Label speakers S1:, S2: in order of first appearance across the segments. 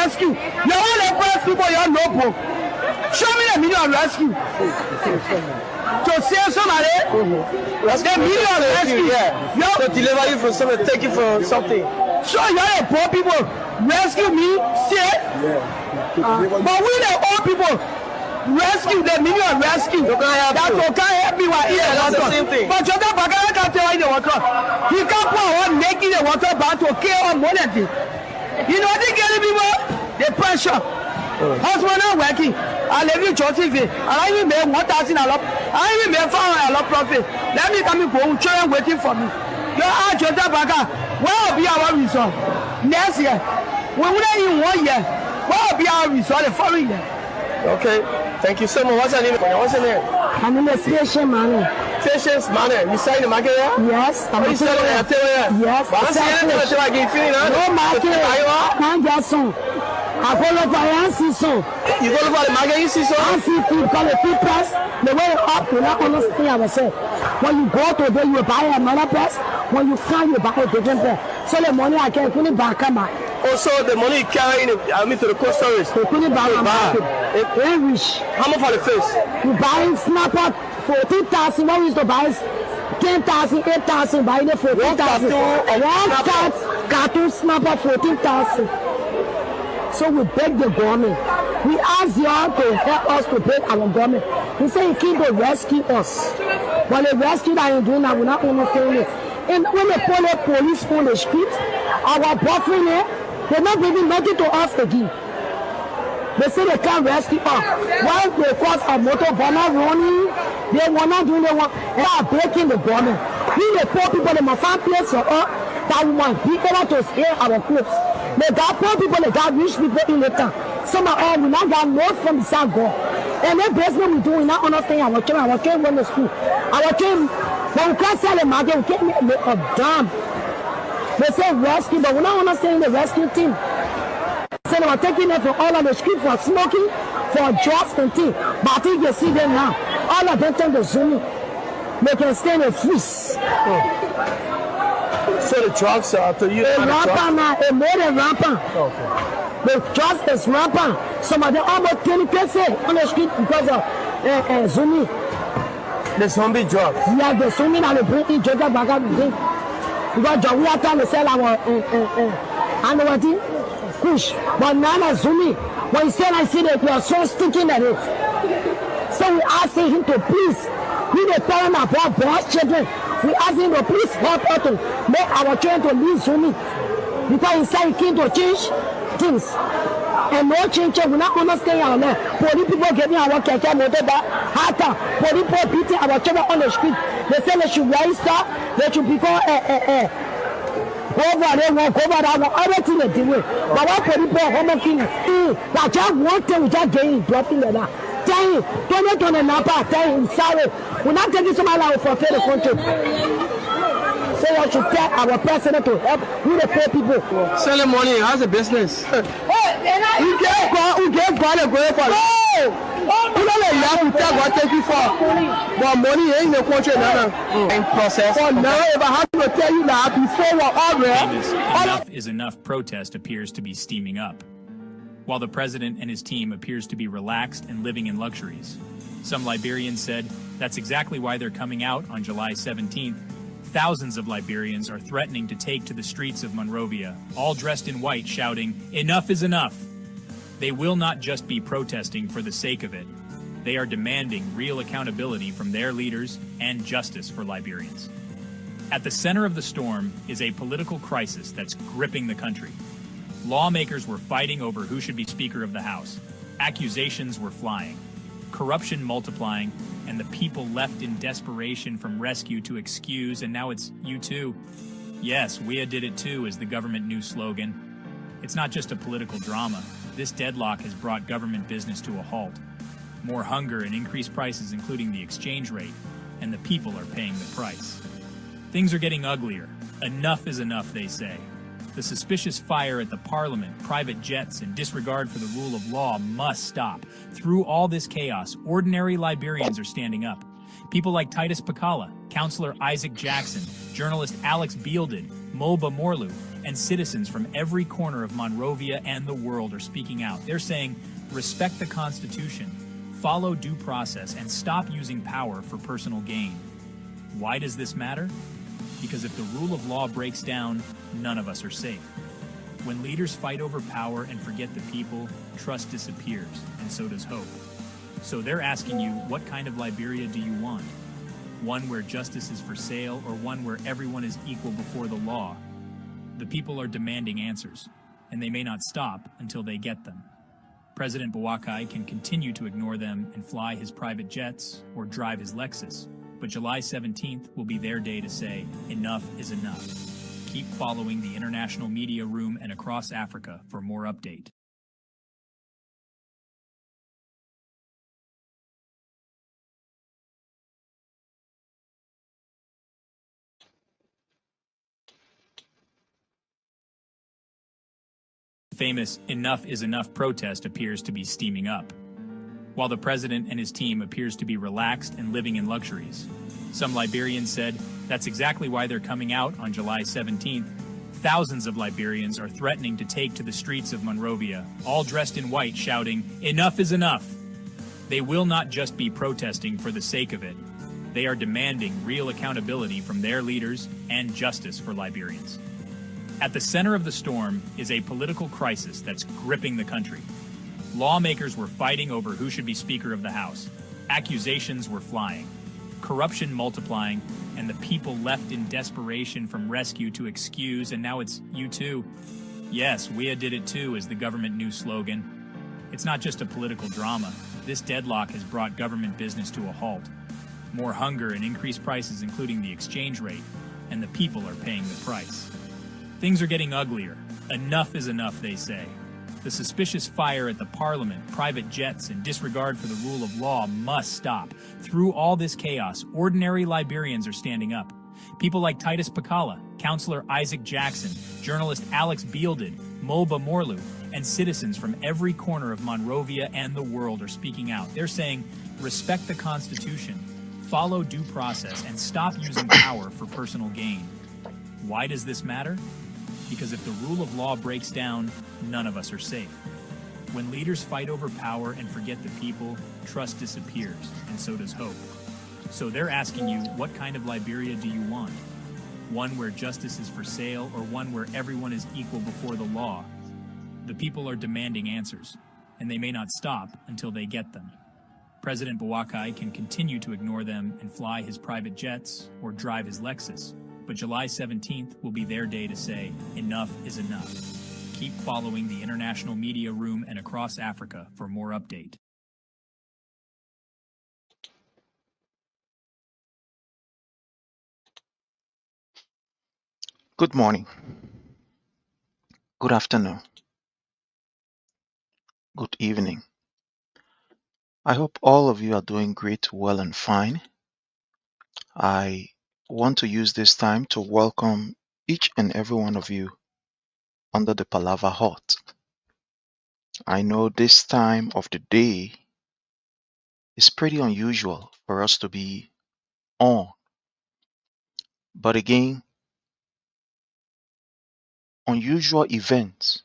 S1: rescue. You want to press people, you no book. Show me the meaning of rescue. To save somebody, the meaning of rescue.
S2: Yeah. To deliver you from something, take you from something.
S1: So you are the poor people. Rescue me, save. But we the old people. Rescue, the meaning of rescue. That you can't help me while here.
S2: That's the same thing.
S1: But you can't tell in the water. You can't pour one neck in the water but to kill on more than thing. You know they getting people the pressure. Husband not working. I live in Joseph. I even made 1,000 a lot. I even made 500 a lot profit. Let me come and go. Children waiting for me. You are Joseph Baga. Where will be our result next year? We wouldn't in 1 year. What will be our result the following year?
S2: Okay, thank you so much. What's your name? What's your name?
S3: My name is Patience Mane.
S2: Patience Mane. You selling the market here?
S3: Yes.
S2: What you selling at here?
S3: Yes.
S2: But I'm saying anything I get feeling, huh?
S3: No market. Can't get some. I go look for Yancy son.
S2: You go look for the market, you see so?
S3: I see food called the food press. The way up, you not understand ourselves. When you go to there, you buy another press. When you come, you buy a different press. So the money I can put it back on my.
S2: Also, the money you carry in, to the cold storage.
S3: You put it back on my. Very rich.
S2: How much for the fish?
S3: You buy snapper 14,000. What we used to buy 10,000, 8,000. Buy it 14,000. One cartoon snapper 14,000. So we beg the government. We ask y'all to help us to beg our government. We say you keep to rescue us. But the rescue that you're doing now, we're not understanding it. And when they pull the police on the street, our boyfriend here, they're not bringing nothing to us again. They say they can't rescue us. Why they cause a motor bomber running? They were not doing the one. They are breaking the government. We the poor people, they must find place for us that we want be able to scare our clothes. They got poor people, they got rich people in the town. Some of us, we not got north from the south God. And that business we do, we not understand our children went to school. Our children, when we can't sell the market, we can't make a damn. They say rescue, but we not understand the rescue team. So they were taking them from all of the street for smoking, for drugs and things. But I think you see them now. All of them turn to Zoom. They can stay in the freeze.
S2: So the drugs are to you?
S3: Rampant now, a more than rampant.
S2: Okay.
S3: The drugs is rampant. Some of them almost 20% on the street because of Zoom.
S2: The zombie drugs?
S3: Yeah, the Zoom that they bring in Joseph Baga. Because we are trying to sell our Kush. But now Zoom, when he said I see that we are so sticking at it. So we asking him to please, we the parent of our boys children, we ask him to please help us to make our children to leave Zoom. Because he said he came to change things. And no change, we not understand our land. Police people getting our keke motor back, harder. Police people beating our children on the street. They say they should rise up, they should become go over there, go over that, everything they do. But what people are home king? That just one thing we just getting dropping like that. Tell him, 2020 Napa, tell him, sorry. We're not taking somebody out for fair the country. So we should tell our president to help with the poor people.
S2: Selling money, how's the business?
S1: You get God a great for you don't let you what take you for. But money ain't in the country now.
S2: In process.
S1: For now, if I have to tell you that before we're all there.
S4: Enough is enough protest appears to be steaming up, while the president and his team appears to be relaxed and living in luxuries. Some Liberians said that's exactly why they're coming out on July 17th. Thousands of Liberians are threatening to take to the streets of Monrovia, all dressed in white, shouting, "Enough is enough." They will not just be protesting for the sake of it. They are demanding real accountability from their leaders and justice for Liberians. At the center of the storm is a political crisis that's gripping the country. Lawmakers were fighting over who should be Speaker of the House. Accusations were flying, corruption multiplying, and the people left in desperation from rescue to excuse, and now it's you too. Yes, WIA did it too is the government new slogan. It's not just a political drama. This deadlock has brought government business to a halt. More hunger and increased prices, including the exchange rate, and the people are paying the price. Things are getting uglier. Enough is enough, they say. The suspicious fire at the parliament, private jets, and disregard for the rule of law must stop. Through all this chaos, ordinary Liberians are standing up. People like Titus Pakala, Councillor Isaac Jackson, journalist Alex Beeldon, Mulba Morlu, and citizens from every corner of Monrovia and the world are speaking out. They're saying, respect the Constitution, follow due process, and stop using power for personal gain. Why does this matter? Because if the rule of law breaks down, none of us are safe. When leaders fight over power and forget the people, trust disappears, and so does hope. So they're asking you, what kind of Liberia do you want? One where justice is for sale, or one where everyone is equal before the law? The people are demanding answers, and they may not stop until they get them. President Boakai can continue to ignore them and fly his private jets or drive his Lexus, but July 17th will be their day to say, enough is enough. Keep following the International Media Room and Across Africa for more update. Famous "Enough is Enough" protest appears to be steaming up. While the president and his team appears to be relaxed and living in luxuries, some Liberians said that's exactly why they're coming out on July 17th. Thousands of Liberians are threatening to take to the streets of Monrovia, all dressed in white, shouting, "Enough is enough!" They will not just be protesting for the sake of it. They are demanding real accountability from their leaders and justice for Liberians. At the center of the storm is a political crisis that's gripping the country. Lawmakers were fighting over who should be Speaker of the House. Accusations were flying, corruption multiplying, and the people left in desperation from rescue to excuse, and now it's you too. Yes, WIA did it too is the government new slogan. It's not just a political drama. This deadlock has brought government business to a halt. More hunger and increased prices, including the exchange rate, and the people are paying the price. Things are getting uglier. Enough is enough, they say. The suspicious fire at the parliament, private jets, and disregard for the rule of law must stop. Through all this chaos, ordinary Liberians are standing up. People like Titus Pakala, Councillor Isaac Jackson, journalist Alex Beelded, Mulba Morlu, and citizens from every corner of Monrovia and the world are speaking out. They're saying, respect the Constitution, follow due process, and stop using power for personal gain. Why does this matter? Because if the rule of law breaks down, none of us are safe. When leaders fight over power and forget the people, trust disappears, and so does hope. So they're asking you, what kind of Liberia do you want? One where justice is for sale, or one where everyone is equal before the law? The people are demanding answers, and they may not stop until they get them. President Boakai can continue to ignore them and fly his private jets or drive his Lexus, but July 17th will be their day to say, enough is enough. Keep following the International Media Room and Across Africa for more update.
S5: Good morning, good afternoon, good evening. I hope all of you are doing great, well, and fine. I want to use this time to welcome each and every one of you under the Palava Hut. I know this time of the day is pretty unusual for us to be on, but again, unusual events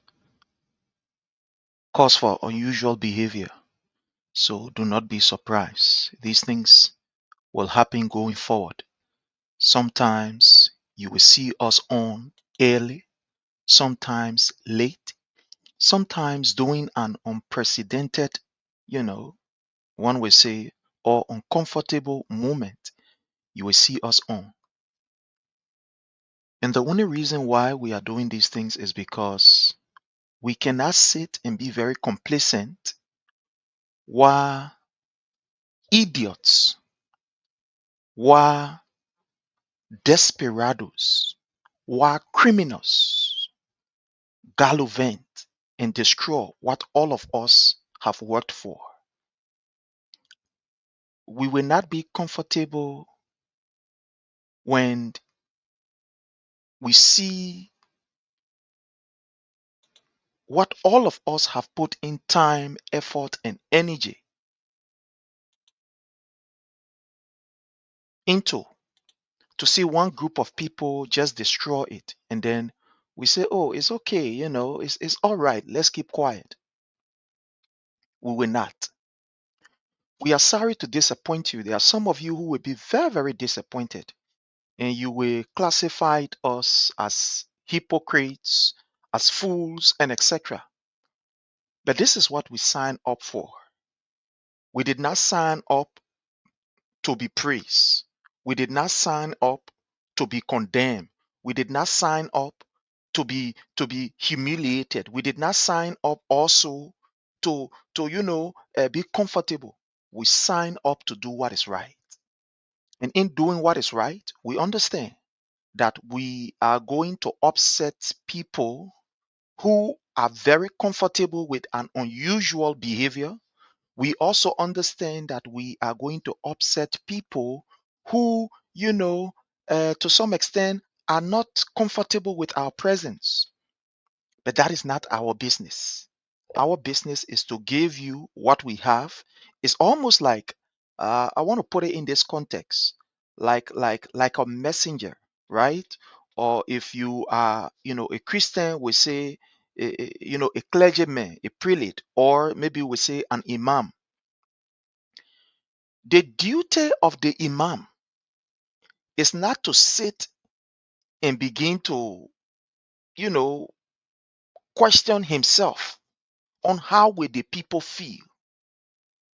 S5: cause for unusual behavior. So do not be surprised. These things will happen going forward. Sometimes you will see us on early, sometimes late, sometimes doing an unprecedented, one will say, or uncomfortable moment. You will see us on. And the only reason why we are doing these things is because we cannot sit and be very complacent while idiots, while desperados, while criminals gallivant and destroy what all of us have worked for. We will not be comfortable when we see what all of us have put in time, effort, and energy into, to see one group of people just destroy it, and then we say, oh, it's okay, it's all right, let's keep quiet. We will not. We are sorry to disappoint you. There are some of you who will be very, very disappointed, and you will classify us as hypocrites, as fools, and etc. But this is what we signed up for. We did not sign up to be praised. We did not sign up to be condemned. We did not sign up to be humiliated. We did not sign up also to be comfortable. We signed up to do what is right. And in doing what is right, we understand that we are going to upset people who are very comfortable with an unusual behavior. We also understand that we are going to upset people who, to some extent, are not comfortable with our presence. But that is not our business. Our business is to give you what we have. It's almost like, I want to put it in this context, like a messenger, right? Or if you are, a Christian, we say, a clergyman, a prelate, or maybe we say an imam. The duty of the imam is not to sit and begin to, you know, question himself on how will the people feel.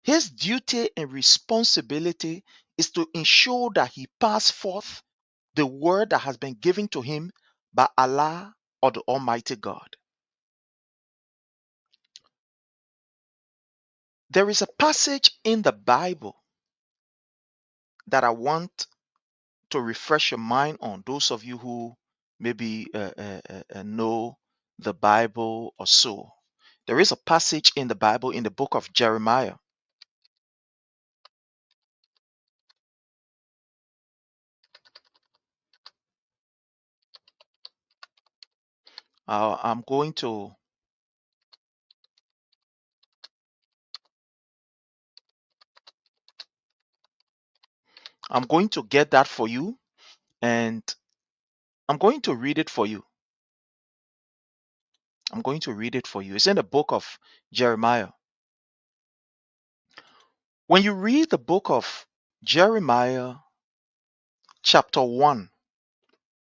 S5: His duty and responsibility is to ensure that he pass forth the word that has been given to him by Allah or the Almighty God. There is a passage in the Bible that I want to refresh your mind on, those of you who maybe know the Bible or so. There is a passage in the Bible in the book of Jeremiah. I'm going to get that for you, and I'm going to read it for you. I'm going to read it for you. It's in the book of Jeremiah. When you read the book of Jeremiah, chapter 1,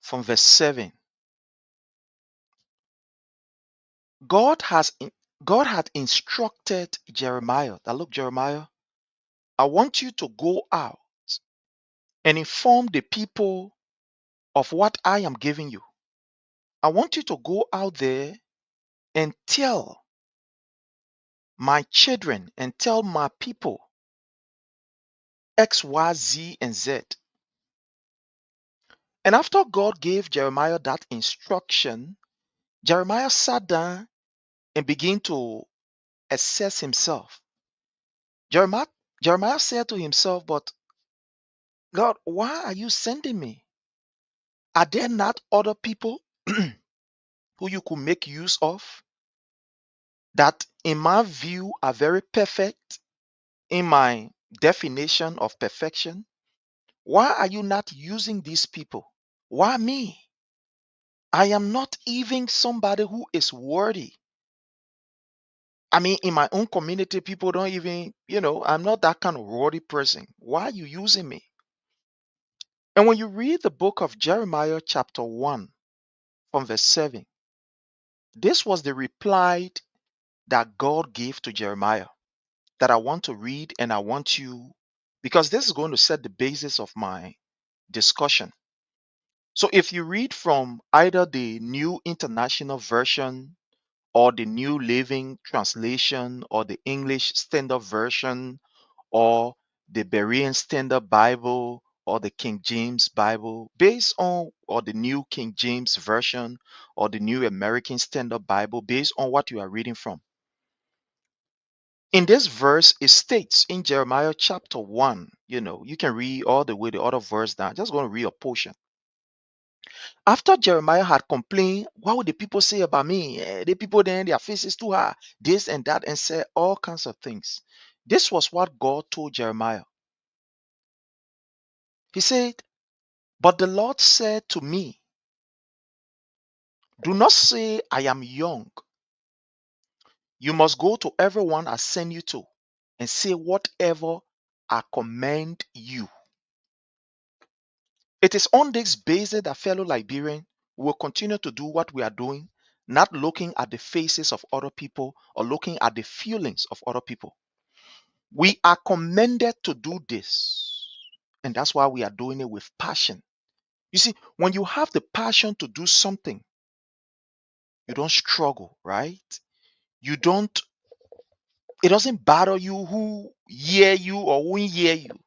S5: from verse 7, God has God had instructed Jeremiah that, look, Jeremiah, I want you to go out and inform the people of what I am giving you. I want you to go out there and tell my children and tell my people X, Y, Z, and Z. And after God gave Jeremiah that instruction, Jeremiah sat down and began to assess himself. Jeremiah said to himself, but God, why are you sending me? Are there not other people who you could make use of that, in my view, are very perfect in my definition of perfection? Why are you not using these people? Why me? I am not even somebody who is worthy. I mean, in my own community, people don't even, I'm not that kind of worthy person. Why are you using me? And when you read the book of Jeremiah, chapter 1, from verse 7, this was the reply that God gave to Jeremiah that I want to read, and I want you, because this is going to set the basis of my discussion. So if you read from either the New International Version or the New Living Translation or the English Standard Version or the Berean Standard Bible or the King James Bible, based on, or the New King James Version or the New American Standard Bible, based on what you are reading from. In this verse, it states in Jeremiah chapter 1, you can read all the way the other verse down. Just going to read a portion. After Jeremiah had complained, what would the people say about me? The people then, their faces too high, this and that, and said all kinds of things. This was what God told Jeremiah. He said, but the Lord said to me, Do not say, I am young. You must go to everyone I send you to and say whatever I command you. It is on this basis that, fellow Liberian, we will continue to do what we are doing, not looking at the faces of other people or looking at the feelings of other people. We are commanded to do this, and that's why we are doing it with passion. You see, when you have the passion to do something, you don't struggle, right? You don't, it doesn't bother you who hear you or won't hear you.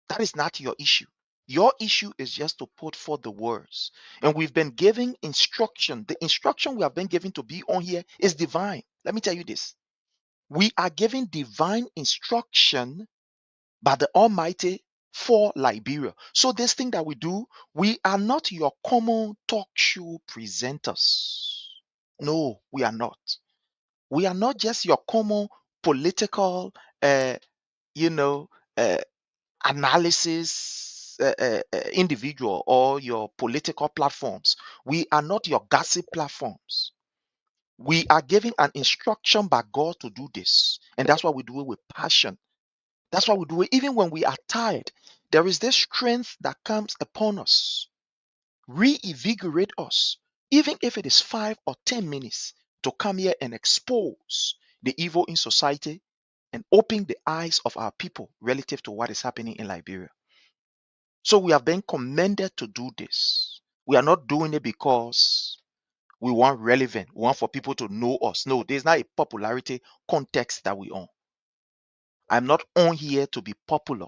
S5: That is not your issue. Your issue is just to put forth the words. And we've been giving instruction. The instruction we have been given to be on here is divine. Let me tell you this. We are giving divine instruction by the Almighty for Liberia. So, this thing that we do, we are not your common talk show presenters. No, we are not. We are not just your common political, you know, uh, analysis individual or your political platforms. We are not your gossip platforms. We are giving an instruction by God to do this. And that's why we do it with passion. That's why we do it even when we are tired. There is this strength that comes upon us, reinvigorate us, even if it is 5 or 10 minutes, to come here and expose the evil in society and open the eyes of our people relative to what is happening in Liberia. So we have been commended to do this. We are not doing it because we want relevant, we want for people to know us. No, there's not a popularity context that we on. I'm not on here to be popular.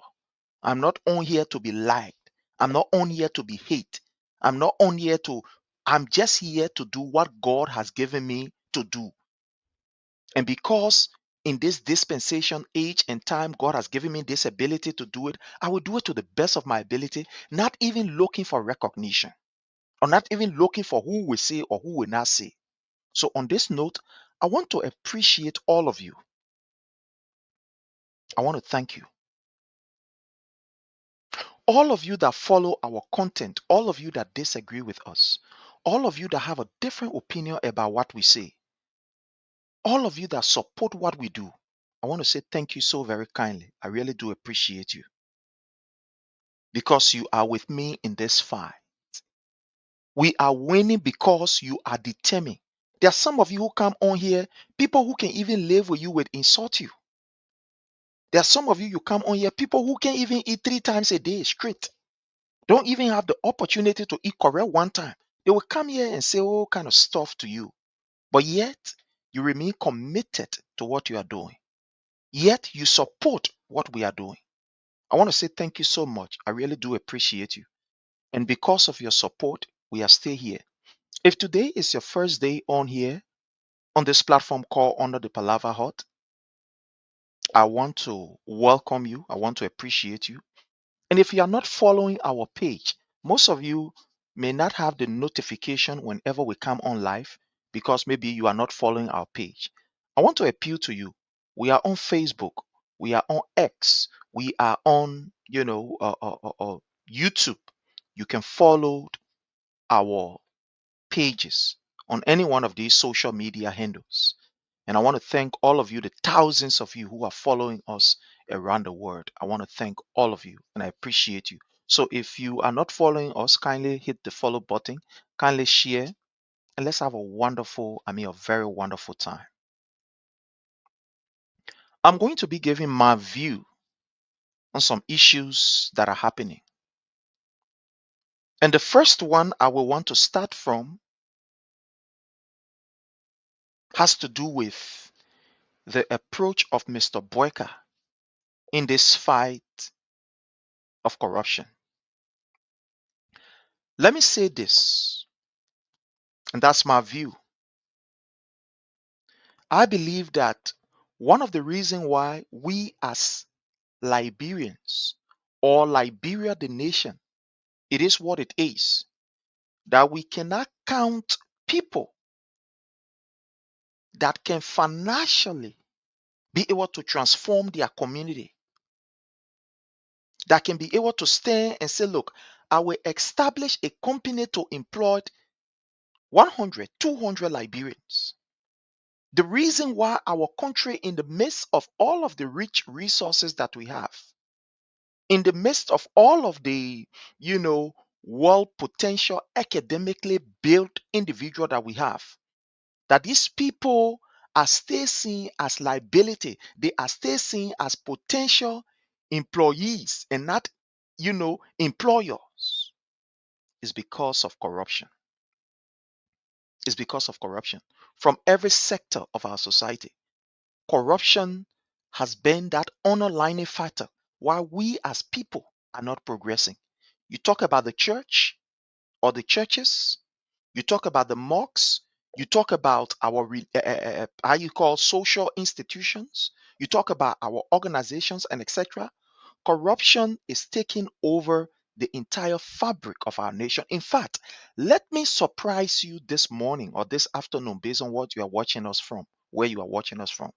S5: I'm not on here to be liked. I'm not on here to be hate. I'm not on here to, I'm just here to do what God has given me to do. And because in this dispensation, age, and time, God has given me this ability to do it, I will do it to the best of my ability, not even looking for recognition or not even looking for who will say or who will not say. So, on this note, I want to appreciate all of you. I want to thank you. All of you that follow our content, all of you that disagree with us, all of you that have a different opinion about what we say, all of you that support what we do, I want to say thank you so very kindly. I really do appreciate you because you are with me in this fight. We are winning because you are determined. There are some of you who come on here, people who can even live with you will insult you. There are some of you, you come on here, people who can even eat 3 times a day straight. Don't even have the opportunity to eat correct one time. They will come here and say all kind of stuff to you. But yet, you remain committed to what you are doing. Yet, you support what we are doing. I want to say thank you so much. I really do appreciate you. And because of your support, we are still here. If today is your first day on here, on this platform called Under the Palava Hut, I want to welcome you. I want to appreciate you. And if you are not following our page, most of you may not have the notification whenever we come on live because maybe you are not following our page. I want to appeal to you. We are on Facebook, we are on X, we are on, YouTube. You can follow our pages on any one of these social media handles. And I want to thank all of you, the thousands of you who are following us around the world. I want to thank all of you and I appreciate you. So if you are not following us, kindly hit the follow button, kindly share, and let's have a very wonderful time. I'm going to be giving my view on some issues that are happening. And the first one I will want to start from has to do with the approach of Mr. Boyka in this fight of corruption. Let me say this, and that's my view. I believe that one of the reasons why we as Liberians or Liberia the nation, it is what it is, that we cannot count people that can financially be able to transform their community, that can be able to stand and say, look, I will establish a company to employ 100, 200 Liberians. The reason why our country, in the midst of all of the rich resources that we have, in the midst of all of the, world potential academically built individual that we have, that these people are still seen as liability. They are still seen as potential employees and not, employers. Is because of corruption. It's because of corruption from every sector of our society. Corruption has been that underlying factor why we as people are not progressing. You talk about the church or the churches, you talk about the mosques, you talk about our how you call social institutions, you talk about our organizations and etc. Corruption is taking over the entire fabric of our nation. In fact, let me surprise you this morning or this afternoon based on what you are watching us from, where you are watching us from.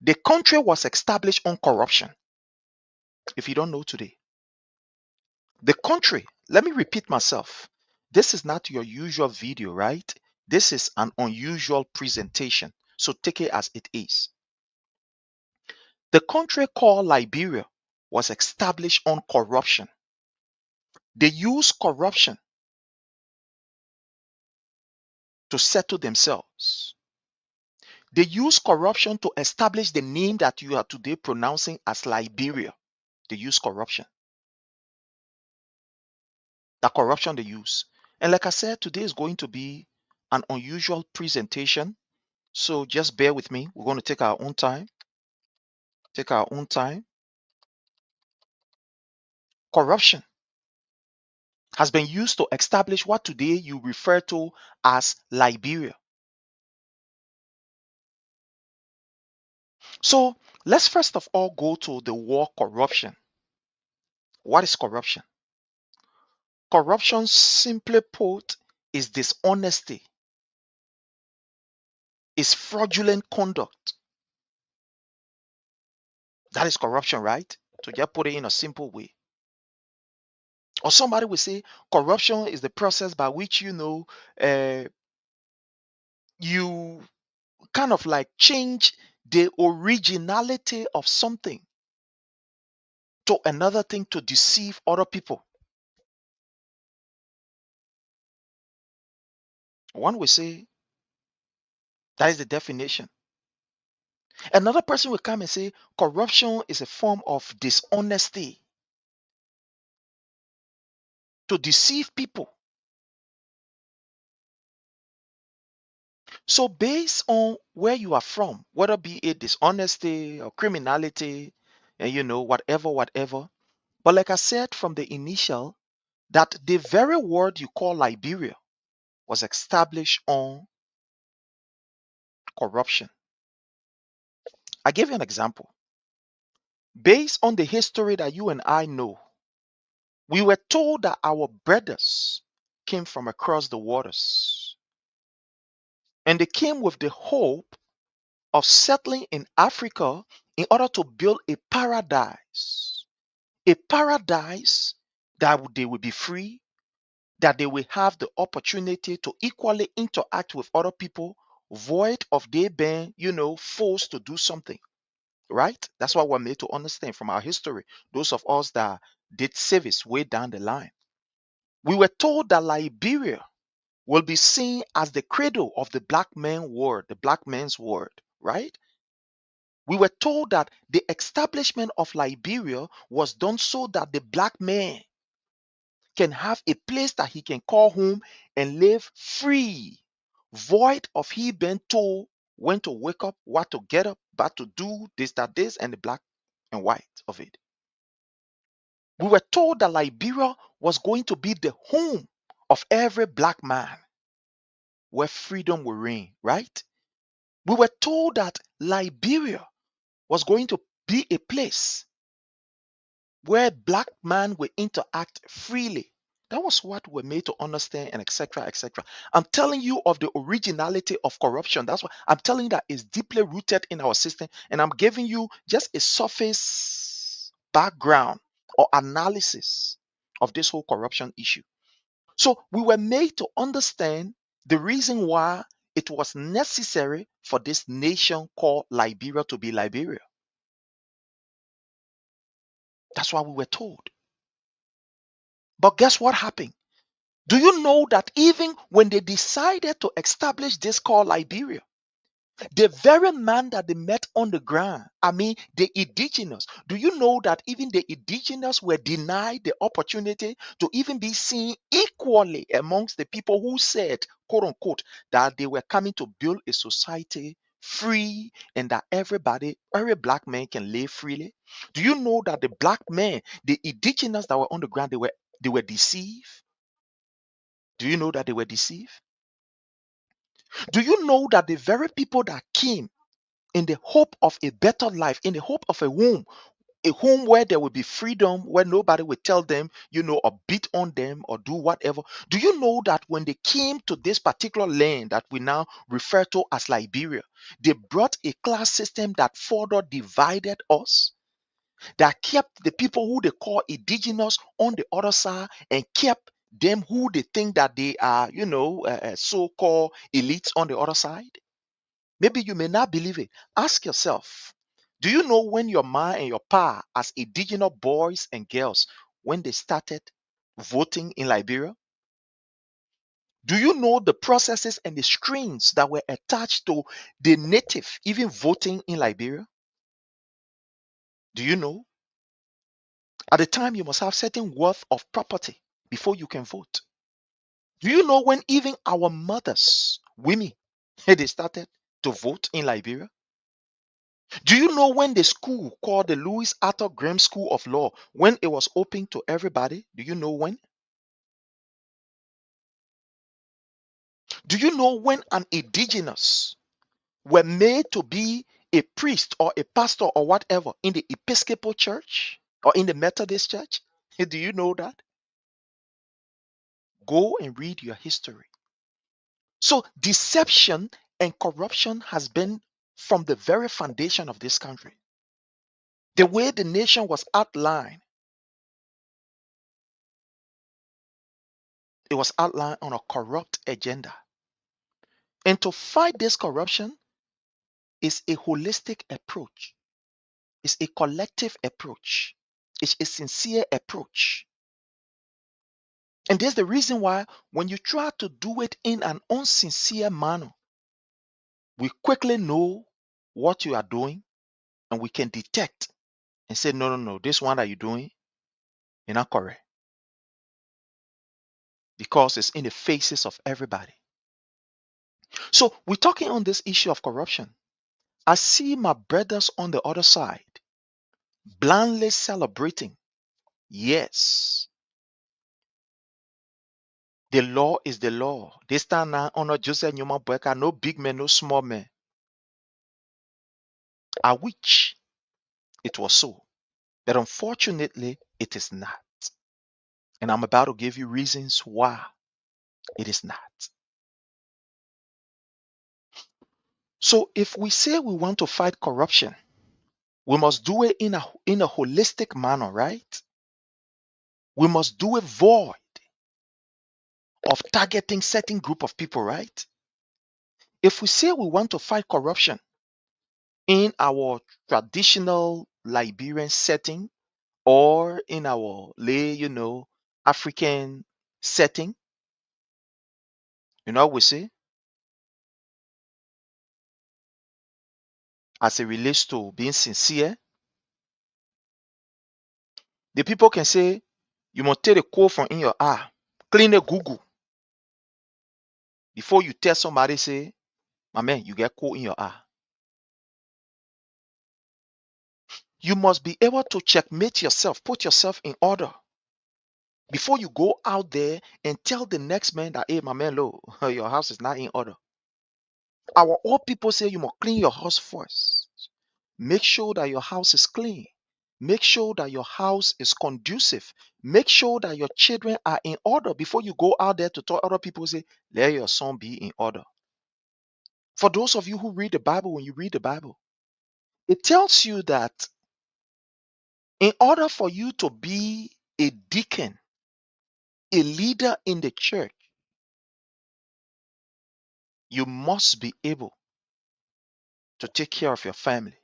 S5: The country was established on corruption. If you don't know today, the country, let me repeat myself. This is not your usual video, right? This is an unusual presentation. So take it as it is. The country called Liberia was established on corruption. They used corruption to settle themselves. They use corruption to establish the name that you are today pronouncing as Liberia. They use corruption. The corruption they use. And like I said, today is going to be an unusual presentation. So just bear with me. We're going to take our own time. Take our own time. Corruption has been used to establish what today you refer to as Liberia. So let's first of all go to the word corruption. What is corruption? Corruption, simply put, is dishonesty, is fraudulent conduct. That is corruption, right? To just put it in a simple way. Or somebody will say corruption is the process by which you kind of like change the originality of something to another thing to deceive other people. One will say that is the definition. Another person will come and say corruption is a form of dishonesty to deceive people. So based on where you are from, whether be it dishonesty or criminality, and whatever. But like I said from the initial, that the very word you call Liberia was established on corruption. I give you an example. Based on the history that you and I know, we were told that our brothers came from across the waters. And they came with the hope of settling in Africa in order to build a paradise. A paradise that they will be free, that they will have the opportunity to equally interact with other people, void of they being, forced to do something. Right? That's what we're made to understand from our history. Those of us that did service way down the line. We were told that Liberia will be seen as the cradle of the black man's world, right? We were told that the establishment of Liberia was done so that the black man can have a place that he can call home and live free, void of he being told when to wake up, what to get up, but to do this, that, this, and the black and white of it. We were told that Liberia was going to be the home of every black man where freedom will reign, right? We were told that Liberia was going to be a place where black man will interact freely. That was what we're made to understand, and etc. etc. I'm telling you of the originality of corruption. That's what I'm telling you, that is deeply rooted in our system, and I'm giving you just a surface background or analysis of this whole corruption issue. So we were made to understand the reason why it was necessary for this nation called Liberia to be Liberia. That's why we were told. But guess what happened? Do you know that even when they decided to establish this called Liberia, the very man that they met on the ground, I mean, the indigenous, do you know that even the indigenous were denied the opportunity to even be seen equally amongst the people who said, quote unquote, that they were coming to build a society free and that every black man can live freely? Do you know that the black men, the indigenous that were on the ground, they were deceived? Do you know that they were deceived? Do you know that the very people that came in the hope of a better life, in the hope of a home where there will be freedom, where nobody will tell them, or beat on them or do whatever. Do you know that when they came to this particular land that we now refer to as Liberia, they brought a class system that further divided us, that kept the people who they call indigenous on the other side and kept them who they think that they are, so-called elites on the other side? Maybe you may not believe it. Ask yourself, do you know when your ma and your pa, as indigenous boys and girls, when they started voting in Liberia? Do you know the processes and the strings that were attached to the native even voting in Liberia? Do you know? At the time, you must have certain worth of property before you can vote. Do you know when even our mothers, women, they started to vote in Liberia? Do you know when the school called the Louis Arthur Graham School of Law, when it was open to everybody? Do you know when? Do you know when an indigenous were made to be a priest or a pastor or whatever in the Episcopal Church or in the Methodist Church? Do you know that? Go and read your history. So deception and corruption has been from the very foundation of this country. The way the nation was outlined, it was outlined on a corrupt agenda. And to fight this corruption is a holistic approach, it's a collective approach, it's a sincere approach. And there's the reason why when you try to do it in an unsincere manner, we quickly know what you are doing and we can detect and say, no, no, no, this one that you're doing, you're not correct. Because it's in the faces of everybody. So we're talking on this issue of corruption. I see my brothers on the other side blandly celebrating. Yes, the law is the law. This time now, honor Joseph Newman Boyka, no big man, no small man. I wish it was so. But unfortunately, it is not. And I'm about to give you reasons why it is not. So if we say we want to fight corruption, we must do it in a holistic manner, right? We must do it void of targeting certain group of people, right? If we say we want to fight corruption in our traditional Liberian setting or in our African setting, we say, as it relates to being sincere, the people can say, you must take the coal from in your eye, clean the Google before you tell somebody, say, my man, you get coal in your eye. You must be able to checkmate yourself, put yourself in order before you go out there and tell the next man that, hey, my man, look, your house is not in order. Our old people say you must clean your house first. Make sure that your house is clean. Make sure that your house is conducive. Make sure that your children are in order before you go out there to tell other people, say, let your son be in order. For those of you who read the Bible, when you read the Bible, it tells you that in order for you to be a deacon a leader in the church, you must be able to take care of your family.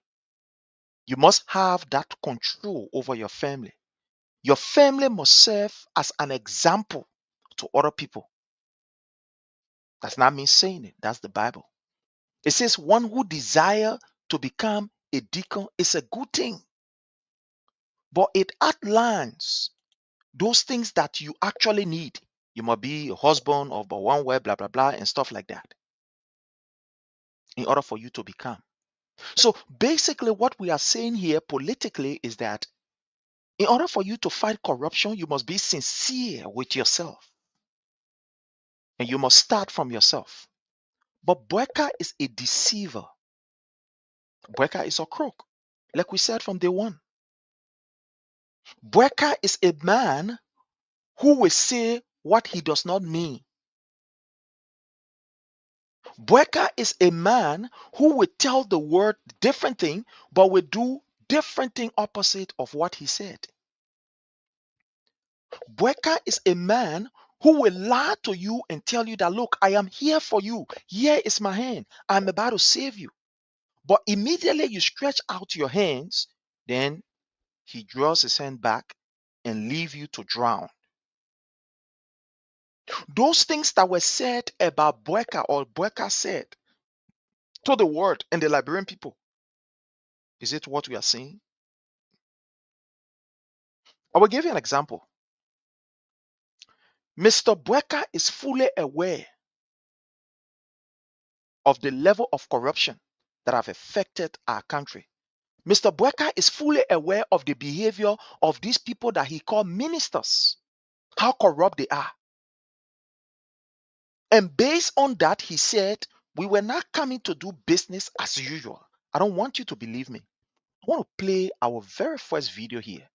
S5: You must have that control over your family. Your family must serve as an example to other people. That's not me saying it, that's the Bible. It says, one who desire to become a deacon is a good thing, but it outlines those things that you actually need. You must be a husband of one way, blah, blah, blah, and stuff like that in order for you to become. So basically, what we are saying here politically is that in order for you to fight corruption, you must be sincere with yourself and you must start from yourself. But Boyka is a deceiver. Boyka is a crook, like we said from day one. Boyka is a man who will say what he does not mean. Boyka is a man who will tell the word different thing, but will do different thing opposite of what he said. Boyka is a man who will lie to you and tell you that, look, I am here for you. Here is my hand. I'm about to save you. But immediately you stretch out your hands, then he draws his hand back and leave you to drown. Those things that were said about Boyka, or Boyka said to the world and the Liberian people, is it what we are seeing? I will give you an example. Mr. Boyka is fully aware of the level of corruption that have affected our country. Mr. Boyka is fully aware of the behavior of these people that he called ministers, how corrupt they are. And based on that, he said, we were not coming to do business as usual. I don't want you to believe me. I want to play our very first video here.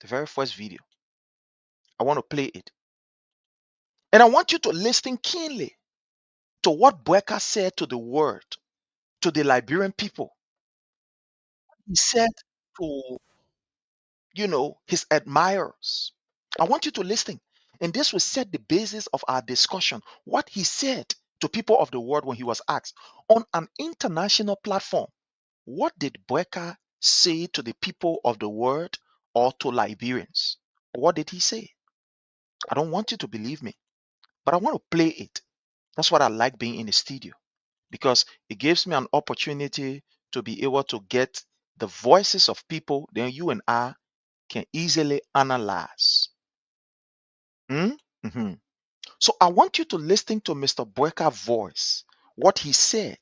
S5: The very first video. I want to play it. And I want you to listen keenly to what Boyka said to the world, to the Liberian people. He said to, his admirers. I want you to listen. And this will set the basis of our discussion. What he said to people of the world when he was asked on an international platform. What did Boyka say to the people of the world or to Liberians? What did he say? I don't want you to believe me, but I want to play it. That's what I like being in the studio, because it gives me an opportunity to be able to get the voices of people, then you and I can easily analyze. Mhm. So I want you to listen to Mr. Boyka's voice, what he said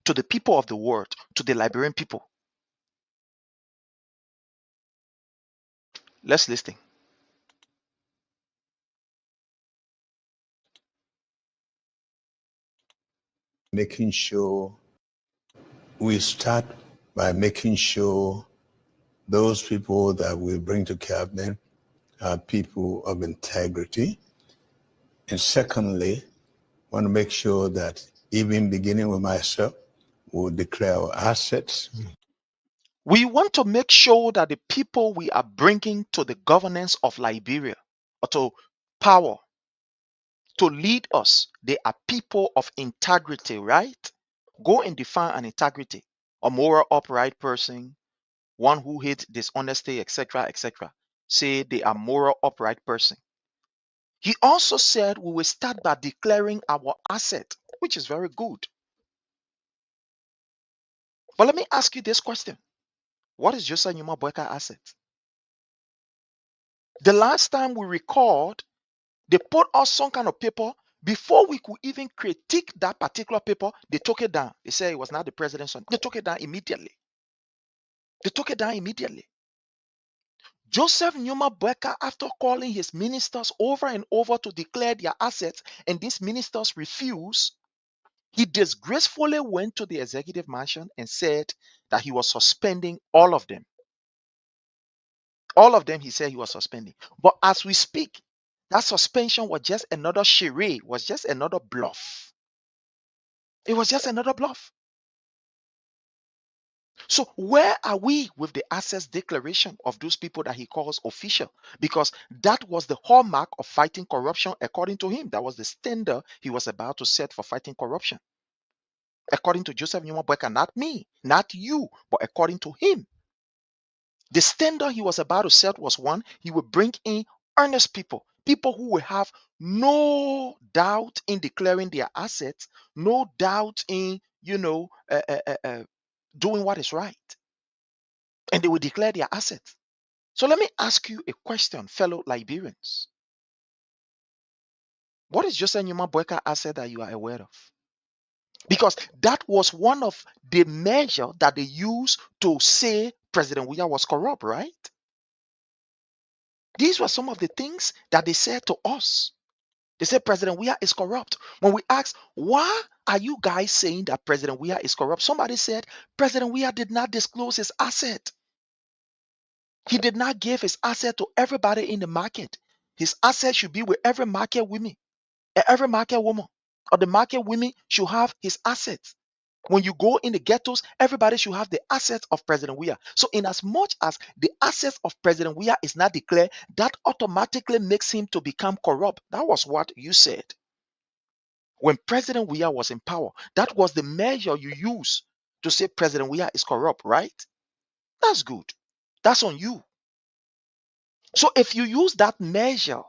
S5: to the people of the world, to the Liberian people. Let's listen.
S6: Making sure we start by making sure those people that we bring to cabinet are people of integrity. And secondly, want to make sure that even beginning with myself, we'll declare our assets.
S5: We want to make sure that the people we are bringing to the governance of Liberia, or to power, to lead us, they are people of integrity, right? Go and define an integrity: a moral, upright person, one who hates dishonesty, etc., etc. Say they are moral, upright person. He also said we will start by declaring our asset, which is very good. But let me ask you this question: what is Joseph Numa Boyka asset? The last time we record, they put us some kind of paper. Before we could even critique that particular paper, they took it down. They said it was not the president's son. They took it down immediately. They took it down immediately. Joseph Numa Boyka, after calling his ministers over and over to declare their assets, and these ministers refused, he disgracefully went to the executive mansion and said that he was suspending all of them. All of them, he said he was suspending. But as we speak, that suspension was just another charade, was just another bluff. It was just another bluff. So where are we with the access declaration of those people that he calls official? Because that was the hallmark of fighting corruption according to him. That was the standard he was about to set for fighting corruption. According to Joseph Newman Boyka, not me, not you, but according to him. The standard he was about to set was one, he would bring in earnest people, people who will have no doubt in declaring their assets, no doubt in, doing what is right. And they will declare their assets. So let me ask you a question, fellow Liberians. What is Joseph Newman Boyka asset that you are aware of? Because that was one of the measures that they used to say President Weah was corrupt, right? These were some of the things that they said to us. They said President Weah is corrupt. When we asked, why are you guys saying that President Weah is corrupt? Somebody said President Weah did not disclose his asset. He did not give his asset to everybody in the market. His asset should be with every market woman, every market woman, or the market women should have his assets. When you go in the ghettos, everybody should have the assets of President Weah. So, in as much as the assets of President Weah is not declared, that automatically makes him to become corrupt. That was what you said. When President Weah was in power, that was the measure you used to say President Weah is corrupt, right? That's good. That's on you. So if you use that measure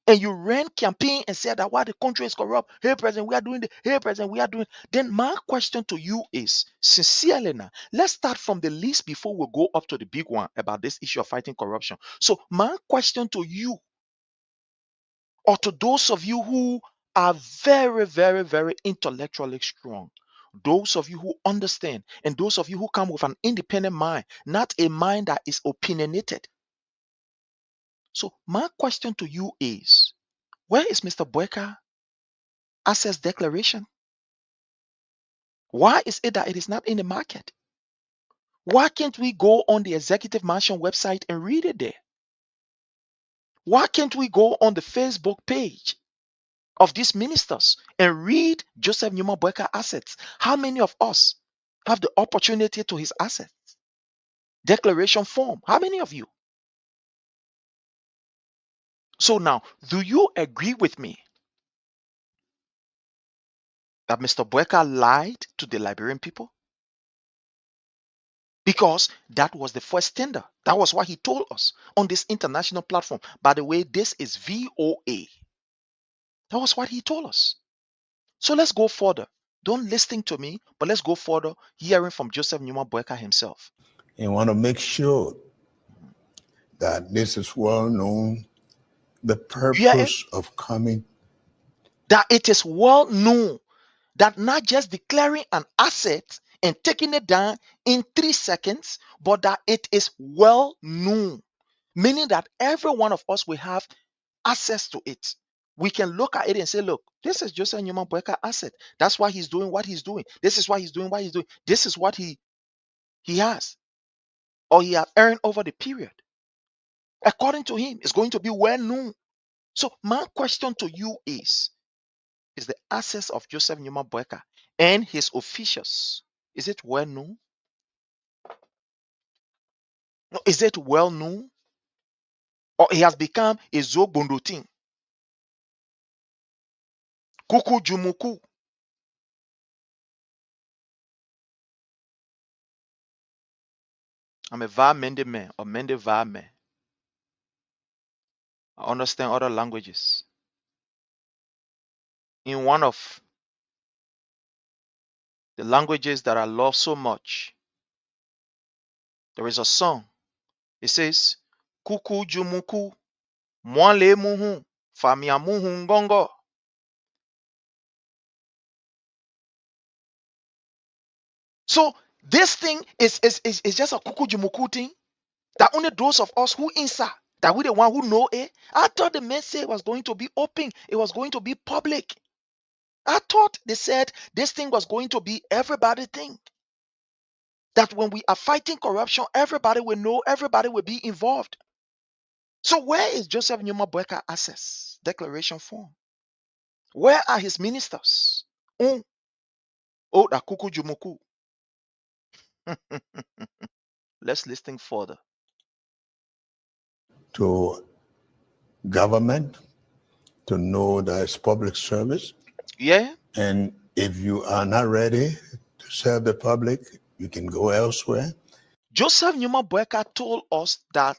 S5: and you ran campaign and said that why the country is corrupt, hey President, we are doing the hey President, we are doing, then my question to you is sincerely now, let's start from the least before we go up to the big one about this issue of fighting corruption. So my question to you, or to those of you who are very, very, very intellectually strong, those of you who understand, and those of you who come with an independent mind, not a mind that is opinionated. So my question to you is, where is Mr. Boyka access declaration? Why is it that it is not in the market? Why can't we go on the Executive Mansion website and read it there? Why can't we go on the Facebook page of these ministers and read Joseph Newman Boyka assets? How many of us have the opportunity to his assets? Declaration form. How many of you? So now, do you agree with me that Mr. Boyka lied to the Liberian people? Because that was the first tender. That was what he told us on this international platform. By the way, this is VOA. That was what he told us. So let's go further. Don't listen to me, but let's go further, hearing from Joseph Newman Boyka himself.
S6: You want to make sure that this is well known, the purpose of coming.
S5: That it is well known that not just declaring an asset and taking it down in 3 seconds, but that it is well known, meaning that every one of us will have access to it. We can look at it and say, look, this is Joseph Newman Boyka asset. That's why he's doing what he's doing. This is why he's doing what he's doing. This is what he has, or he has earned over the period. According to him, it's going to be well known. So my question to you is the access of Joseph Newman Boyka and his officials, is it well known? No, is it well known? Or he has become a Zobondotin, Kuku Jumuku? I'm a Va Mende man or Mende Va man. I understand other languages. In one of the languages that I love so much, there is a song. It says, Kuku Jumuku, Mwale Muhu, Famia Muhu Ngongo. So this thing is just a Kuku Jumuku thing that only those of us who inside, that we the one who know it. I thought the message was going to be open. It was going to be public. I thought they said this thing was going to be everybody thing. That when we are fighting corruption, everybody will know, everybody will be involved. So where is Joseph Newman Boyka access declaration form? Where are his ministers? Oh, the Kuku Jumuku. Let's listen further.
S6: To government, to know that it's public service.
S5: Yeah?
S6: And if you are not ready to serve the public, you can go elsewhere.
S5: Joseph Numa Boyka told us that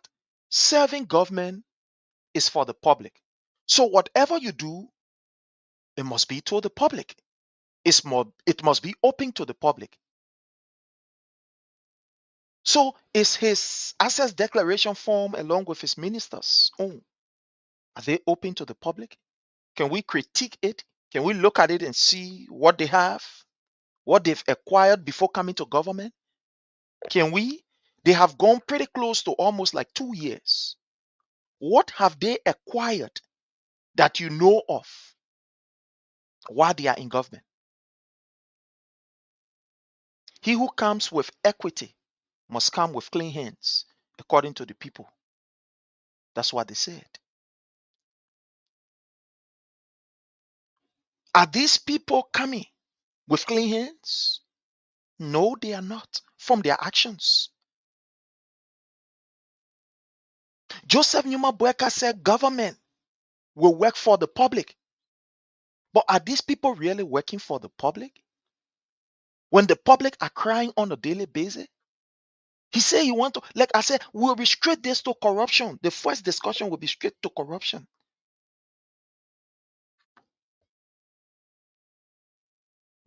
S5: serving government is for the public. So whatever you do, it must be to the public. It must be open to the public. So is his access declaration form along with his ministers' own? Are they open to the public? Can we critique it? Can we look at it and see what they have, what they've acquired before coming to government? Can we? They have gone pretty close to almost like 2 years. What have they acquired that you know of while they are in government? He who comes with equity must come with clean hands, according to the people. That's what they said. Are these people coming with clean hands? No, they are not, from their actions. Joseph Numa Boyka said government will work for the public. But are these people really working for the public? When the public are crying on a daily basis? He said he want to, like I said, we'll restrict this to corruption. The first discussion will be straight to corruption.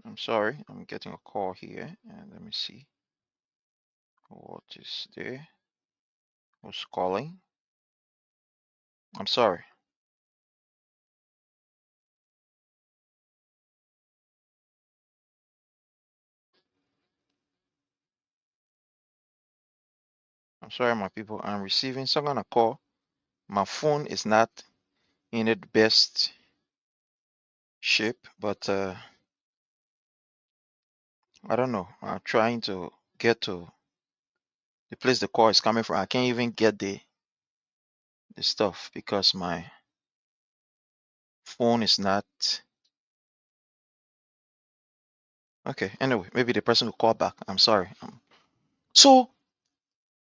S5: I'm sorry, I'm getting a call here. And let me see what is there. Who's calling? I'm sorry. I'm sorry, my people. I'm receiving some kind of call. My phone is not in its best shape, but I don't know. I'm trying to get to the place the call is coming from. I can't even get the stuff because my phone is not okay. Anyway, maybe the person will call back. I'm sorry. So,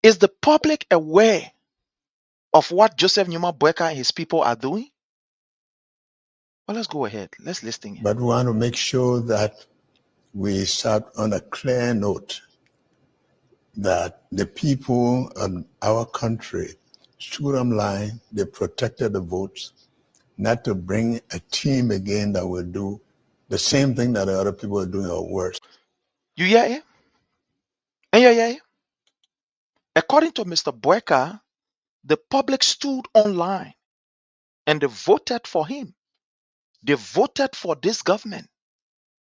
S5: is the public aware of what Joseph Numa Boyka and his people are doing? Well, let's go ahead. Let's listen.
S6: But we want to make sure that we start on a clear note that the people of our country stood on line, they protected the votes, not to bring a team again that will do the same thing that the other people are doing or worse.
S5: You hear it? And yeah. According to Mr. Boyka, the public stood online and they voted for him. They voted for this government,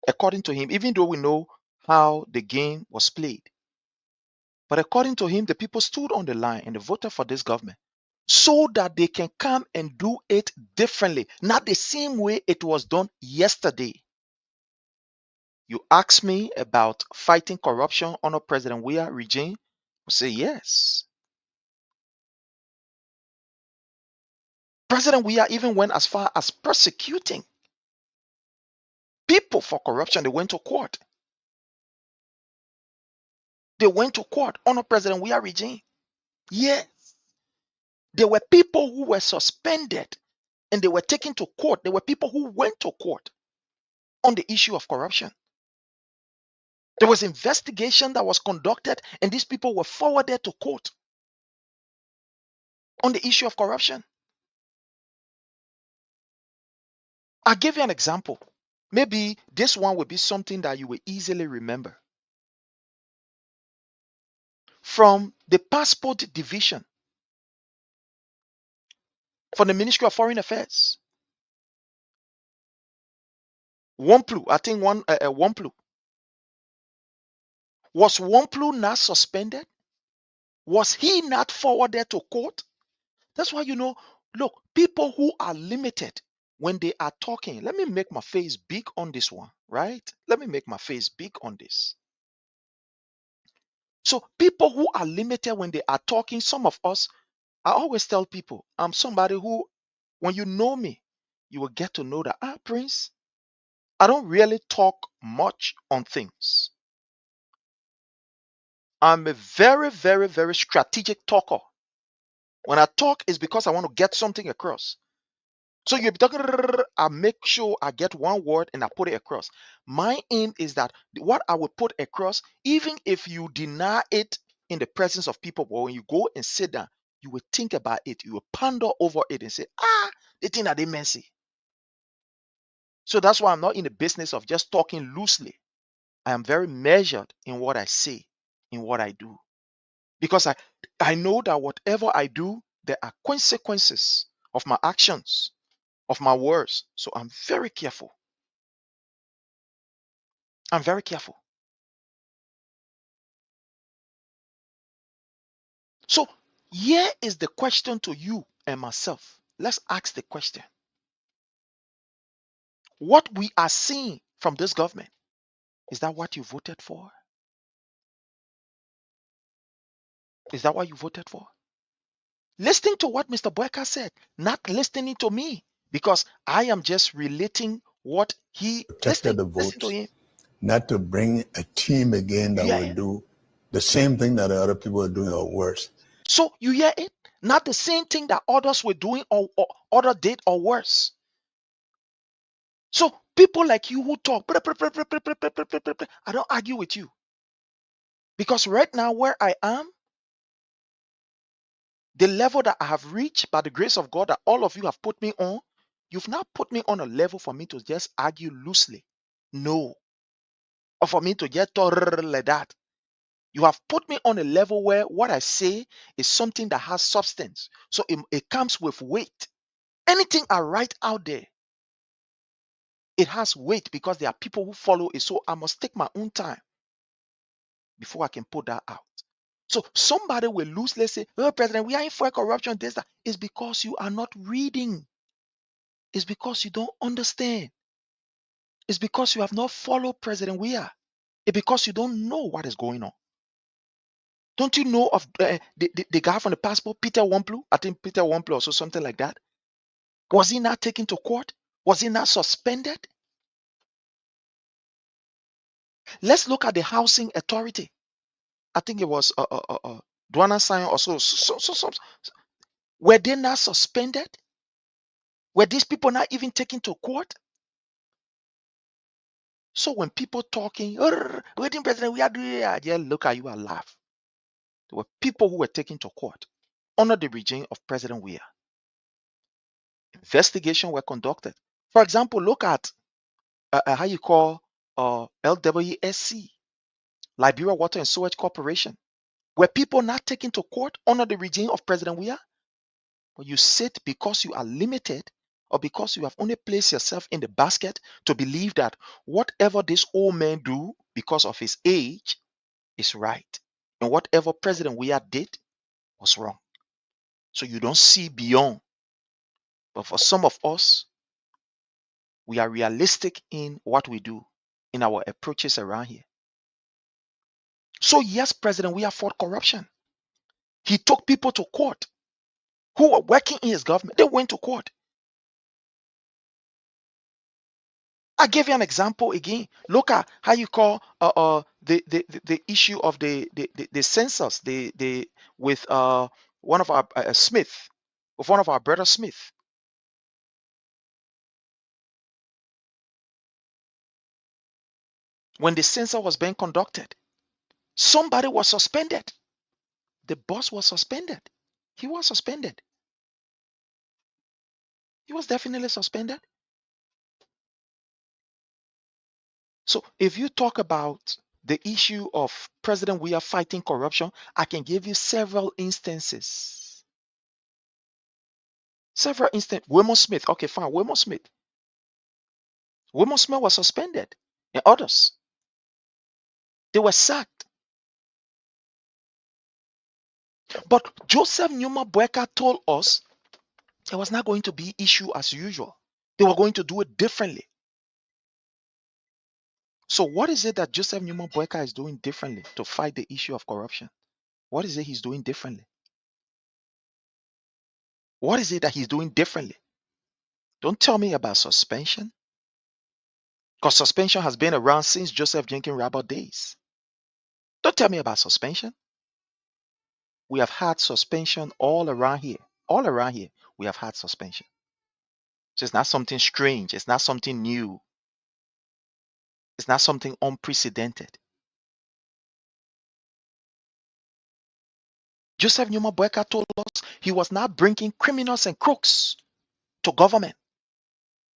S5: according to him, even though we know how the game was played. But according to him, the people stood on the line and they voted for this government so that they can come and do it differently, not the same way it was done yesterday. You ask me about fighting corruption under President Weah regime, I say yes. President Weah even went as far as persecuting people for corruption. They went to court. They went to court under President Weah regime. Yes. There were people who were suspended and they were taken to court. There were people who went to court on the issue of corruption. There was investigation that was conducted and these people were forwarded to court on the issue of corruption. I'll give you an example. Maybe this one will be something that you will easily remember. From the passport division for the Ministry of Foreign Affairs. Wamplu, I think Wamplu. Was Wamplu not suspended? Was he not forwarded to court? That's why, look, people who are limited when they are talking, let me make my face big on this one, right? Let me make my face big on this. So people who are limited when they are talking, some of us, I always tell people, I'm somebody who, when you know me, you will get to know that, Prince, I don't really talk much on things. I'm a very, very, very strategic talker. When I talk, it's because I want to get something across. So you're talking, I make sure I get one word and I put it across. My aim is that what I will put across, even if you deny it in the presence of people, but when you go and sit down, you will think about it, you will ponder over it and say, the thing that they meant say. So that's why I'm not in the business of just talking loosely. I am very measured in what I say, in what I do. Because I know that whatever I do, there are consequences of my actions, of my words. So I'm very careful. I'm very careful. So here is the question to you and myself. Let's ask the question. What we are seeing from this government, is that what you voted for? Is that what you voted for? Listening to what Mr. Boyka said, not listening to me, because I am just relating what he
S6: Protected the
S5: listen to
S6: votes,
S5: him.
S6: not to bring a team again that will
S5: Yeah.
S6: do the same thing that the other people are doing or worse.
S5: So you hear it? Not the same thing that others were doing or other did or worse. So people like you who talk, I don't argue with you. Because right now where I am, the level that I have reached by the grace of God that all of you have put me on, you've not put me on a level for me to just argue loosely. No. Or for me to just talk like that. You have put me on a level where what I say is something that has substance. So it comes with weight. Anything I write out there, it has weight because there are people who follow it. So I must take my own time before I can put that out. So somebody will loosely say, "Oh, President, we are in for corruption." This, that. It's because you are not reading. It's because you don't understand. It's because you have not followed President Weah. It's because you don't know what is going on. Don't you know of the guy from the passport, Peter Wamplu? I think Peter Wamplu or so, something like that. Was he not taken to court? Was he not suspended? Let's look at the housing authority. I think it was Dwana Sion or so. Were they not suspended? Were these people not even taken to court? So when people talking, waiting President, we are doing it, yeah, look at you and laugh. There were people who were taken to court under the regime of President Weah. Investigation were conducted. For example, look at how you call LWSC, Liberia Water and Sewage Corporation. Were people not taken to court under the regime of President Weah? But you sit because you are limited or because you have only placed yourself in the basket to believe that whatever this old man do because of his age is right. And whatever President Weah did was wrong. So you don't see beyond. But for some of us, we are realistic in what we do, in our approaches around here. So yes, President Weah fought corruption. He took people to court who were working in his government. They went to court. I give you an example again. Look at how you call the issue of the census with one of our Smith, with one of our brother Smith. When the census was being conducted, somebody was suspended. The boss was suspended. He was suspended. He was definitely suspended. So if you talk about the issue of President Weah fighting corruption, I can give you several instances. Several instances. Wilmot Smith. Okay, fine. Wilmot Smith. Wilmot Smith was suspended. And others. They were sacked. But Joseph Numa Boyka told us there was not going to be issue as usual. They were going to do it differently. So what is it that Joseph Numa Boyka is doing differently to fight the issue of corruption? What is it he's doing differently? What is it that he's doing differently? Don't tell me about suspension. Because suspension has been around since Joseph Jenkins Rabot days. Don't tell me about suspension. We have had suspension all around here. All around here, we have had suspension. So it's not something strange. It's not something new. It's not something unprecedented. Joseph Numa Boyka told us he was not bringing criminals and crooks to government.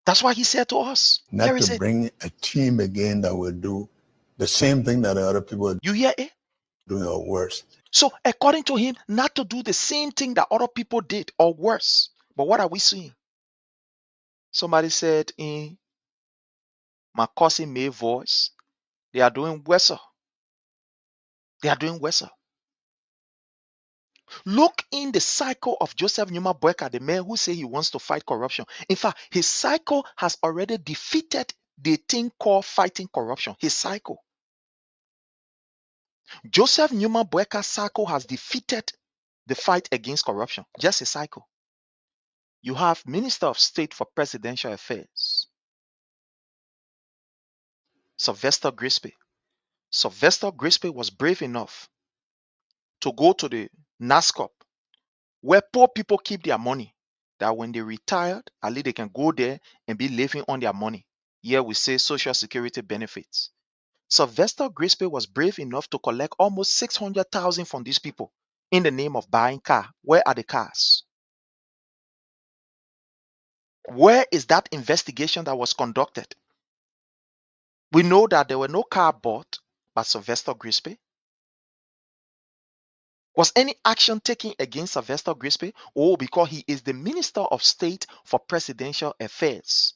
S5: That's why he said to us,
S6: Not
S5: here is
S6: to
S5: it.
S6: bring a team again that will do the same thing that the other people are
S5: You hear it?
S6: doing or worse.
S5: So according to him, not to do the same thing that other people did or worse. But what are we seeing? Somebody said in my cousin May voice, they are doing worse. They are doing worse. Look in the cycle of Joseph Numa Boyka, the man who said he wants to fight corruption. In fact, his cycle has already defeated the thing called fighting corruption. His cycle. Joseph Numa Boyka's cycle has defeated the fight against corruption. Just a cycle. You have Minister of State for Presidential Affairs, Sylvester Grisby. Sylvester Grisby was brave enough to go to the NASCOP where poor people keep their money, that when they retired, at least they can go there and be living on their money. Here we say social security benefits. Sylvester Grisby was brave enough to collect almost 600,000 from these people in the name of buying car. Where are the cars? Where is that investigation that was conducted? We know that there were no car bought by Sylvester Grisby. Was any action taken against Sylvester Grisby? Oh, because he is the Minister of State for Presidential Affairs.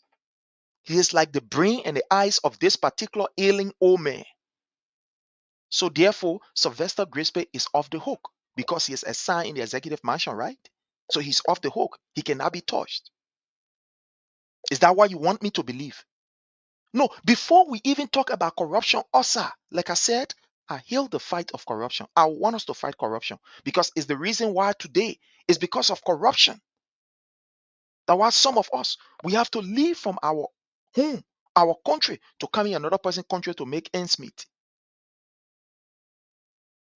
S5: He is like the brain and the eyes of this particular ailing old man. So therefore, Sylvester Grisby is off the hook because he is assigned in the executive mansion, right? So he's off the hook. He cannot be touched. Is that what you want me to believe? No, before we even talk about corruption, also, like I said, I hail the fight of corruption. I want us to fight corruption because it's the reason why today is because of corruption. That why some of us, we have to leave from our home, our country, to come in another person's country to make ends meet.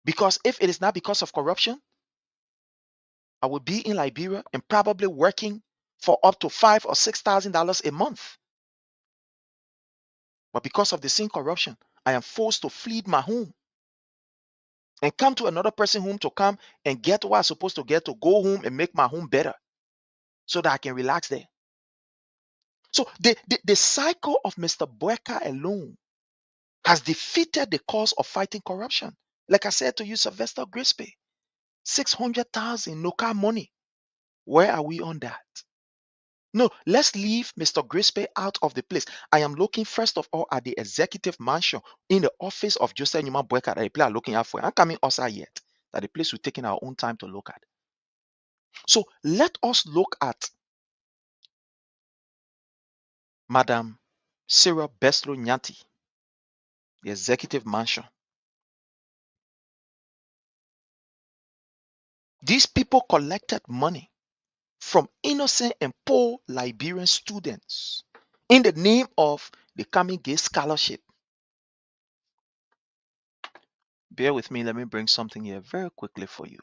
S5: Because if it is not because of corruption, I would be in Liberia and probably working for up to $5,000 or $6,000 a month. But because of the same corruption, I am forced to flee my home and come to another person's home to come and get what I'm supposed to get, to go home and make my home better so that I can relax there. So the cycle of Mr. Boyka alone has defeated the cause of fighting corruption. Like I said to you, Sylvester Grisby, 600,000 no car money. Where are we on that? No, let's leave Mr. Grisby out of the place. I am looking first of all at the executive mansion in the office of Joseph Numa Boyka that the people are looking out for. I'm coming outside yet. That the place we're taking our own time to look at. So let us look at Madam Sarah Beslo Nyanti, the executive mansion. These people collected money from innocent and poor Liberian students in the name of the Kamige Scholarship. Bear with me, let me bring something here very quickly for you.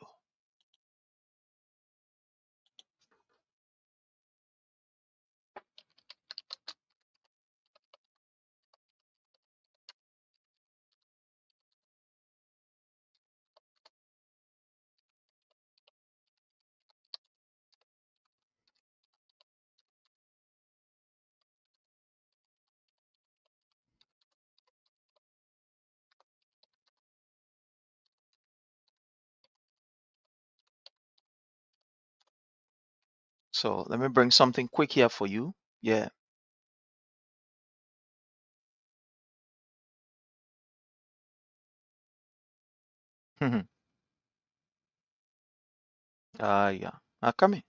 S5: So let me bring something quick here for you. Yeah. Yeah. Come in.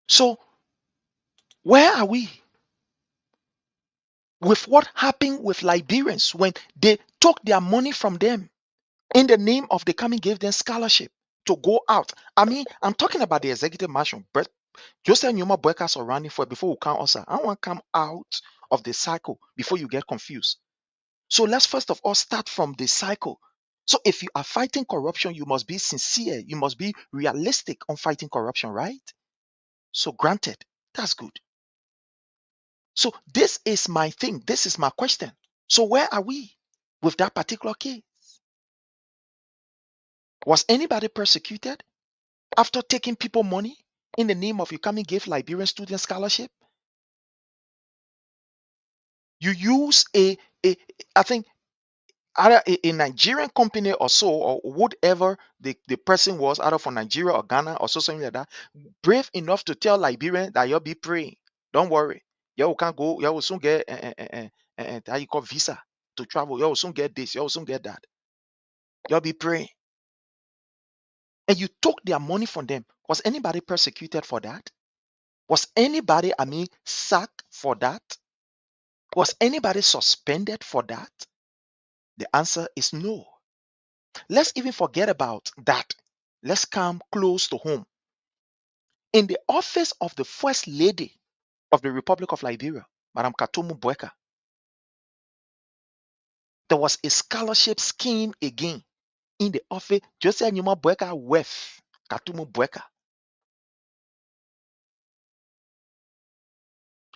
S5: So where are we with what happened with Liberians when they took their money from them in the name of the coming gave them scholarship to go out? I mean, I'm talking about the executive mansion, but Joseph Numa Boyka surrounding for it before we come outside. I want to come out of the cycle before you get confused. So let's first of all start from the cycle. So if you are fighting corruption, you must be sincere. You must be realistic on fighting corruption, right? So granted, that's good. So this is my thing. This is my question. So where are we with that particular case? Was anybody persecuted after taking people money in the name of you coming give Liberian student scholarship? You use I think either a Nigerian company or so, or whatever the person was, either from Nigeria or Ghana or so, something like that, brave enough to tell Liberian that you'll be praying. Don't worry. You can go, you will soon get how you call visa to travel. You will soon get this, you will soon get that. You'll be praying. And you took their money from them. Was anybody persecuted for that? Was anybody, sacked for that? Was anybody suspended for that? The answer is no. Let's even forget about that. Let's come close to home. In the office of the First Lady of the Republic of Liberia, Madam Katumu Bweka, there was a scholarship scheme again in the office. Jose Nyuma Bweka Wef Katumu Bweka.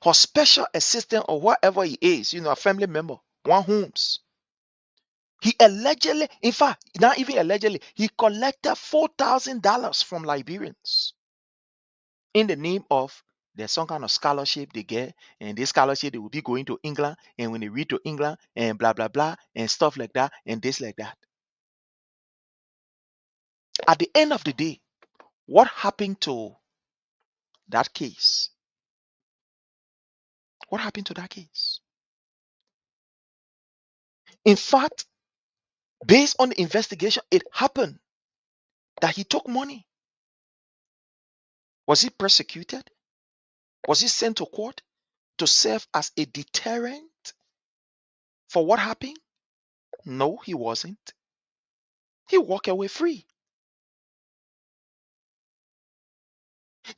S5: Her special assistant or whatever he is, a family member, one Holmes. He allegedly, in fact, not even allegedly, he collected $4,000 from Liberians in the name of there's some kind of scholarship they get, and this scholarship they will be going to England, and when they read to England, and blah blah blah, and stuff like that, and this like that. At the end of the day, what happened to that case? What happened to that case? In fact, based on the investigation, it happened that he took money. Was he persecuted? Was he sent to court to serve as a deterrent for what happened? No, he wasn't. He walked away free.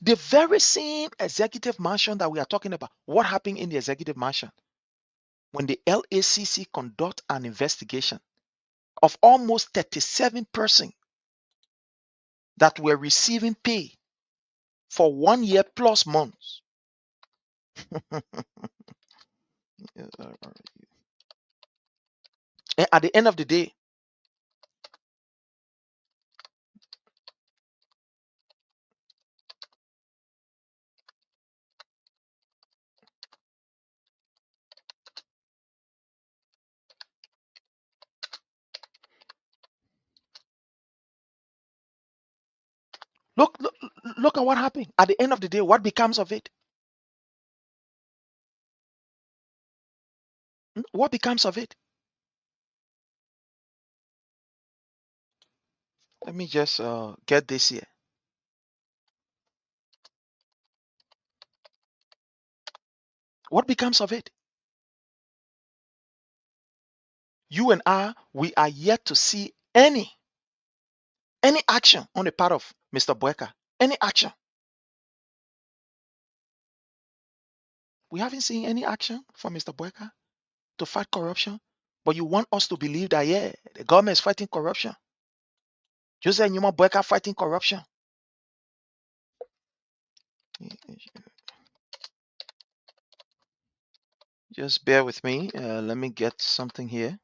S5: The very same executive mansion that we are talking about, what happened in the executive mansion? When the LACC conduct an investigation of almost 37 persons that were receiving pay for 1 year plus months. And at the end of the day, look at what happened. At the end of the day, what becomes of it? What becomes of it? Let me just get this here. What becomes of it? You and I, we are yet to see any action on the part of Mr. Bweka. Any action. We haven't seen any action from Mr. Bweka to fight corruption. But you want us to believe that, yeah, the government is fighting corruption. Jose Nyuma Bweka fighting corruption. Just bear with me. Let me get something here.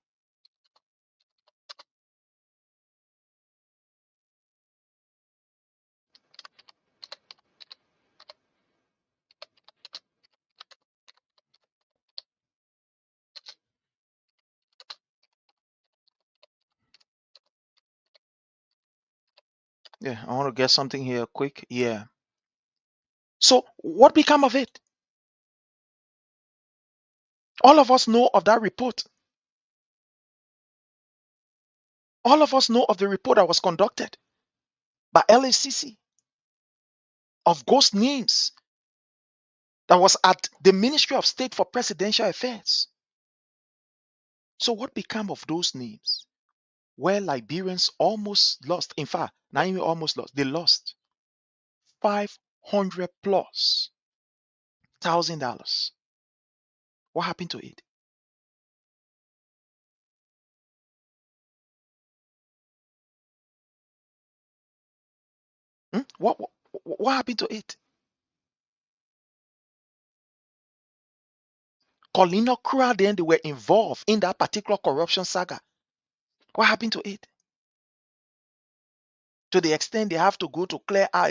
S5: Yeah, I want to get something here quick. Yeah. So what became of it? All of us know of that report. All of us know of the report that was conducted by LACC of ghost names that was at the Ministry of State for Presidential Affairs. So what became of those names? Where Liberians almost lost, in fact, not even almost lost, they lost $500 plus $1,000 What happened to it? What happened to it? Colin Okra, then they were involved in that particular corruption saga. What happened to it? To the extent they have to go to clear out,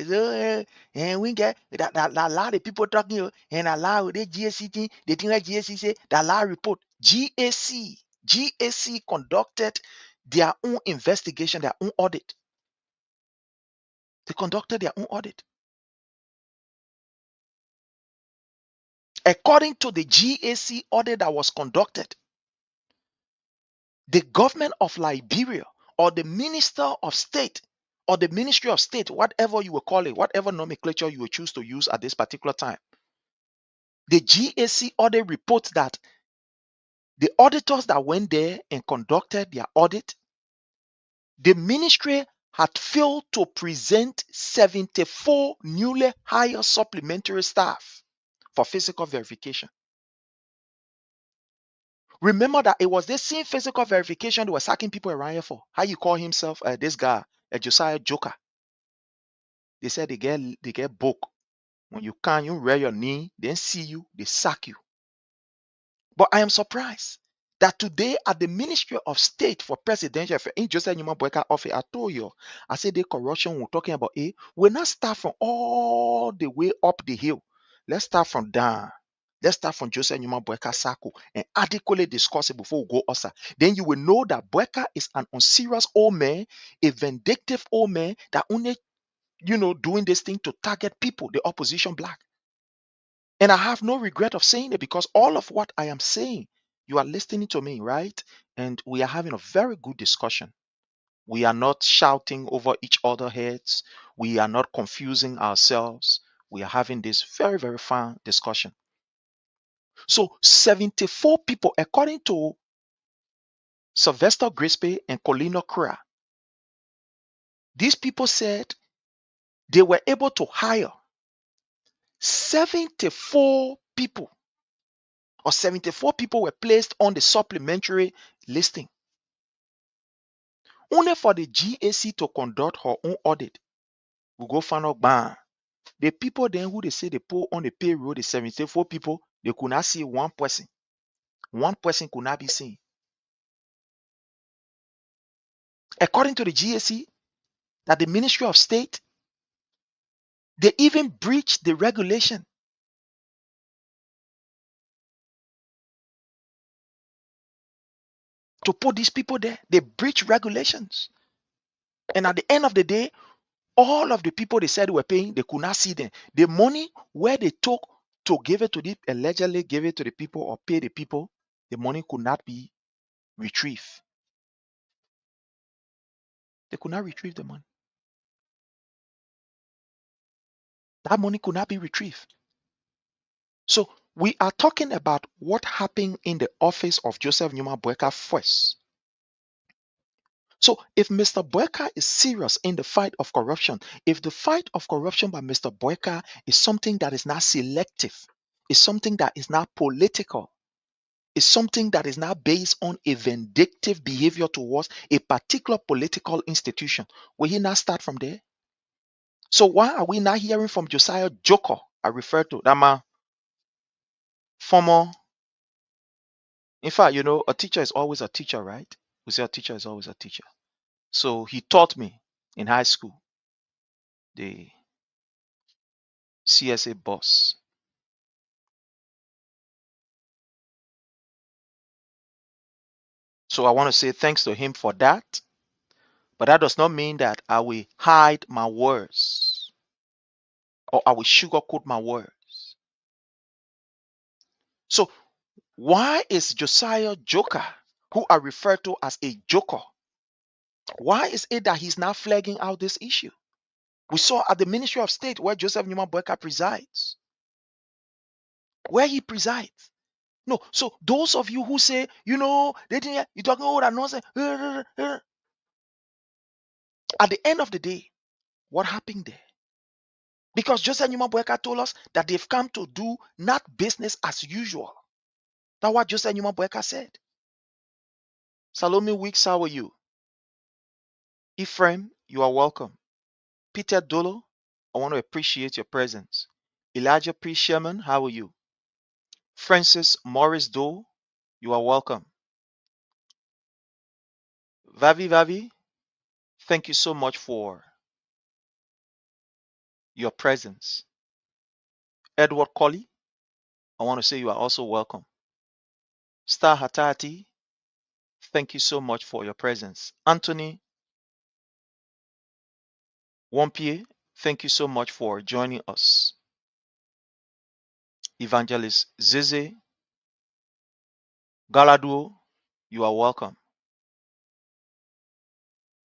S5: and we get that lot of people talking, and allow the GSC thing, the thing that GSC say, that lot report. GSC conducted their own investigation, their own audit. They conducted their own audit. According to the GSC audit that was conducted, the government of Liberia or the Minister of State or the Ministry of State, whatever you will call it, whatever nomenclature you will choose to use at this particular time, the GSC audit reports that the auditors that went there and conducted their audit, the ministry had failed to present 74 newly hired supplementary staff for physical verification. Remember that it was this same physical verification they were sacking people around here for. How you call himself, this guy, Josiah Joker. They said they get book. When you can't, you rear your knee, then see you, they sack you. But I am surprised that today at the Ministry of State for Presidential Affairs, in Joseph Newman Boyka office, I told you, I said the corruption we're talking about, we're not start from all the way up the hill. Let's start from down. Let's start from Joseph Newman Boyka Sako and adequately discuss it before we go outside. Then you will know that Boyka is an unserious old man, a vindictive old man that only, doing this thing to target people, the opposition black. And I have no regret of saying it because all of what I am saying, you are listening to me, right? And we are having a very good discussion. We are not shouting over each other's heads. We are not confusing ourselves. We are having this very, very fun discussion. So 74 people, according to Sylvester Grisby and Colin Okra, these people said they were able to hire 74 people, or 74 people were placed on the supplementary listing. Only for the GAC to conduct her own audit. We go find out, bam. The people then who they say they put on the payroll, the 74 people, they could not see one person. One person could not be seen. According to the GAC, that the Ministry of State, they even breached the regulation. To put these people there, they breached regulations. And at the end of the day, all of the people they said were paying, they could not see them. The money where they took to give it to the, allegedly give it to the people or pay the people, the money could not be retrieved. They could not retrieve the money. That money could not be retrieved. So we are talking about what happened in the office of Joseph Newman Boyka first. So if Mr. Boyka is serious in the fight of corruption, if the fight of corruption by Mr. Boyka is something that is not selective, is something that is not political, is something that is not based on a vindictive behavior towards a particular political institution, will he not start from there? So why are we not hearing from Josiah Joker? I refer to that man, former. In fact, a teacher is always a teacher, right? We say a teacher is always a teacher. So he taught me in high school, the CSA boss. So I want to say thanks to him for that. But that does not mean that I will hide my words or I will sugarcoat my words. So why is Josiah Joker, who I refer to as a joker, why is it that he's not flagging out this issue? We saw at the Ministry of State where Joseph Newman Boyka presides. Where he presides. No, so those of you who say, they didn't, you're talking all that nonsense. At the end of the day, what happened there? Because Joseph Newman Boyka told us that they've come to do not business as usual. That's what Joseph Newman Boyka said. Salome Weeks, how are you? Ephraim, you are welcome. Peter Dolo, I want to appreciate your presence. Elijah P. Sherman, how are you? Francis Morris Doe, you are welcome. Vavi, thank you so much for your presence. Edward Colley, I want to say you are also welcome. Star Hatati, thank you so much for your presence. Anthony Wampie, thank you so much for joining us. Evangelist Zize Galaduo, you are welcome.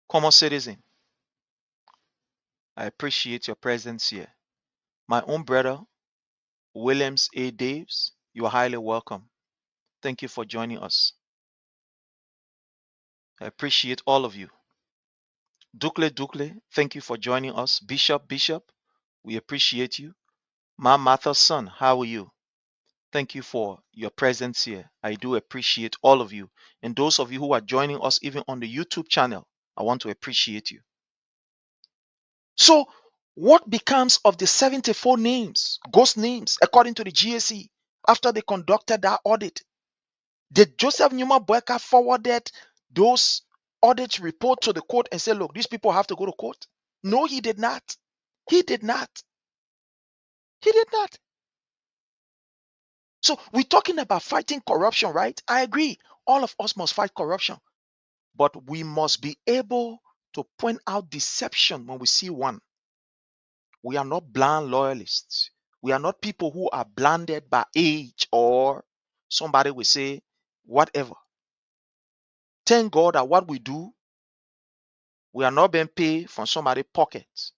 S5: Common citizen, I appreciate your presence here. My own brother, Williams A. Daves, you are highly welcome. Thank you for joining us. I appreciate all of you. Dukle, thank you for joining us. Bishop, we appreciate you. Ma Martha's son, how are you? Thank you for your presence here. I do appreciate all of you. And those of you who are joining us even on the YouTube channel, I want to appreciate you. So, what becomes of the 74 names, ghost names, according to the GSE, after they conducted that audit? Did Joseph Newman Boyka forwarded those audit report to the court and said, look, these people have to go to court? No, he did not. He did not. He did not. So we're talking about fighting corruption, right? I agree. All of us must fight corruption, but we must be able to point out deception when we see one. We are not blind loyalists. We are not people who are blinded by age or somebody will say whatever. Thank God that what we do, we are not being paid from somebody's pockets.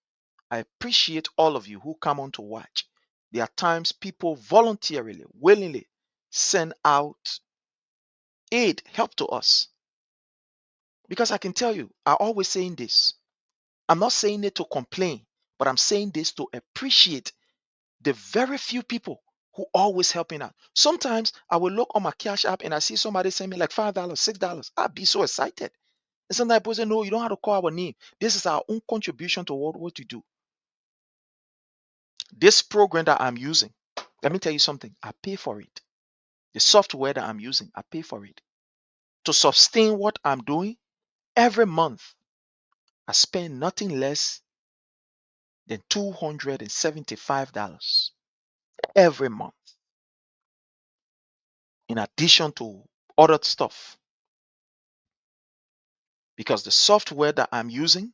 S5: I appreciate all of you who come on to watch. There are times people voluntarily, willingly send out aid, help to us. Because I can tell you, I always saying this. I'm not saying it to complain, but I'm saying this to appreciate the very few people who always helping out. Sometimes I will look on my cash app and I see somebody send me like $5, $6. I'll be so excited. And sometimes people say, no, you don't have to call our name. This is our own contribution to what you do. This program that I'm using, let me tell you something. I pay for it. The software that I'm using, I pay for it. To sustain what I'm doing, every month, I spend nothing less than $275 every month, in addition to other stuff. Because the software that I'm using,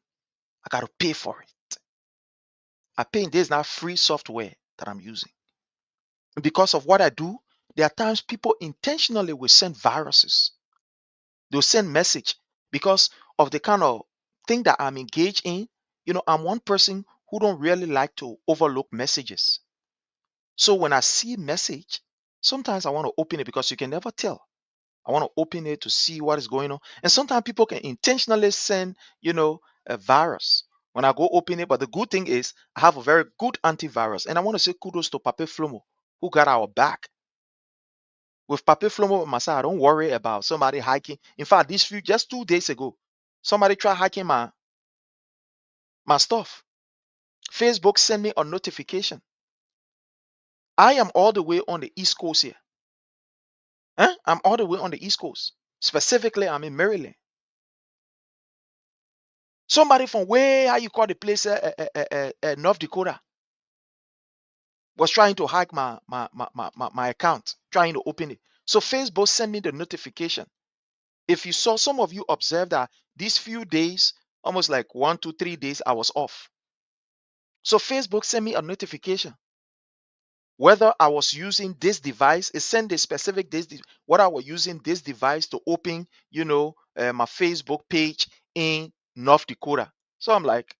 S5: I got to pay for it. I pay, this not free software that I'm using. And because of what I do, there are times people intentionally will send viruses. They'll send message because of the kind of thing that I'm engaged in. You know, I'm one person who don't really like to overlook messages. So when I see a message, sometimes I want to open it because you can never tell. I want to open it to see what is going on. And sometimes people can intentionally send, a virus when I go open it. But the good thing is I have a very good antivirus. And I want to say kudos to Pape Flomo who got our back. With Pape Flomo on my side, I don't worry about somebody hacking. In fact, just 2 days ago, somebody tried hacking my stuff. Facebook sent me a notification. I am all the way on the East Coast here. I'm all the way on the East Coast. Specifically, I'm in Maryland. Somebody from how you call the place, North Dakota, was trying to hack my account, trying to open it. So Facebook sent me the notification. If you saw, some of you observed that these few days, almost like 1 to 3 days, I was off. So Facebook sent me a notification. Whether I was using this device, it sent a specific what I was using this device to open, my Facebook page in North Dakota. So I'm like,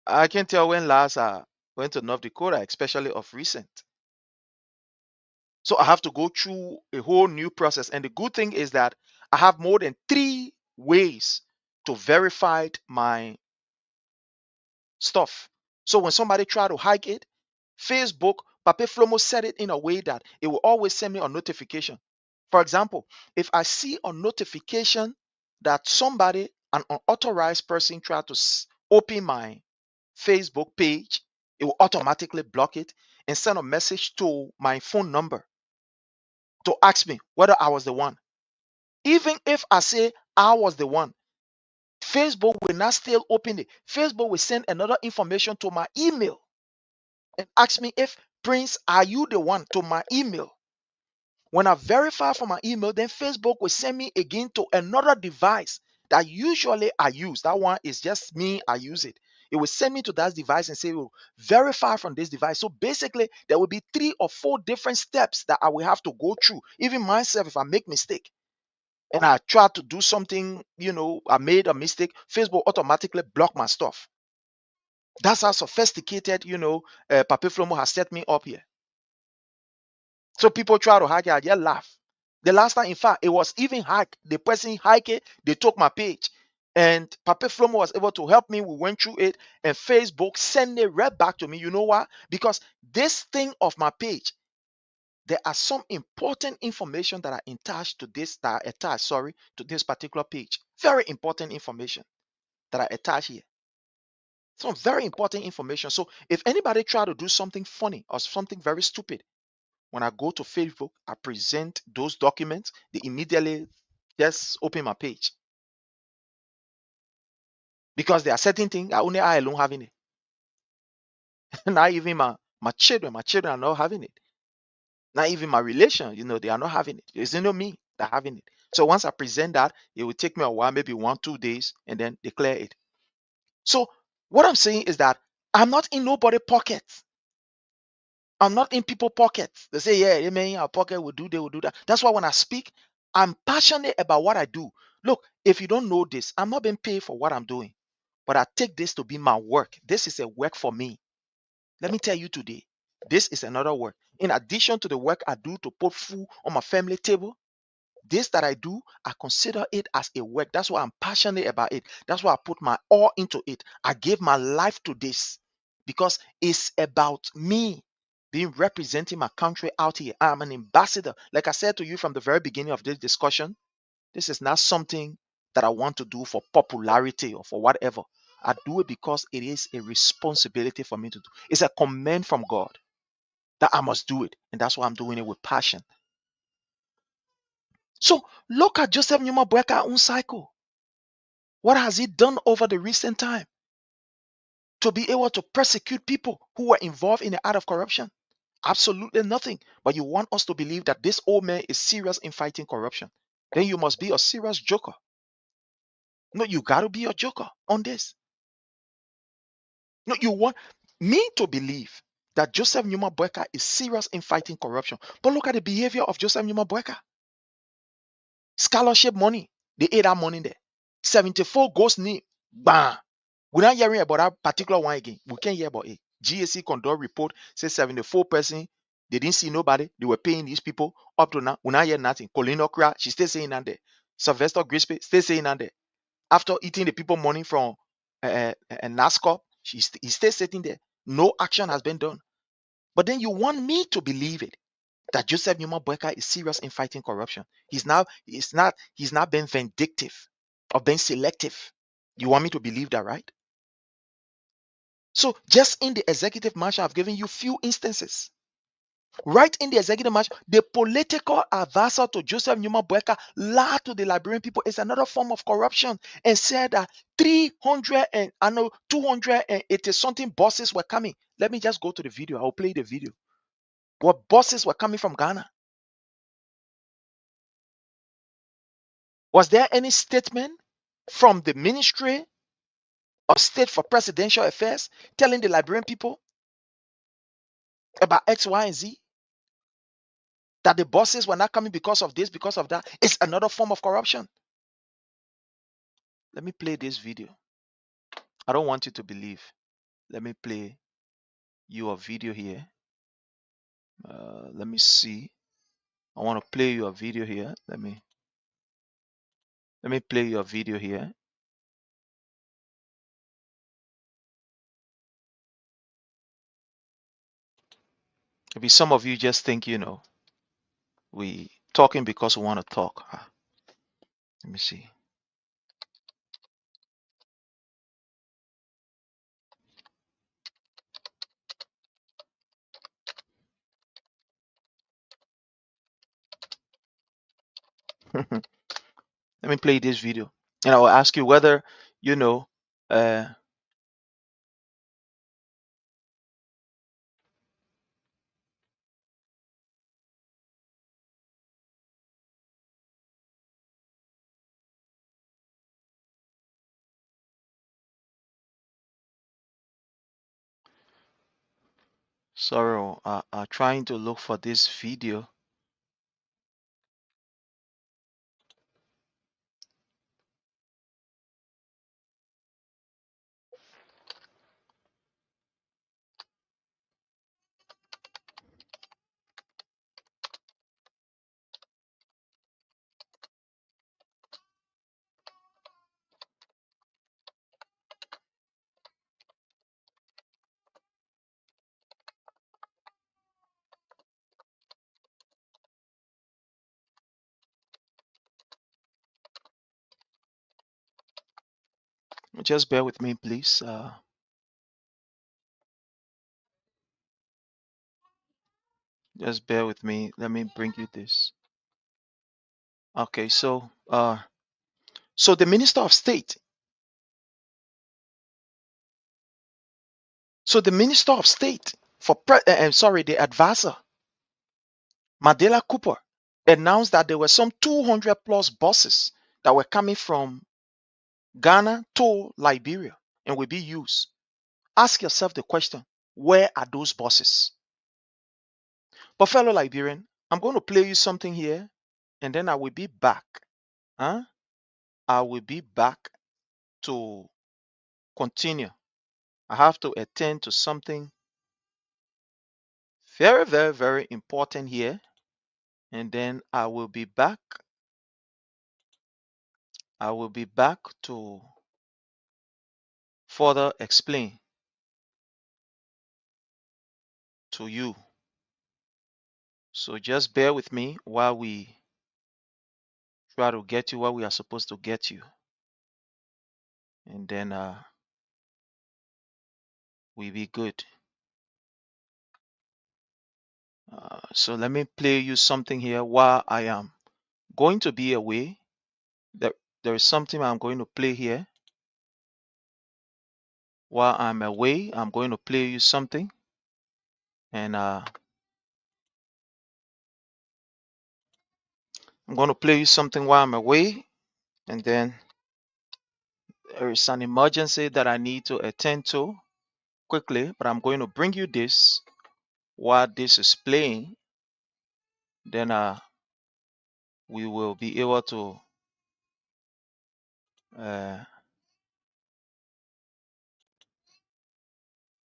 S5: I can't tell when last I went to North Dakota, especially of recent. So I have to go through a whole new process. And the good thing is that I have more than 3 ways to verify my stuff. So when somebody try to hack it, Facebook Pape Flomo set it in a way that it will always send me a notification. For example, if I see a notification that somebody, an unauthorized person, tried to open my Facebook page, it will automatically block it and send a message to my phone number to ask me whether I was the one. Even if I say I was the one, Facebook will not still open it. Facebook will send another information to my email and ask me if, Prince, are you the one, to my email. When I verify from my email, then Facebook will send me again to another device that usually I use. That one is just me, I use it. It will send me to that device and say, "Oh, verify from this device." So basically, there will be 3 or 4 different steps that I will have to go through. Even myself, if I make mistake and I try to do something, I made a mistake, Facebook automatically block my stuff. That's how sophisticated, Pape Flomo has set me up here. So people try to hack it, I just laugh. The last time, in fact, it was even hacked. The person hacked it, they took my page. And Pape Flomo was able to help me. We went through it, and Facebook sent it right back to me. You know why? Because this thing of my page, there are some important information that are attached to this, to this particular page. Very important information that are attached here. Some very important information. So if anybody try to do something funny or something very stupid, when I go to Facebook, I present those documents, they immediately just open my page. Because there are certain things only I alone having it. Not even my children are not having it. Not even my relation, they are not having it. It's only me that having it. So once I present that, it will take me a while, maybe 1-2 days, and then declare it. So what I'm saying is that I'm not in nobody's pockets. I'm not in people's pockets. They say, yeah, man, our pocket will do, they will do that. That's why when I speak, I'm passionate about what I do. Look, if you don't know this, I'm not being paid for what I'm doing, but I take this to be my work. This is a work for me. Let me tell you today, this is another work. In addition to the work I do to put food on my family table, this that I do, I consider it as a work. That's why I'm passionate about it. That's why I put my all into it. I gave my life to this because it's about me being representing my country out here. I'm an ambassador. Like I said to you from the very beginning of this discussion, this is not something that I want to do for popularity or for whatever. I do it because it is a responsibility for me to do. It's a command from God that I must do it. And that's why I'm doing it with passion. So look at Joseph Numa Boyka's own cycle. What has he done over the recent time to be able to persecute people who were involved in the act of corruption? Absolutely nothing. But you want us to believe that this old man is serious in fighting corruption. Then you must be a serious joker. No, you got to be a joker on this. No, you want me to believe that Joseph Numa Boyka is serious in fighting corruption. But look at the behavior of Joseph Numa Boyka. Scholarship money, they ate that money there. 74 ghost name, bam. We're not hearing about that particular one again. We can't hear about it. GAC conduct report says 74%. They didn't see nobody. They were paying these people up to now. We're not hearing nothing. Colleen Okra, she's still saying that there. Sylvester Grisby still saying that there. After eating the people money from NASCOR, he's still sitting there. No action has been done. But then you want me to believe it that Joseph Numa Boyka is serious in fighting corruption. He's not being vindictive or being selective. You want me to believe that, right? So just in the executive mansion, I've given you few instances. Right in the executive mansion, the political advisor to Joseph Numa Boyka lied to the Liberian people. It's another form of corruption and said that 280 something buses were coming. Let me just go to the video. I'll play the video. What buses were coming from Ghana? Was there any statement from the Ministry of State for Presidential Affairs telling the Liberian people about X, Y, and Z? That the buses were not coming because of this, because of that? It's another form of corruption. Let me play this video. I don't want you to believe. Let me play you a video here. Let me see. I want to play you a video here. Let me play you a video here. Maybe some of you just think, we talking because we want to talk. Let me see. Let me play this video, and I will ask you whether you know. Uh, sorry, trying to look for this video. Just bear with me, please. Just bear with me. Let me bring you this. Okay, so the Minister of State. So the Minister of State the advisor, Mandela Cooper, announced that there were some 200 plus buses that were coming from Ghana to Liberia and will be used. Ask yourself the question, where are those buses? But fellow Liberian, I'm going to play you something here and then I will be back. I will be back to continue. I have to attend to something very, very, very important here. And then I will be back. I will be back to further explain to you. So just bear with me while we try to get you where we are supposed to get you. And then we'll be good. So let me play you something here while I am going to be away. There is something I'm going to play here. While I'm away, I'm going to play you something. And I'm going to play you something while I'm away. And then there is an emergency that I need to attend to quickly. But I'm going to bring you this while this is playing. Then we will be able to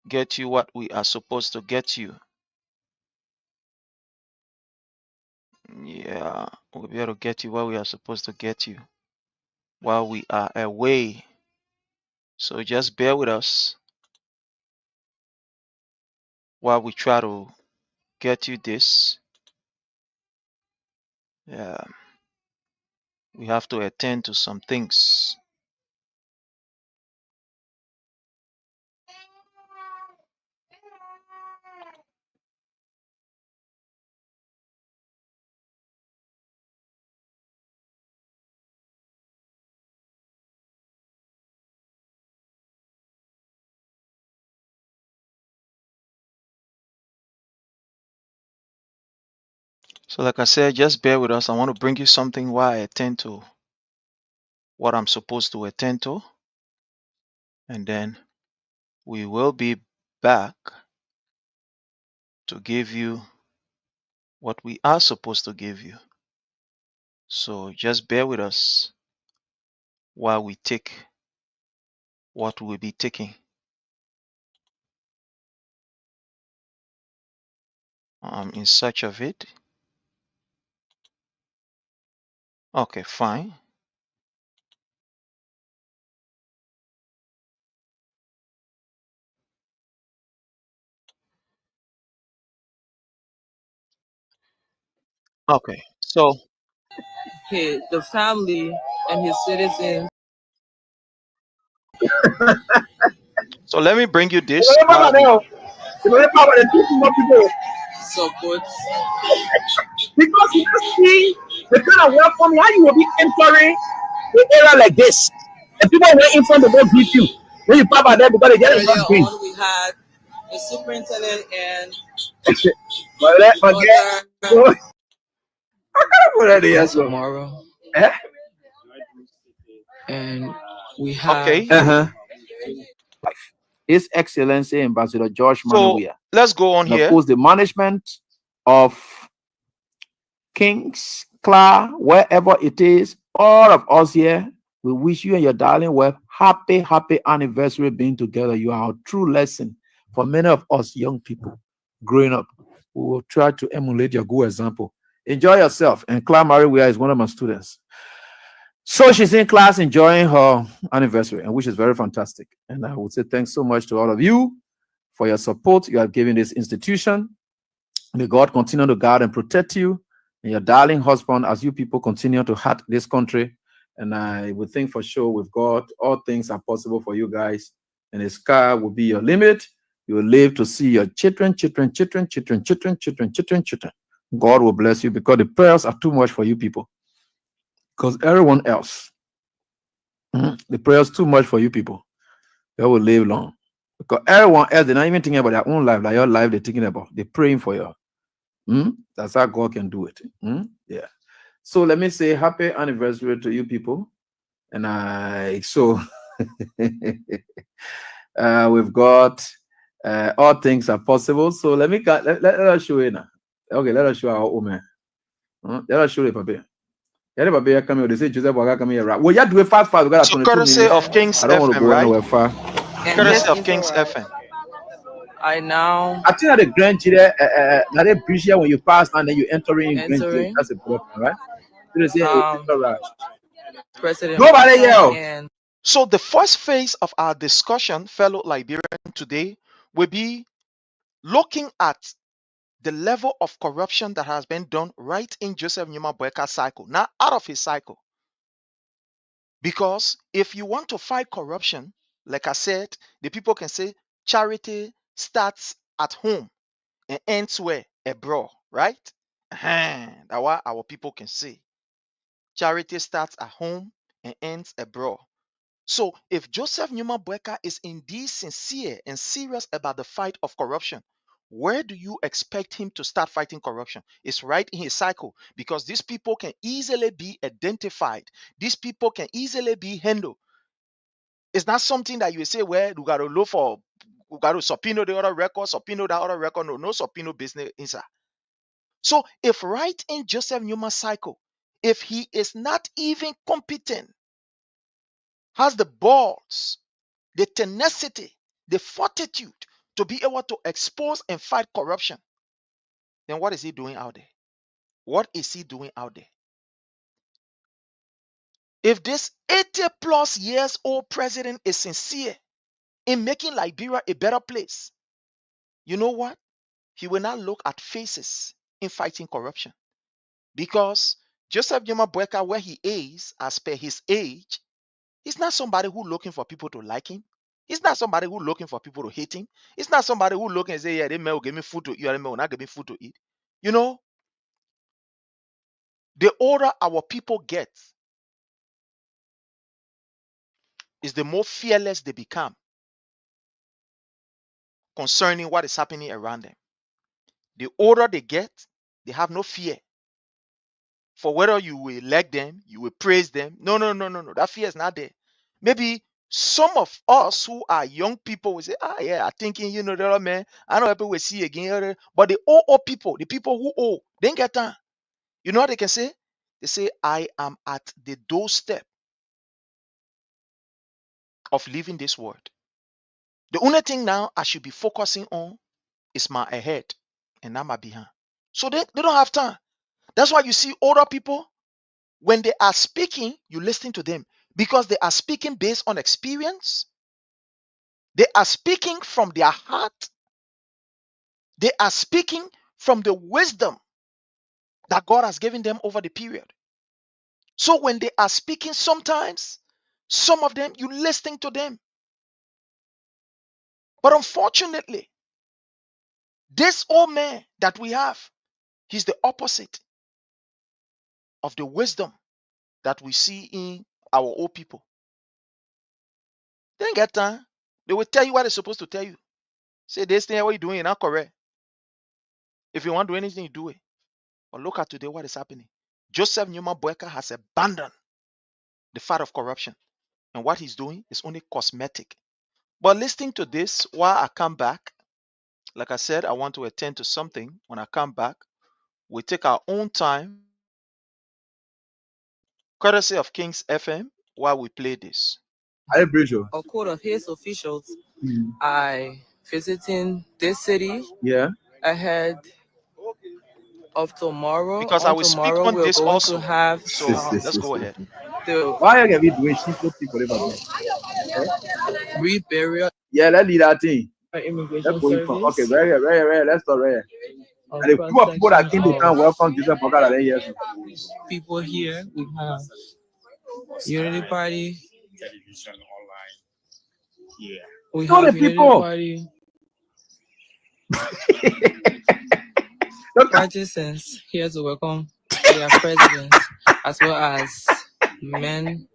S5: get you what we are supposed to get you. Yeah, we'll be able to get you what we are supposed to get you while we are away. So just bear with us while we try to get you this. Yeah, we have to attend to some things. So like I said, just bear with us. I want to bring you something while I attend to what I'm supposed to attend to. And then we will be back to give you what we are supposed to give you. So just bear with us while we take what we'll be taking. I'm in search of it. Okay, fine. Okay. So
S7: the family and his citizens
S5: let me bring you this while we
S7: support.
S8: Because you can see the kind of welcome how you will be entering the area like this. And people waiting for the go greet you. When you pop out there because they get it
S7: Earlier
S8: not green.
S7: on, we had the superintendent and
S8: But let my
S7: other
S8: guy already so.
S7: tomorrow,
S8: Eh?
S7: and we have
S5: okay.
S8: Uh-huh. His Excellency Ambassador George
S5: So
S8: Manuia.
S5: let's go on
S8: And of
S5: here.
S8: course, the management of King's Clark, wherever it is, all of us here, we wish you and your darling wife happy anniversary being together. You are a true lesson for many of us young people growing up. We will try to emulate your good example. Enjoy yourself. And Clara Maria is one of my students. So she's in class enjoying her anniversary, and which is very fantastic. And I would say thanks so much to all of you for your support you have given this institution. May God continue to guard and protect you and your darling husband as you people continue to hurt this country. And I would think for sure with God, all things are possible for you guys. And the sky will be your limit. You will live to see your children. God will bless you because the prayers are too much for you people. Because everyone else, the prayers too much for you people. They will live long. Because everyone else, they're not even thinking about their own life, like your life they're thinking about. They're praying for you. That's how God can do it. Yeah. So let me say happy anniversary to you people. And we've got all things are possible. So let us show you now. Okay, let us show our woman. Let us show you, Papa. Yeah, Papa, come here. They say Joseph Waga come here. Well, you do it fast. We got
S5: So
S8: 22
S5: courtesy
S8: minutes.
S5: of Kings
S8: I don't want to
S5: FM,
S8: go
S5: right?
S8: anywhere far.
S7: and
S5: Courtesy
S7: this
S5: of Kings
S7: interact.
S5: FM.
S7: I now
S8: I think that the Grand Chile, that they bridge here when you pass and then you enter in Grand Chile.
S7: entering
S8: That's a problem, right? So they say,
S7: President
S8: nobody
S7: Obama
S8: yell.
S7: and
S5: So the first phase of our discussion, fellow Liberians, today will be looking at the level of corruption that has been done right in Joseph Numa Boyka's cycle, not out of his cycle. Because if you want to fight corruption, like I said, the people can say charity starts at home and ends where? Abroad, right? That's what our people can say. Charity starts at home and ends abroad. So if Joseph Numa Boyka is indeed sincere and serious about the fight of corruption, where do you expect him to start fighting corruption? It's right in his cycle because these people can easily be identified. These people can easily be handled. It's not something that you say, well, you got to look for, you got to subpoena the other record, subpoena that other record. No subpoena business inside. So if right in Joseph Newman's cycle, if he is not even competent, has the balls, the tenacity, the fortitude to be able to expose and fight corruption, then what is he doing out there? What is he doing out there? If this 80 plus years old president is sincere in making Liberia a better place, you know what? He will not look at faces in fighting corruption. Because Joseph Joma Boyka, where he is, as per his age, he's not somebody who looking for people to like him. He's not somebody who looking for people to hate him. He's not somebody who looking and say, yeah, they may give me food to eat, or they may not give me food to eat. You know, the older our people get, is the more fearless they become concerning what is happening around them. The older they get, they have no fear for whether you will elect them, you will praise them. No. That fear is not there. Maybe some of us who are young people will say, yeah, I'm thinking, the other man, I know people will see again. But the old people, the people who old, they ain't get time. You know what they can say? They say, I am at the doorstep of leaving this world. The only thing now I should be focusing on is my ahead and not my behind. So they don't have time. That's why you see older people, when they are speaking, you listen to them because they are speaking based on experience. They are speaking from their heart. They are speaking from the wisdom that God has given them over the period. So when they are speaking, sometimes, some of them, you listen to them. But unfortunately, this old man that we have, he's the opposite of the wisdom that we see in our old people. They didn't get time. They will tell you what they're supposed to tell you. Say, this thing, what you're doing, you're not correct. If you want to do anything, you do it. But look at today what is happening. Joseph Newman Boyka has abandoned the fight of corruption. And what he's doing is only cosmetic. But listening to this, while I come back, like I said, I want to attend to something. When I come back, we take our own time, courtesy of Kings FM, while we play this.
S7: A quote of his officials, I visiting this city ahead of tomorrow.
S5: Because I will speak on
S7: we're
S5: this
S7: going
S5: also.
S7: to have
S5: So let's go ahead.
S8: Why are you doing simple people about
S7: reburial
S8: Yeah, let's leave that thing.
S7: immigration
S8: Let's go
S7: service.
S8: from okay, very. Let's start right here. And the people that came to town welcome Jesus for God and yes.
S7: People here, we have Unity Party.
S9: Television online. Yeah.
S7: We
S8: Show
S7: have
S8: the
S7: Unity
S8: people.
S7: Party. Partisans here to welcome their presidents as well as men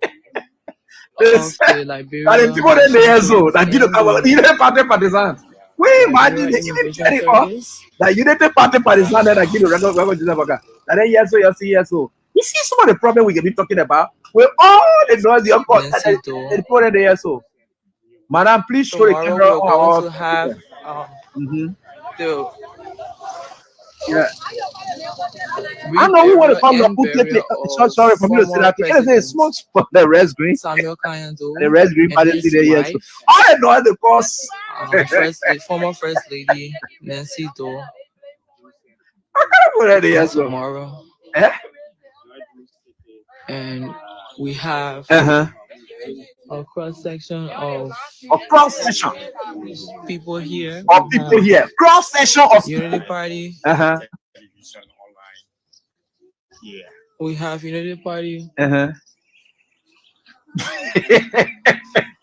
S7: of the Liberia.
S8: And the people that they so that you know Unity Party partisans. We imagine they even carry off that Unity Party partisans that give the record Jesus for God. And then yes, so. You see some of the problem we can be talking about. We're all the noise your court. The people that they so. Madam, please show the camera
S7: Tomorrow we're going to have the
S8: yeah. I know who want to come to put sorry for me to say that. It's a small spot, the red green.
S7: Samuel Kanyando,
S8: the red green party there, yes. I know the course.
S7: The former First Lady Nancy Doe. Tomorrow. And we have a cross section of people here.
S8: Cross section of
S7: Unity Party.
S9: Yeah.
S7: We have Unity Party.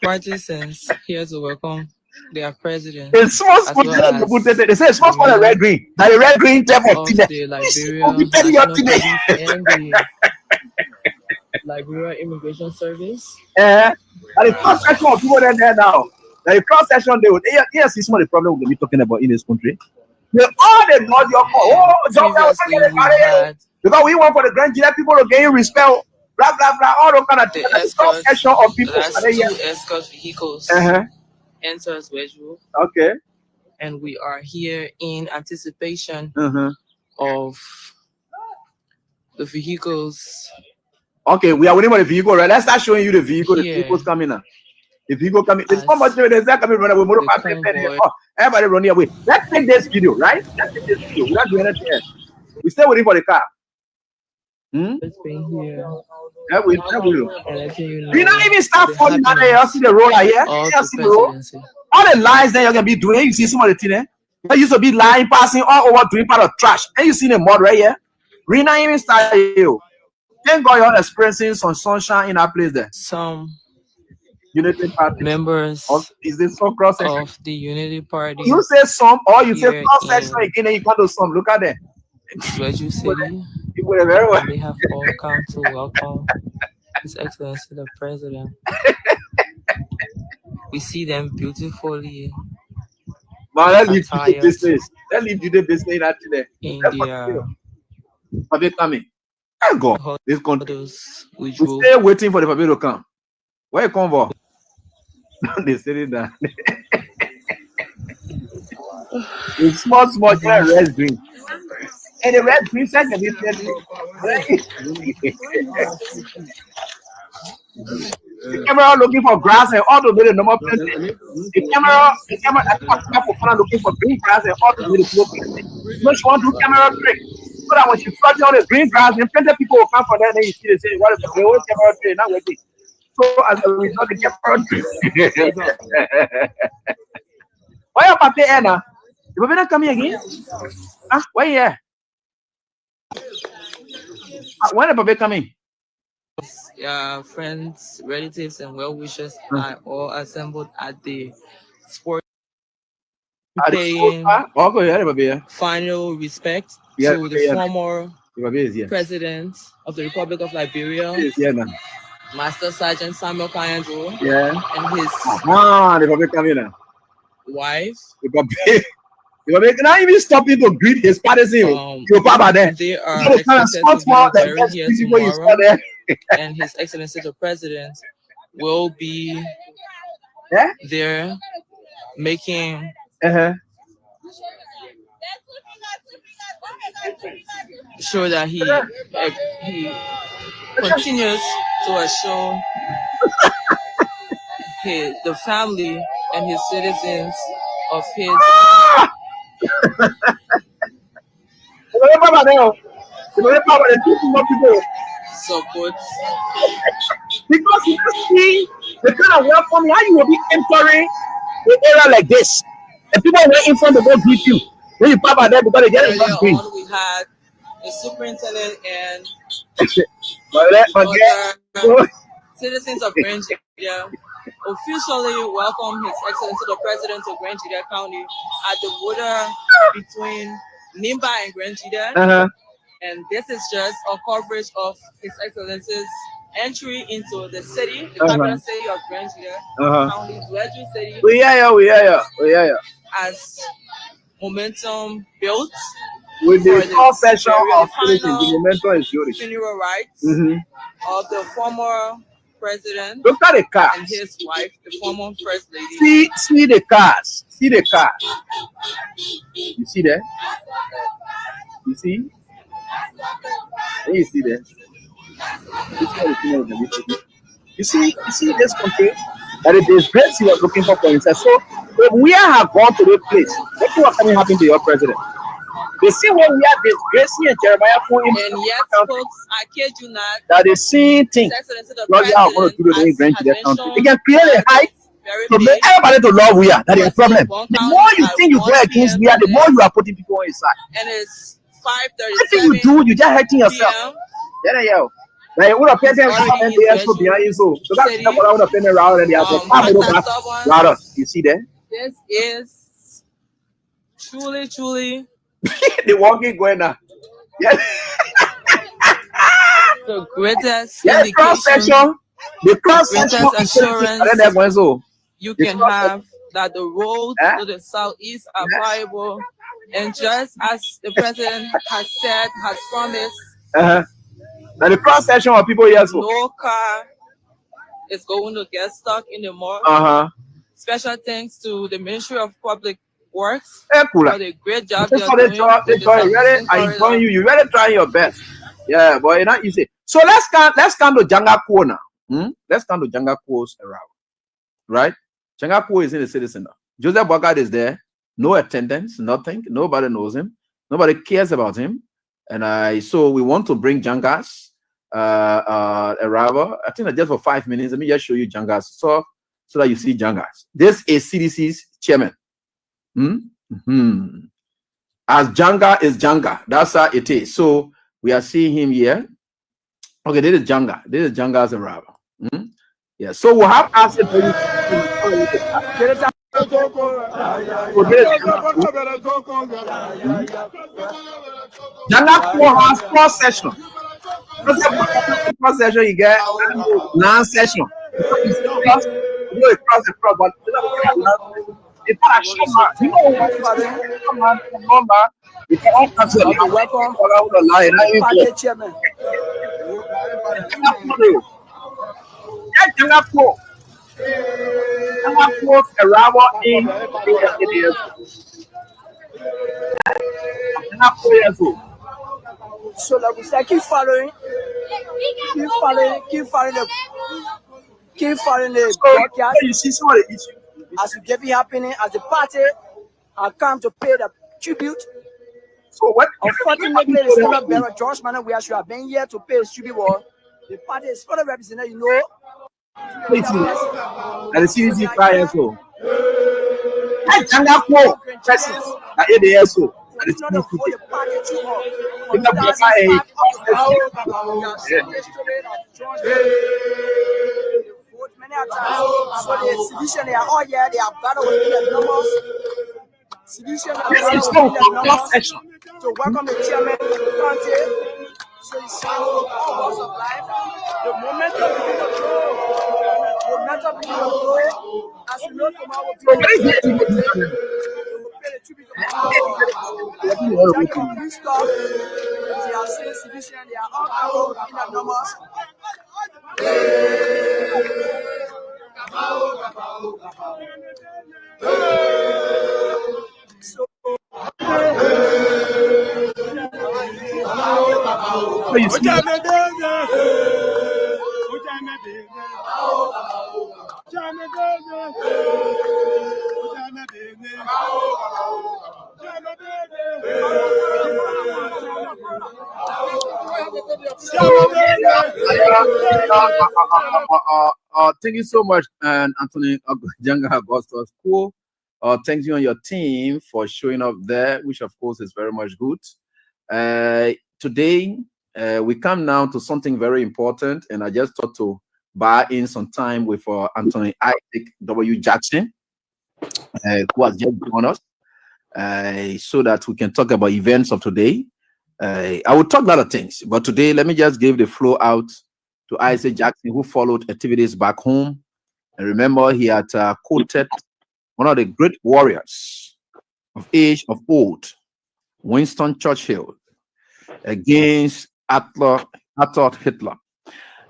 S7: Partisans here to welcome their president.
S8: It's small spot. They say small spot red green. That the red green type of thing.
S7: The Liberia Immigration Service.
S8: And the cross section of people there now. The cross section they would yes, it's not the problem we'll be talking about in this country. They all they know your because we want for the Grand Gila people to gain respect, blah blah blah, all those kind of things. The cross section of people.
S7: Escort vehicles enter as usual.
S8: Okay.
S7: And we are here in anticipation of the vehicles.
S8: Okay, we are waiting for the vehicle, right? Let's start showing you the vehicle. The vehicle's coming now. The vehicle coming. There's not much. There's not coming running away. Everybody running away. Let's take this video, right? Let's take this video. We're not doing anything else. We're still waiting for the car.
S7: It's been here.
S8: Yeah, we not even start falling out there. You see the road right here? You see the road? All the lines that you're gonna be doing, you see some of the thing there? You used to be lying, passing all over, doing part of trash. And you see the mud right here? We not even start you. Thank God you're experiencing some sunshine in our place there.
S7: Some
S8: Unity Party
S7: members
S8: is this so cross section
S7: of the Unity Party.
S8: You say some or you say cross section again and you come to some. Look at them.
S7: Sweju City. They have all come to welcome His Excellency the President. We see them beautifully.
S8: Man, let's leave the business. Let's leave the business today.
S7: India.
S8: Are they coming? Thank God. This country. We
S7: stay
S8: waiting for the family to come. Where you come for? They say that. It's small, red green. And the red green can be the camera looking for grass and all the way the normal planting. The camera looking for green grass and all the way the slow planting. No, she want to do camera trick. So that when she flush on the green grass, and plenty of people will come for that, and you see they say, what is the whole camera trick? Not waiting. So as a result, the camera trick. Why are you Anna? You better come here again? Ah, why here? When the Papa coming?
S7: Friends, relatives, and well-wishers are all assembled at the sport, paying final respect to the former president of the Republic of Liberia, Master Sergeant Samuel Kayando, and his wife.
S8: They cannot even stop him to greet his partisan.
S7: They are expected to be here tomorrow, and His Excellency the President will be there making sure that he continues to assure the family and his citizens of his support.
S8: Because you can see the kind of welcome how you will be entering the area like this, and people were in front of go greet you when you pop out there because they get it from green.
S7: We had the superintendent and citizens of Grenada officially welcome His Excellency the President of Grenada County at the border between Nimba and Grenada. And this is just a coverage of His Excellency's entry into the city, the capital city of Grenada County, Dweju City.
S8: We hear you.
S7: As momentum built
S8: with the whole session of the momentum is building.
S7: Funeral rites of the former president.
S8: Look at the cars.
S7: And his wife, the former first lady.
S8: See the cars. See the cars. You see that? You see? What you see there? You see this country? That it is great he was looking for instance. So if we have gone to this place, what can happen to your president? They see when we have this Gracie and Jeremiah for him.
S7: And yes, folks, I kid you not.
S8: That the same thing. Lord, you are going to do the thing to their country. They can create a hype to make everybody to love we are. That is a problem. The more you think you go against we are, the more you are putting people on your side.
S7: And it's 5:37.
S8: Everything you do, you just hurting yourself. Yeah. Like what a person so behind you so that's what I would have been around and the you see there?
S7: This is truly
S8: the walking going now. Yeah.
S7: The greatest
S8: cross section. The cross section
S7: assurance you can have that the roads to the southeast are viable, and just as the president has said, has promised.
S8: And the cross section of people here, so
S7: no car is going to get stuck in the mud. Special thanks to the Ministry of Public Works for the great job they're doing.
S8: I'm telling you, you really trying your best. Yeah, but it's not easy. So let's come to Janga Kuo now. Let's come to Janga Kuo's around. Right? Janga Kuo is in the city center. Joseph Bogart is there. No attendance, nothing. Nobody knows him. Nobody cares about him. And so we want to bring Jangas arrival. I think that just for 5 minutes. Let me just show you Jangas so that you see Jangas. This is CDC's chairman. As Janga is Janga, that's how it is. So we are seeing him here. Okay, this is Janga. This is Janga's arrival. Yeah. So we'll have answered for you. Janga Kuo has cross session. Cross session you get non-session. Cross the cross, but it's not a short. You know, you cannot cancel it. Welcome for the line. Chairman. Janga Kuo. Janga Kuo's arrival in the
S10: so like we say, keep following the broadcast.
S8: You see some of the issues
S10: as we get it happening, as the party have come to pay the tribute.
S8: So what?
S10: Unfortunately, the Senate Bearer George Manor, we should have been here to pay his tribute. The party is further represented, you know.
S8: And the CDC fire so. Janga Kuo, president. So
S10: If not the vote, the package you up. From
S8: It's a
S10: 2005 up to now, we have seen history of John. They vote many a times. So the sedition, they are all here. They are battle within the numbers. Sedition, they are battle within the numbers. To welcome the chairman, Kante. So you see, all walks of life, the momentum begin to grow. Momentum begin to grow. As we know, tomorrow will be a pay the tribute to Jackie of Houston. They are saying sedition, they are all in the numbers. So,
S8: thank you so much, and Anthony Janga Augustus. Cool. Thank you and your team for showing up there, which of course is very much good. Today, we come now to something very important, and I just thought to buy in some time with Anthony Isaac W. Jackson, who has just joined us, so that we can talk about events of today. I will talk a lot of things, but today let me just give the floor out to Isaac Jackson, who followed activities back home. And remember, he had quoted one of the great warriors of age of old, Winston Churchill, against Adolf Hitler.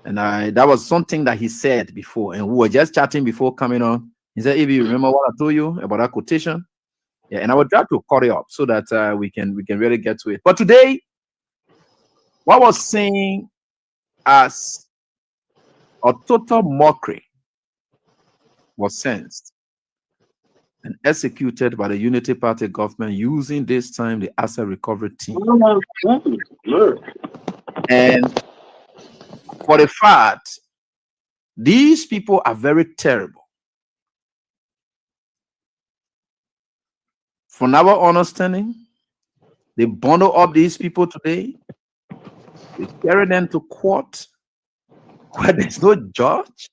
S8: And that was something that he said before, and we were just chatting before coming on. He said, if you remember what I told you about that quotation, yeah, and I would try to cut it up so that we can really get to it. But today, what was seen as a total mockery was sensed and executed by the Unity Party government using this time the asset recovery team. And for the fact, these people are very terrible. From our understanding, they bundle up these people today, they carry them to court where there's no judge.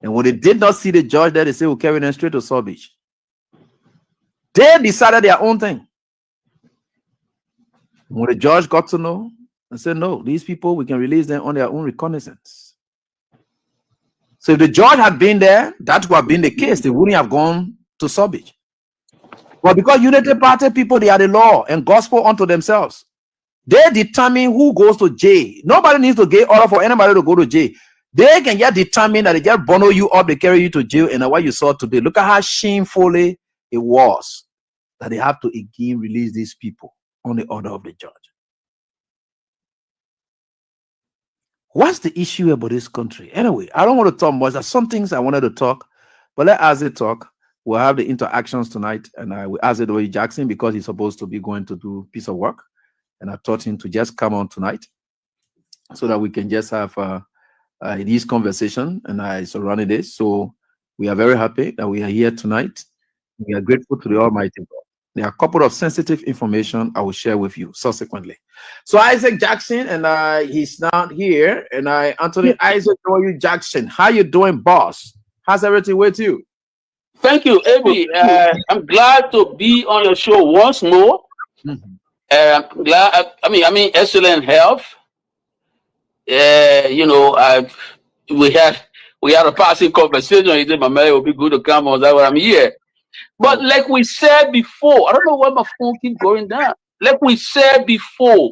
S8: And when they did not see the judge there, they say we'll carry them straight to South Beach. They decided their own thing. When the judge got to know, and said, no, these people, we can release them on their own recognizance. So if the judge had been there, that would have been the case. They wouldn't have gone to South Beach. But because Unity Party people, they are the law and gospel unto themselves. They determine who goes to jail. Nobody needs to get order for anybody to go to jail. They can just determine that they just bundle you up, they carry you to jail, and what you saw today. Look at how shamefully it was that they have to again release these people on the order of the judge. What's the issue about this country? Anyway, I don't want to talk much. There's some things I wanted to talk, but let Isaac talk. We'll have the interactions tonight, and I will ask Isaac Jackson because he's supposed to be going to do a piece of work, and I taught him to just come on tonight so that we can just have this conversation, and I surrounded this. So we are very happy that we are here tonight. We are grateful to the Almighty God. There are a couple of sensitive information I will share with you subsequently. So Isaac Jackson, and he's not here, and Anthony Isaac W. Jackson. How you doing, boss? How's everything with you?
S11: Thank you, Abby. I'm glad to be on your show once more. I'm glad. I'm in excellent health. You know, we had a passing conversation. He said, "My man, it would be good to come on." That's why I'm here. But like we said before, I don't know why my phone keeps going down. Like we said before,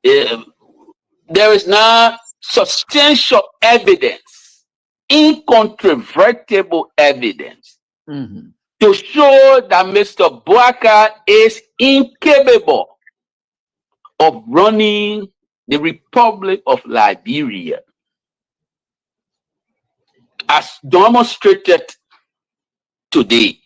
S11: there is now substantial evidence, incontrovertible evidence, to show that Mr. Bouaka is incapable of running the Republic of Liberia, as demonstrated today.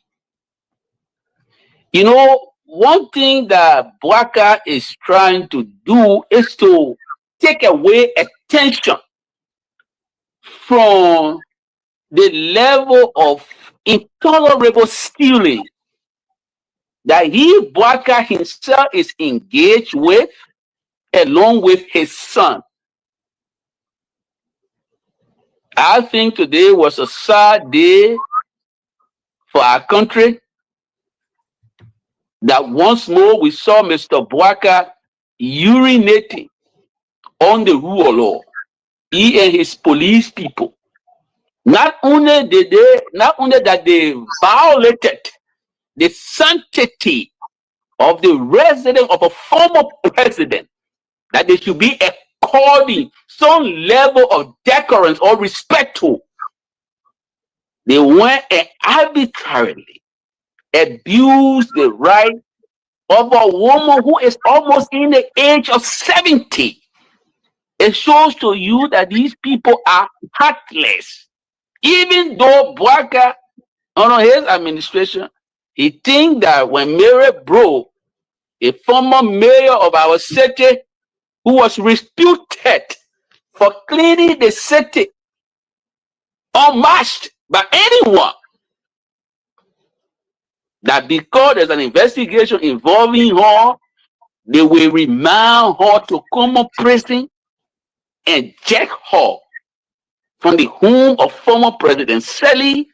S11: You know, one thing that Bouaka is trying to do is to take away attention from the level of intolerable stealing that he, Bouaka himself, is engaged with, along with his son. I think today was a sad day for our country, that once more we saw Mr. Bouaka urinating on the rule of law. He and his police people. Not only that they violated the sanctity of the residence of a former president, that they should be according some level of decorance or respect to. They went and arbitrarily abused the right of a woman who is almost in the age of 70. It shows to you that these people are heartless. Even though Bouaka, under his administration, he thinks that when Mary Bro, a former mayor of our city, who was reputed for cleaning the city unmatched by anyone, that because there's an investigation involving her, they will remand her to common prison and eject her from the home of former President Seli.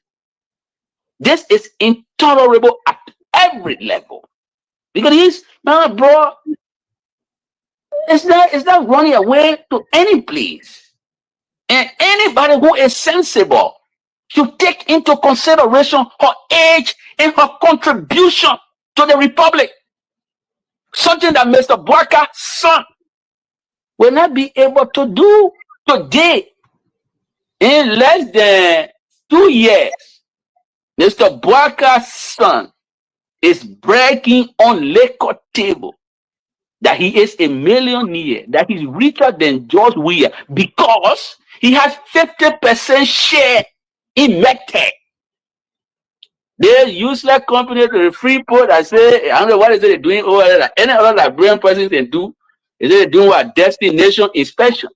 S11: This is intolerable at every level. Because he's, man, bro, it's not running away to any place. And anybody who is sensible should take into consideration her age and her contribution to the republic. Something that Mr. Bouaka's son will not be able to do today. In less than 2 years, Mr. Bouaka's son is breaking on liquor table that he is a millionaire, that he's richer than George Weah, because he has 50% share in Medtech. There's useless company to the Freeport that say, I don't know what is it they're doing over there, any other Liberian person can do. Is it doing what? Destination inspection.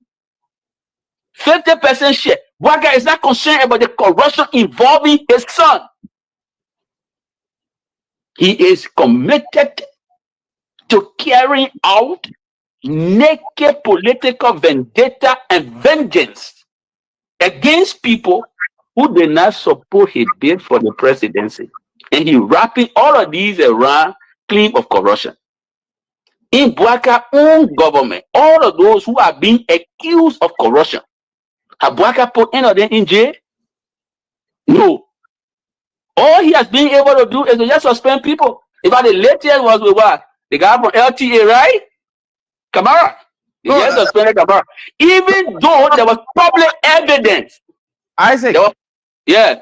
S11: 50% share. Bouaka is not concerned about the corruption involving his son. He is committed to carrying out naked political vendetta and vengeance against people who did not support his bid for the presidency. And he wrapping all of these around claim of corruption. In Bouaka's own government, all of those who are being accused of corruption, have Bouaka put any of them in jail? No. All he has been able to do is to just suspend people. In fact, the latest was with what? The guy from LTA, right? Kamara. He just suspended Kamara. Even though there was public evidence.
S8: Isaac.
S11: Yeah.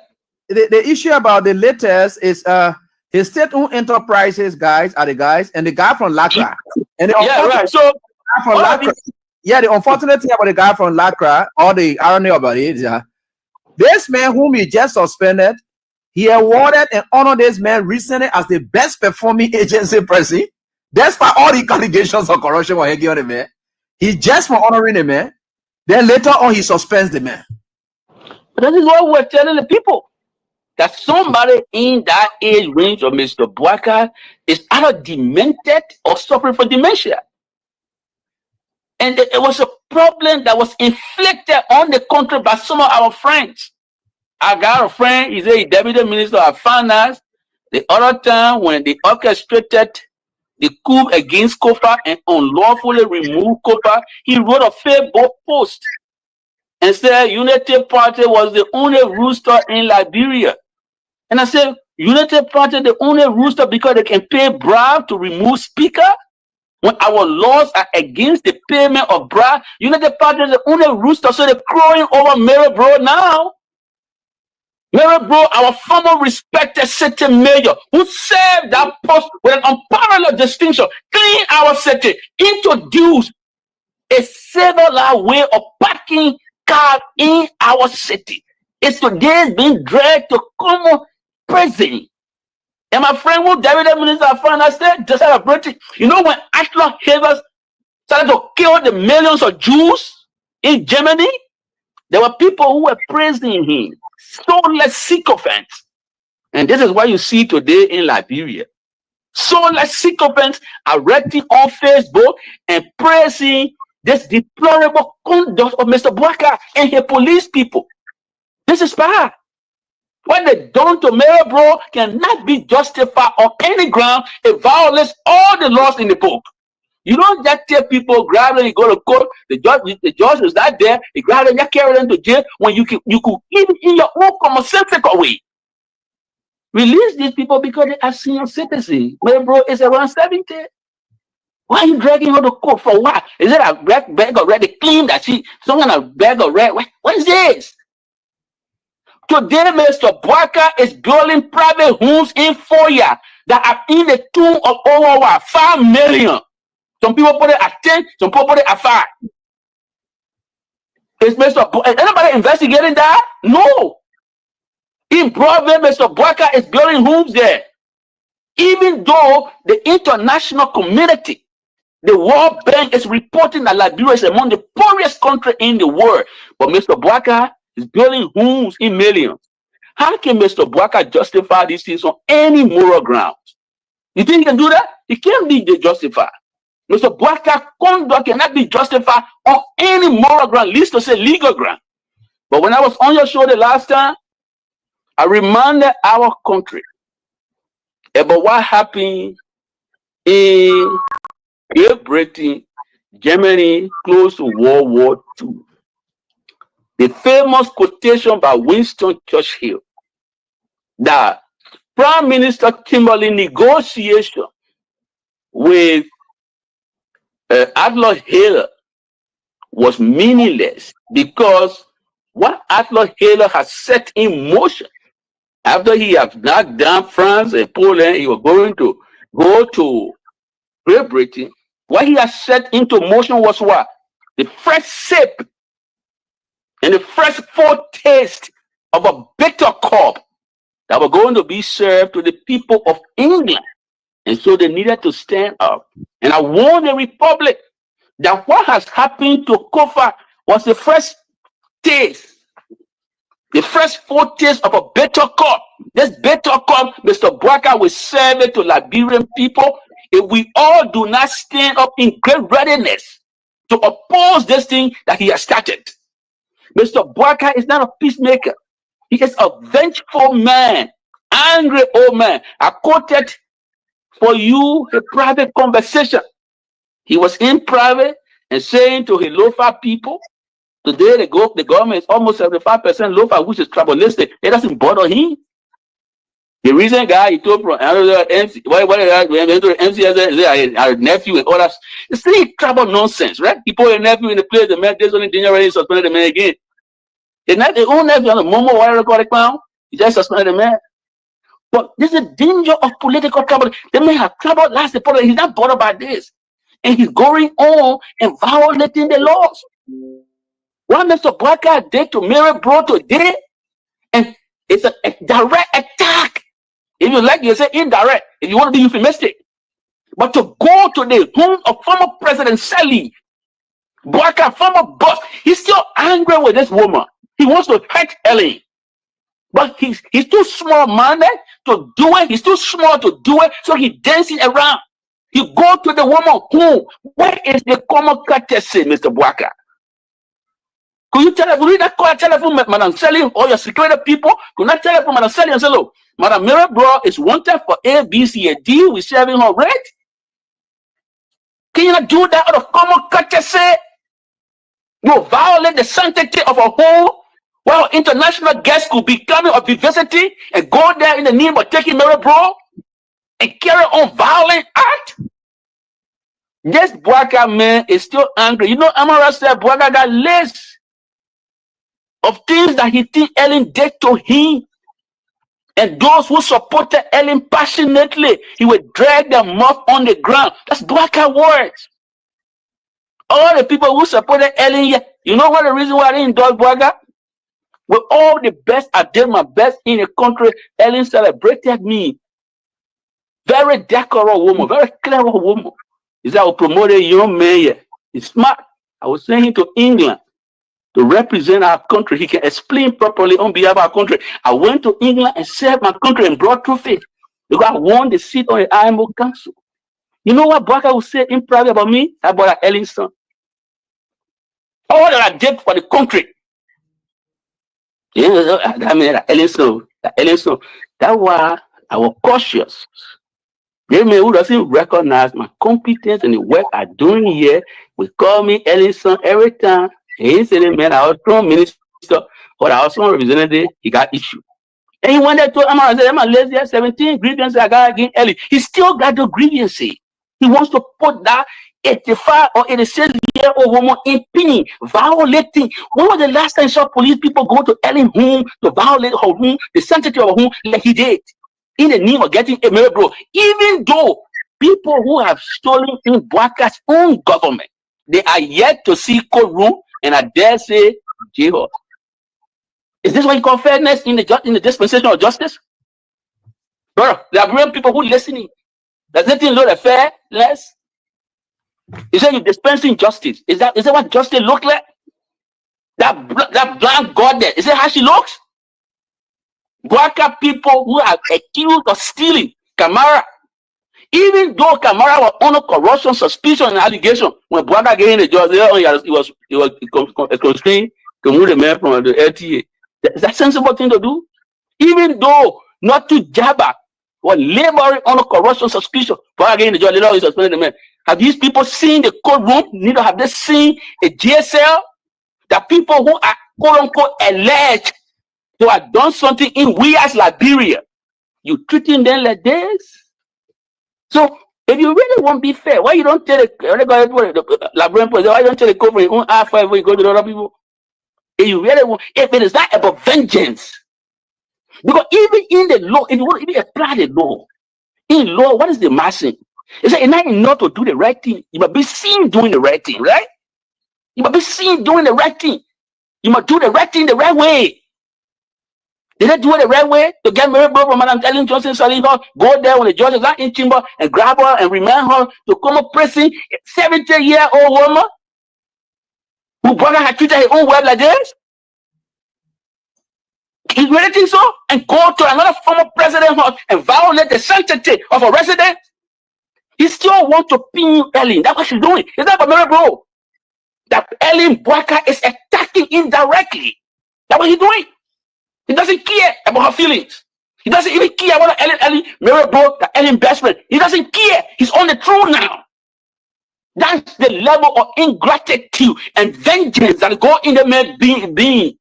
S8: The issue about the latest is his state-owned enterprises guys are the guys, and the guy from Lacra. And
S11: right. So
S8: from Lacra, the unfortunate thing about the guy from Lacra, or the irony about it, is this man whom he just suspended, he awarded and honored this man recently as the best performing agency person. Despite all the allegations of corruption were hanging on the man, he just for honoring the man. Then later on, he suspends the man.
S11: But that is what we're telling the people, that somebody in that age range of Mr. Bouaka is either demented or suffering from dementia. And it was a problem that was inflicted on the country by some of our friends. I got a friend, he's a deputy minister of finance. The other time when they orchestrated the coup against Kofa and unlawfully removed Kofa, he wrote a Facebook post and said Unity Party was the only rooster in Liberia. And I said, Unity Party the only rooster because they can pay bribe to remove speaker? When our laws are against the payment of bribe, Unity Party is the only rooster, so they're crowing over Mary Bro now. Mary Bro, our former respected city mayor, who served that post with an unparalleled distinction, clean our city, introduced a civilized way of parking cars in our city. It's today being dragged to common prison. And my friend who David Minister of Finance said, just celebrating. You know when Attila Havers started to kill the millions of Jews in Germany, there were people who were praising him. Soulless sycophants. And this is what you see today in Liberia. So like sycophants are writing on Facebook and praising this deplorable conduct of Mr. Bwaka and his police people. This is bad. What they done to Mary Bro cannot be justified on any ground. It violates all the laws in the book. You don't just tell people, grab them, you go to court, the judge is not there, you grab them, you carry them to jail when you could even in your own commonsensical way. Release these people because they are senior citizens. Mary Bro is around 70. Why are you dragging her to court for what? Is it a bag of red? They claim that some kind of bag of red. What is this? Today, Mr. Bwaka is building private homes in Foya that are in the tune of over 5 million. Some people put it at 10, some people put it at 5. Is anybody investigating that? No. In Broadway, Mr. Bwaka is building homes there. Even though the international community, the World Bank is reporting that Liberia is among the poorest country in the world. But Mr. Bwaka is building homes in millions. How can Mr. Bwaka justify these things on any moral grounds? You think he can do that? He can't be justified. Mr. Bwaka's conduct cannot be justified on any moral ground, least to say legal ground. But when I was on your show the last time, I reminded our country about what happened in Great Britain, Germany, close to World War II. The famous quotation by Winston Churchill that Prime Minister Kimberley negotiation with Adolf Hitler was meaningless because what Adolf Hitler has set in motion after he had knocked down France and Poland, he was going to go to Great Britain. What he has set into motion was what? The first sip and the first foretaste of a bitter cup that were going to be served to the people of England. And so they needed to stand up. And I warned the Republic that what has happened to Kofa was the first taste, the first foretaste of a bitter cup. This bitter cup, Mr. Bwaka will serve it to Liberian people if we all do not stand up in great readiness to oppose this thing that he has started. Mr. Bwaka is not a peacemaker. He is a vengeful man, angry old man. I quoted for you a private conversation. He was in private and saying to his Lofa people, today the government is almost 75% Lofa, which is tribalistic. It doesn't bother him. The recent guy he told from another MC, our nephew and all that, it's really tribal nonsense, right? He put a nephew in the place, the man just only generally suspended the man again. It's not the own nephew on the Momo wire record clown. He just suspended the man. But there's a danger of political trouble. They may have trouble last the problem. He's not bothered by this. And he's going on and violating the laws. What Mr. Bwaka did to Mary Bro today, and it's a direct attack. If you like, you say indirect. If you want to be euphemistic. But to go to the home of former President Sally, Bwaka, former boss, he's still angry with this woman. He wants to hurt Ellen. But he's too small-minded to do it. He's too small to do it, so he's dancing around. You go to the woman home. Where is the common courtesy, Mr. Bwaka? Could you read that call, telephone, Madam Sally, or your security people? Could not telephone Madam Sally and say, look, Madam Mary Bro is wanted for A, B, C, and D. We're serving her right. Can you not do that out of common courtesy? You violate the sanctity of a home. Well, international guests could be coming or be visiting and go there in the name of taking Mary Bro and carry on violent act. This Bwaka man is still angry. You know, Amara said Bwaka got list of things that he think Ellen did to him. And those who supported Ellen passionately, he would drag them off on the ground. That's Bwaka words. All the people who supported Ellen, you know what the reason why I didn't endorse Bwaka? With all the best, I did my best in the country. Ellen celebrated me. Very decorous woman, very clever woman. He said, I will promote a young man here. He's smart. I will send him to England to represent our country. He can explain properly on behalf of our country. I went to England and served my country and brought trophy. because I won the seat on the IMO Council. You know what Bouaka will say in private about me? About Ellingson. All that I did for the country. I mean, Ellingson. That's why I was cautious. They may who doesn't recognize my competence in the work I'm doing here. We call me Ellingson every time. He said, man, I was from minister, but I was representative. He got issue. And he wanted to, I'm a lazy 17 grievances I got against Ellie. He still got the grievances. He wants to put that 85 or 86-year-old woman in pain, violating. When was the last time you saw police people go to Ellie's home to violate her home, the sanctity of her home, like he did? In the name of getting a mirror, bro. Even though people who have stolen in Bouaka's own government, they are yet to see courtroom, and I dare say, jail. Is this what you call fairness in the dispensation of justice? Bro, there are real people who listening. Does anything look like fairness? Is that you dispensing justice? Is that what justice look like? That blind goddess, is that how she looks? Bouaka people who are accused of stealing Camara, even though Camara was under corruption, suspicion, and allegation, when Bouaka gave in the judge, he was constrained to move the man from the LTA. Is that a sensible thing to do? Even though not to Jabba was laboring under corruption, suspicion, Bouaka gave in the judge, later he suspended the man. Have these people seen the courtroom? Neither have they seen a JSL? The people who are quote unquote alleged to have done something in we as Liberia, you treating them like this? So if you really want to be fair, why you don't tell the Liberian president, why you don't tell the court your own R5 when you go to the other people? If you really want, if it is not about vengeance, because even in the law, if you want to even apply the law, in law, what is the maxim? It's not enough to do the right thing. You must be seen doing the right thing, right? You must be seen doing the right thing. You must do the right thing the right way. Did they do it the right way? To get married from Madam Ellen Johnson, selling her, go there when the judge is not in chamber and grab her and remand her to come up prison, 70-year-old woman who brother had treated her own wife like this? You really think so? And go to another former president and violate the sanctity of a resident? He still wants to pin Ellen. That's what she's doing. Is that a mirror, bro? That Ellen Bouaka is attacking indirectly. That's what he's doing. He doesn't care about her feelings. He doesn't even care about Ellen Mary Bro, the Ellen best friend. He doesn't care. He's on the throne now. That's the level of ingratitude and vengeance that go in the man being.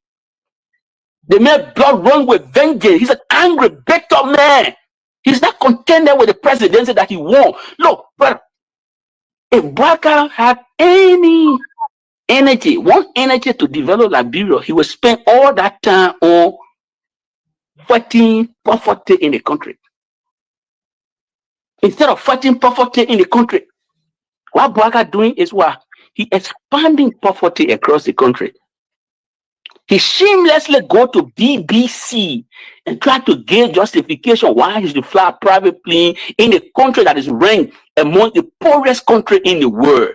S11: The man blood run with vengeance. He's an angry, bitter man. He's not contented with the presidency that he won. Look, brother, if Bouaka had any energy, one energy to develop Liberia, he would spend all that time on fighting poverty in the country. Instead of fighting poverty in the country, what Bouaka doing is what? He expanding poverty across the country. He shamelessly go to BBC and try to gain justification why he should fly a private plane in a country that is ranked among the poorest country in the world.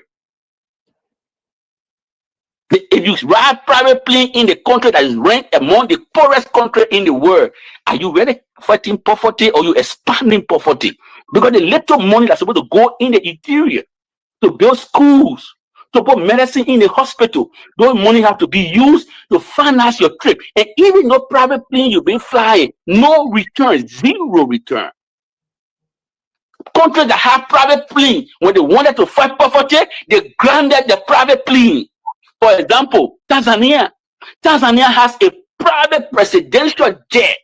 S11: If you ride private plane in the country that is ranked among the poorest country in the world, are you really fighting poverty or you expanding poverty? Because the little money that's supposed to go in the interior to build schools, to put medicine in the hospital, those money have to be used to finance your trip. And even though private plane you've been flying, no return, zero return. Countries that have private plane, when they wanted to fight poverty, they granted the private plane. For example, Tanzania. Tanzania has a private presidential jet.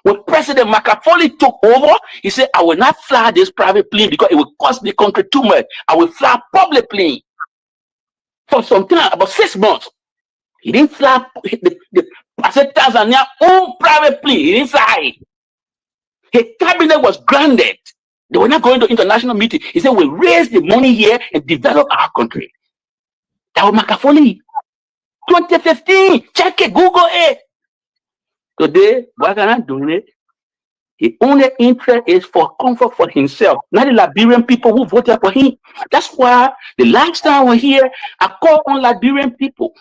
S11: When President Magufuli took over, he said, I will not fly this private plane because it will cost the country too much. I will fly a public plane. For some time, about 6 months, he didn't fly I said Tanzania own private plane. He didn't fly. His cabinet was grounded. They were not going to international meeting. He said, we'll raise the money here and develop our country. That was Magufuli. 2015. Check it, Google it. Today, Bouaka not doing it. His only interest is for comfort for himself, not the Liberian people who voted for him. That's why the last time we're here, I called on Liberian people.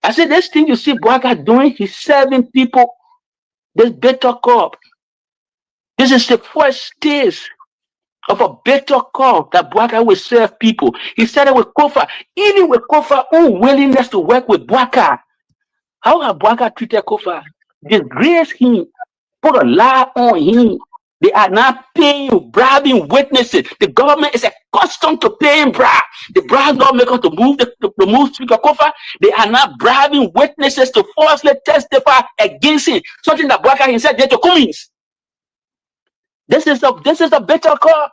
S11: I said, this thing you see Bouaka doing, he's serving people this better cup. This is the first stage of a better call that Bouaka will serve people. He started with Kofa. Even with Kofa's unwillingness to work with Bouaka, how have Bouaka treated Kofa? Disgrace him, put a lie on him. They are not paying, bribing witnesses. The government is accustomed to paying bribe. The bribe lawmakers to move the move Speaker Kofa. They are not bribing witnesses to falsely testify against him. Something that Bouaka himself did to Cummings. This is a better court.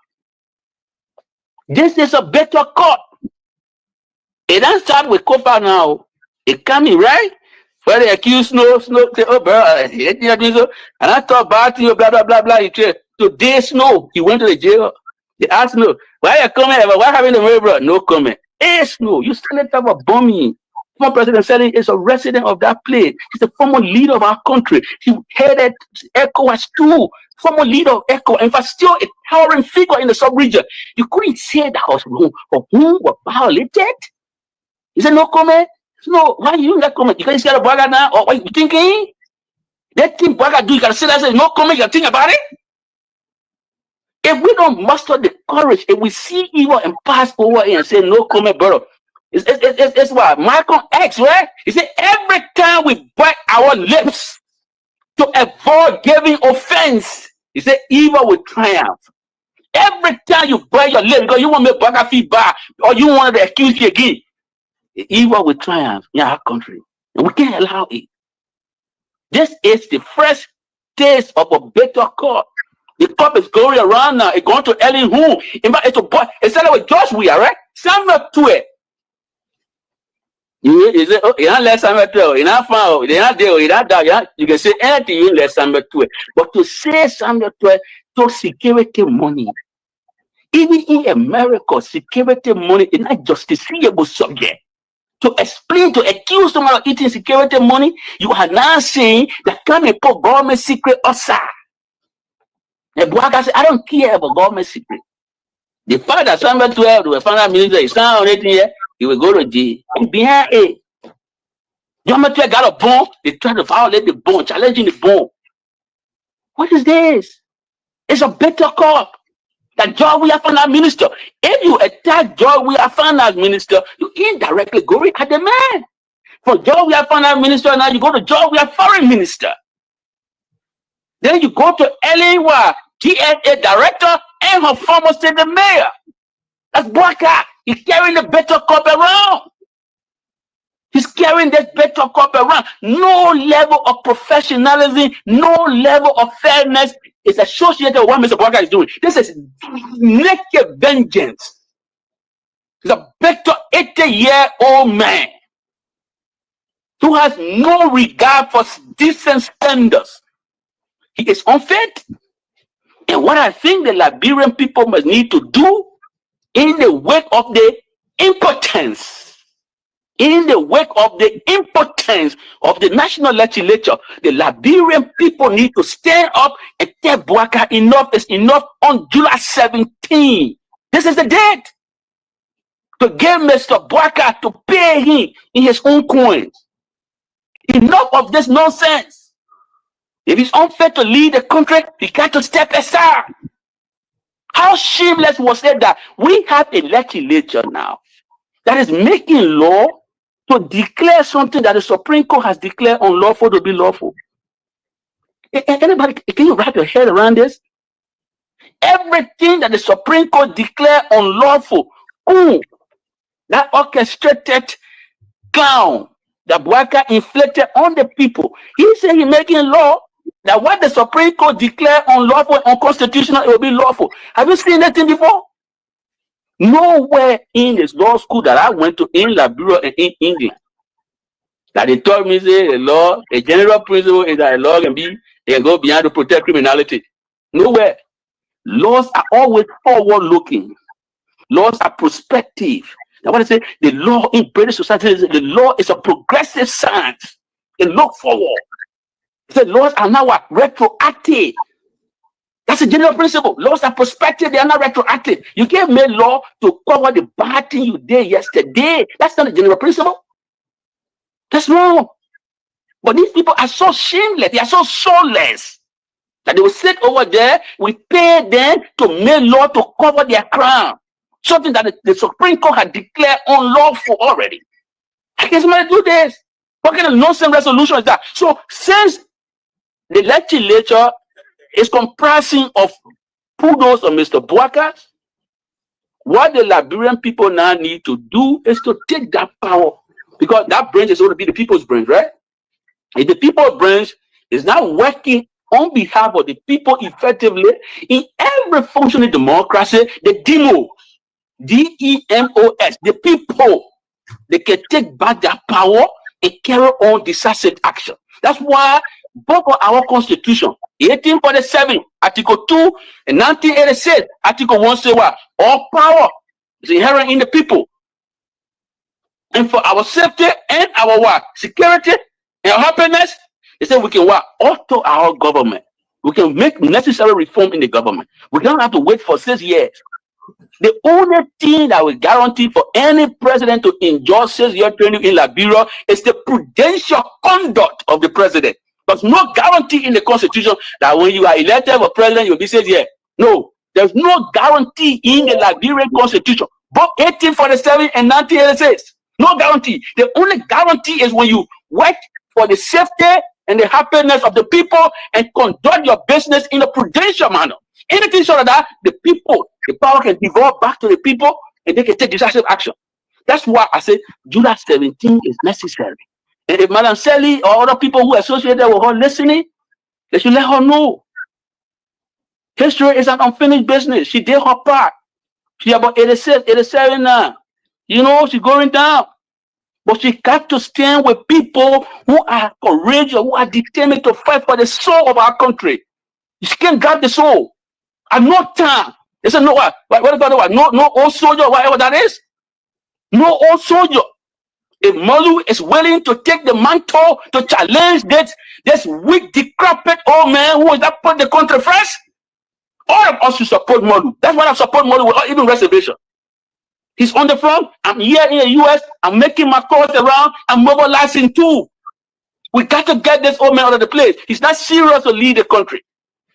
S11: This is a better court. It doesn't start with Kofa now. It coming, right? Where they accuse Snow, say, oh, bro, and I thought about you, blah, blah, blah, blah. Today, Snow, he went to the jail. They asked Snow, why are you coming? Why having the way, bro? No comment. Hey, Snow, you still talk about bombing. Former President Sally is a resident of that place. He's a former leader of our country. He headed ECOWAS too. Former leader of ECOWAS. In fact, still a towering figure in the sub-region. You couldn't say that was wrong. For whom were violated? He said, no comment. No, why you not comment? You can't say Bouaka now, or what you thinking? That thing Bouaka do, you gotta say that, say no comment, you gotta think about it. If we don't muster the courage, if we see evil and pass over it and say no comment, brother, it's what Malcolm X, right? He said every time we bite our lips to avoid giving offense, he said evil will triumph. Every time you bite your lips because you want to make Bouaka feel bad or you want to accuse you again, evil will triumph in our country, and we can't allow it. This is the first taste of a better court. The cup is going around now. It's going to Ellen who? It's started with Josh Weah, right? Samuel Tue. You say, oh, you're not let Samuel Tue. You're not found. You're not there. You're not there. You can say anything. You let Samuel Tue. But to say Samuel Tue to security money, even in America, security money is not justiciable subject. To explain, to accuse someone of eating security money, you are now saying that come and put government secret outside. And Bouaka said, I don't care about government secret. The fact that Samuel 12, the finance minister, is not on it here, he will go to jail. And behind it, Samuel 12 got a bone, they try to violate the bone, challenging the bone. What is this? It's a better cop. That George Weah finance minister. If you attack George Weah finance minister, you indirectly go at the man. From George Weah finance minister, now you go to George Weah foreign minister. Then you go to Ellen Wah, TSA director, and her former state mayor. That's Bouaka. He's carrying the better cop around. He's carrying that better cop around. No level of professionalism, no level of fairness is associated with what Mr. Bouaka is doing. This is naked vengeance. He's a better 80-year-old man who has no regard for decent standards. He is unfit. And what I think the Liberian people must need to do in the wake of the impotence, in the wake of the impotence of the national legislature, the Liberian people need to stand up and tell Bouaka enough is enough on July 17. This is the date to get Mr. Bouaka to pay him in his own coins. Enough of this nonsense. If he's unfit to lead the country, he got to step aside. How shameless was it that we have a legislature now that is making law to declare something that the Supreme Court has declared unlawful to be lawful? Anybody, can you wrap your head around this? Everything that the Supreme Court declared unlawful, that orchestrated clown that Bouaka inflicted on the people, he said he's making law that what the Supreme Court declared unlawful and unconstitutional, it will be lawful. Have you seen that thing before? Nowhere in this law school that I went to in Liberia and in England that they told me, say, the law, a general principle is that a law can go beyond to protect criminality. Nowhere. Laws are always forward looking. Laws are prospective. I want to say the law in British society, the law is a progressive science. They look forward. The laws are now retroactive. That's a general principle. Laws are prospective, they are not retroactive. You can't make law to cover the bad thing you did yesterday. That's not a general principle. That's wrong. But these people are so shameless, they are so soulless. That they will sit over there, we pay them to make law to cover their crime. Something that the Supreme Court had declared unlawful already. How can somebody do this? What kind of nonsense resolution is that? So since the legislature is comprising of kudos on Mr. Bouaka, what the Liberian people now need to do is to take that power, because that branch is going to be the people's branch, right? If the people's branch is now working on behalf of the people effectively in every functioning democracy, the demos, D-E-M-O-S, the people, they can take back their power and carry on decisive action. That's why both of our constitution, 1847, Article 2, and 1986, Article 1 say what? All power is inherent in the people. And for our safety and our what? Security and happiness, they say we can what? Alter our government. We can make necessary reform in the government. We don't have to wait for 6 years. The only thing that will guarantee for any president to enjoy 6-year training in Liberia is the prudential conduct of the president. There's no guarantee in the constitution that when you are elected for president, you'll be 6 years. No, there's no guarantee in the Liberian constitution, both 1847 and 1986. No guarantee. The only guarantee is when you work for the safety and the happiness of the people and conduct your business in a prudential manner. Anything short of that, the people, the power can devolve back to the people and they can take decisive action. That's why I say July 17 is necessary. And if Madam Sally or other people who are associated with her listening, they should let her know. History is an unfinished business. She did her part. She's about 86, 87 now. You know, she's going down. But she got to stand with people who are courageous, who are determined to fight for the soul of our country. She can't grab the soul. At no time. They said, no, what about what? No old soldier, whatever that is. No old soldier. If Malu is willing to take the mantle to challenge this weak, decrepit old man who is that put the country first, all of us should support Malu. That's why I support Malu without even reservation. He's on the front. I'm here in the US. I'm making my calls around. I'm mobilizing too. We got to get this old man out of the place. He's not serious to lead the country.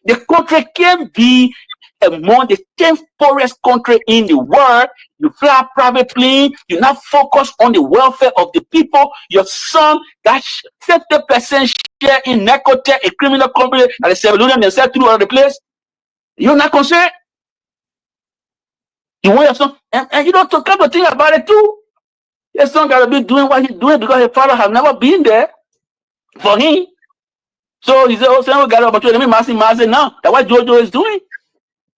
S11: The country can be among the 10th poorest country in the world. You fly a private plane. You're not focused on the welfare of the people. Your son got 50% share in Narcotech, a criminal company that is selling themselves through all the place. You're not concerned. You want your son, and you don't come to think about it too. Your son got to be doing what he's doing because his father has never been there for him. So he said, oh, son, we got an opportunity. Let me massing now. That's what Jojo is doing.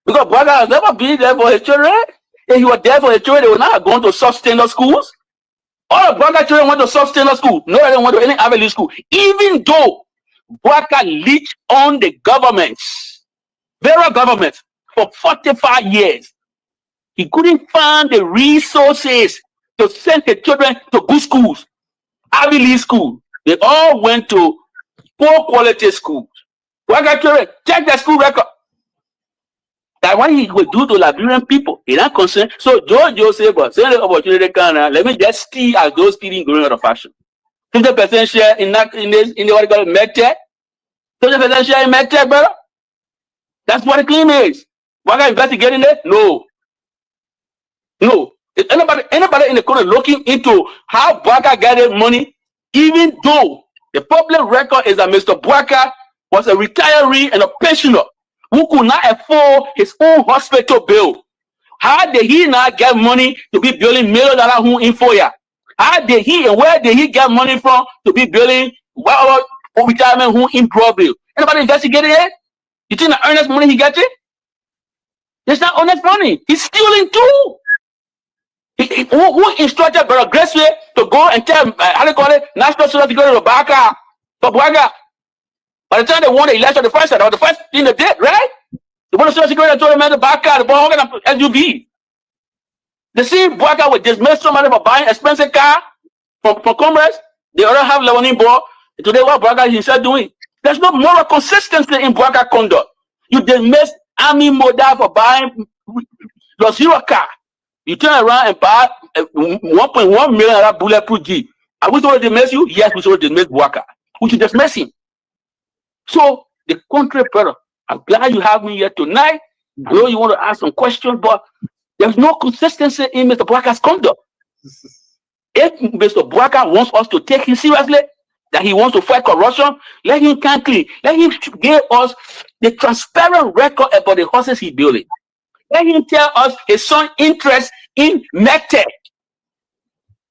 S11: Because Bouaka has never been there for his children. If he was there for his children, they were not going to substandard schools. All the Bouaka children went to substandard school. No, they didn't want to any Ivy school. Even though Bouaka leached on the governments, federal government, for 45 years, he couldn't find the resources to send the children to good schools, Ivy League school. They all went to poor quality schools. Bouaka children, check their school record. That's what he will do to Liberian people. He's not concerned. So Jojo said, but send the opportunity can let me just steal as those stealing going out of fashion. 50% share in what you call medtech. 50% share in medtech, brother. That's what the claim is. Bouaka investigating it? No. No. Is anybody in the country looking into how Bouaka got money, even though the public record is that Mr. Bouaka was a retiree and a pensioner who could not afford his own hospital bill? How did he not get money to be building $1 million home in Foya? How did he and where did he get money from to be building retirement home in Broadview? Anybody investigating it? You think the earnest money he gets it? It's not honest money. He's stealing too. Who instructed Brother Graceway to go and tell how they call it National Social Security to Bouaka for Bouaka? By the time they won the election, the first thing they did, right? The one Social Security told them to Bouaka, the Bouaka and SUV. They see Bouaka would dismiss somebody for buying expensive car from Congress. They already have Leonin Ball. Today, what Bouaka is himself doing? There's no moral consistency in Bouaka conduct. You dismiss Army Moda for buying your zero car. You turn around and buy 1.1 million bulletproof Jeep. Are we supposed to dismiss you? Yes, we supposed to dismiss Bouaka. We should dismiss him. So the country, brother, I'm glad you have me here tonight. I know you want to ask some questions, but there's no consistency in Mr. Bouakar's conduct. If Mr. Bouakar wants us to take him seriously, that he wants to fight corruption, let him come clean. Let him give us the transparent record about the horses he's building. Let him tell us his son's interest in MedTech.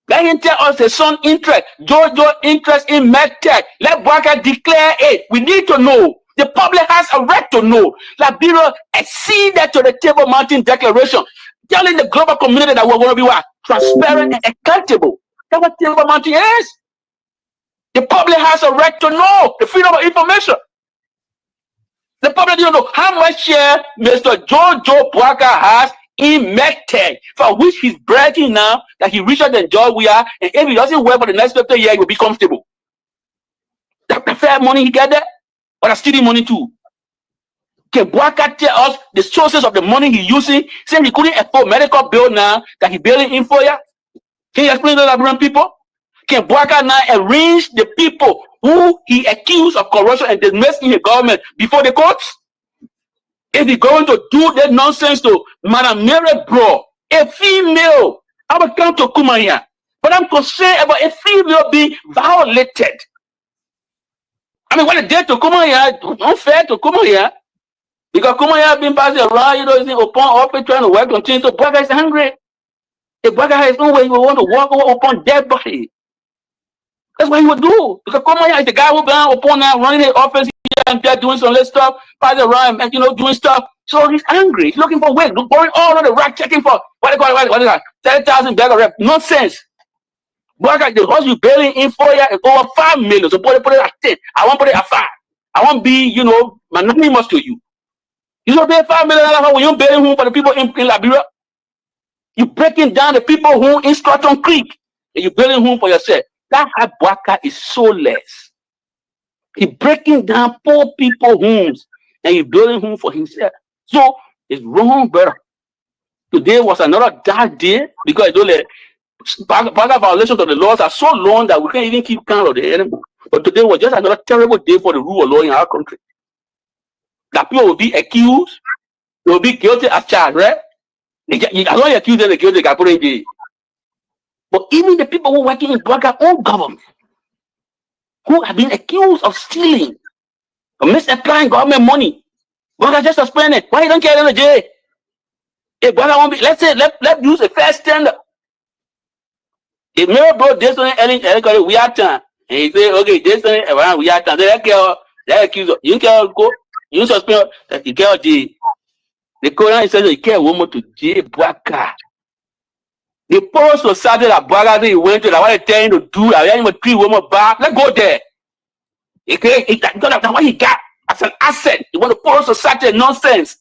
S11: Let him tell us his son's interest, Jojo interest in MedTech. Let Bouakar declare it. We need to know. The public has a right to know. Liberia acceded to the Table Mountain Declaration, telling the global community that we're going to be what? Transparent and accountable. That's what Table Mountain is. The public has a right to know the freedom of information. The public don't know how much share Mr. Jojo Bouakar has in MedTech, for which he's bragging now that he richer than George we are, and if he doesn't work for the next 50 years, he will be comfortable. The fair money he get there, or the steady money too. Can Bouakar tell us the sources of the money he's using, saying he couldn't afford medical bill now that he's building in for you? Can you explain to the Liberian people? Can Bouakar now arrange the people who he accused of corruption and dismissed in the government before the courts? If he's going to do that nonsense to Madam Mary Bro, a female, I will come to Kumaya, but I'm concerned about a female being violated. I mean, what a day to Kumaya, unfair to Kumaya, because Kumaya been passing around, you know, he's upon open trying to work on things, so Bouakar is hungry. If Bouakar has no way, he will want to walk upon dead body. That's what he would do. Because Kumaya is the guy who been upon now running his office here and there doing some little stuff, passing around and, you know, doing stuff. So he's angry. He's looking for work, going all on the rack, checking for what is that? 30,000 bag of rep. Nonsense. Bouakar, the horse you bailing in for you is over 5 million. So put it at 10. I won't put it at 5. I won't be, you know, magnanimous to you. You don't pay $5 million when you're bailing home for the people in Liberia. You're breaking down the people who in Stratton Creek and you're building home for yourself. That's how Bouakar is soulless. He's breaking down poor people homes and he's building home for himself. So it's wrong, brother. Today was another dark day because Bouakar violations of the laws are so long that we can't even keep count of the enemy. But today was just another terrible day for the rule of law in our country. That people will be accused, they will be guilty as charged, right? I don't accuse them, they guilty, they got put in jail. But even the people who are working in Bouakar's own government, who have been accused of stealing, of misapplying government money, Bouakar just suspended. Why you don't care in the jail? If Bouakar won't be, let's say, let's use a fair standard. If Mary brought this one, we are time, and he say, okay, this one, around we are time. They accuse of, you can't go, you suspend, that you can't jail. The Quran says you can't woman to jail Bouakar. The poor society that Bouakar went to, that what they tell him to do, that him to treat women back, let's go there. That's what he got as an asset. You want the poor society nonsense.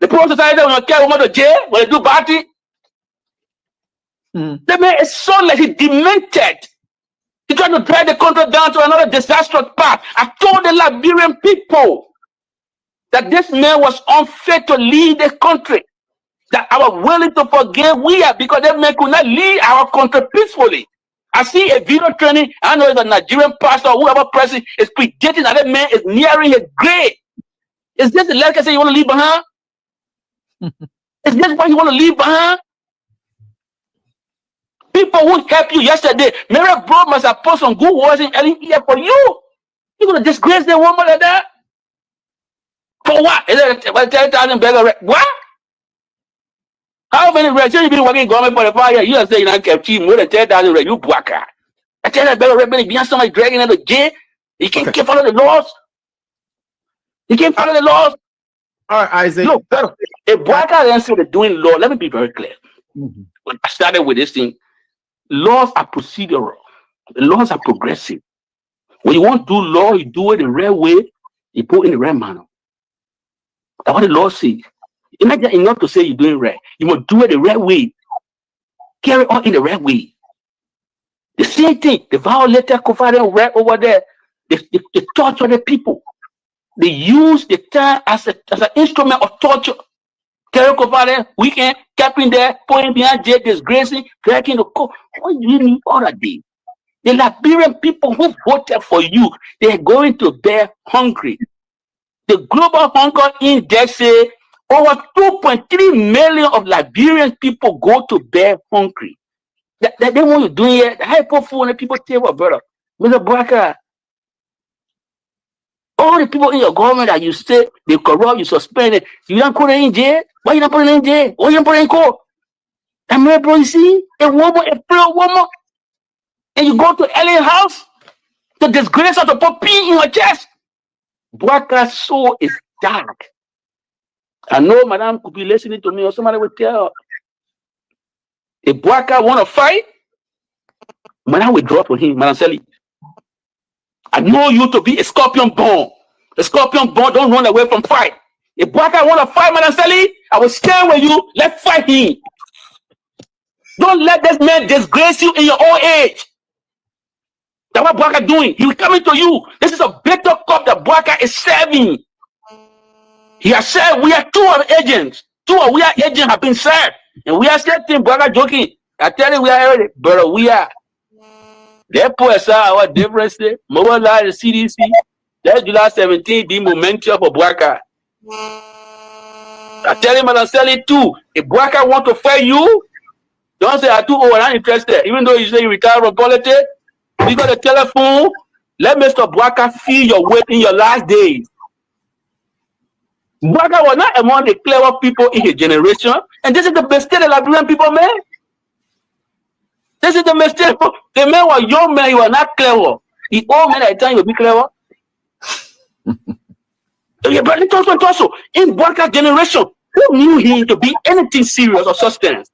S11: The poor society when you carry women to jail, when they do bad thing. The man is so like he demented. He tried to drag the country down to another disastrous path. I told the Liberian people that this man was unfit to lead the country. That I was willing to forgive because that man could not lead our country peacefully. I see a video training, I know it's a Nigerian pastor or whoever person is predicting that man is nearing his grave. Is this the legacy you want to leave behind? Is this what you want to leave behind? People who helped you yesterday, Mary Bro must have put some good words in here for you. You're going to disgrace the woman like that? For what? Is it 10,000 bag of rent? What? How many rents? You've been working in government for the 5 years. You are saying I kept cheap more than 10,000 rent. You Bouakar. I tell that bag of rent, behind somebody dragging out the jail. You can't follow the laws. You can't follow the laws.
S8: All right, Isaac.
S11: Look, if Bouakar answer to doing law, let me be very clear. When I started with this thing, laws are procedural. The laws are progressive. When you want to do law, you do it the right way, you put it in the right manner. That's what the law says. It's not just enough to say you're doing right. You must do it the right way. Carry on in the right way. The same thing, the violator covenant right over there, they torture the people. They use the time as an instrument of torture. Carry covenant, weekend, capping there, putting behind jail, disgracing, dragging the court. What do you mean all of this? The Liberian people who voted for you, they're going to bear hungry. The Global Hunger Index say over 2.3 million of Liberian people go to bed hungry. That they want you doing here. The hyper food and people tell what, brother. Mr. Barker, all the people in your government that you say they corrupt, you suspend it, you don't put it in jail. Why you don't put it in jail? Why you don't put it in court? And my bro, you see, a woman, a prayer woman, and you go to LA house, the disgrace of the put pee in your chest. Barker's soul is dark. I know Madam could be listening to me, or somebody will tell her, if Barker want to fight, Madam will drop on him, Madam Sally. I know you to be a scorpion born. A scorpion born don't run away from fight. If Barker want to fight, Madam Sally, I will stand with you. Let's fight him. Don't let this man disgrace you in your old age. That's what Barker doing. He will coming to you. This is a bitter cup that Barker is serving. He has said we are two of agents. We are agents have been served. And we are still thinking Barker joking. I tell you we are already, but we are. Therefore, our difference, mobile line, the CDC, that's July 17th, the momentum for Barker. I tell him, Madam Sally too, if Barker want to fight you, don't say I'm too old, I'm not interested. Even though you say you retire from politics, you got a telephone, let Mr. Barker feel your weight in your last days. Barker was not among the clever people in his generation, and this is the mistake the Liberian people made. This is the mistake. The man was young man, he was not clever. The old man at the time, he will be clever. Yeah, but it's also in Barker's generation, who knew him to be anything serious or substance?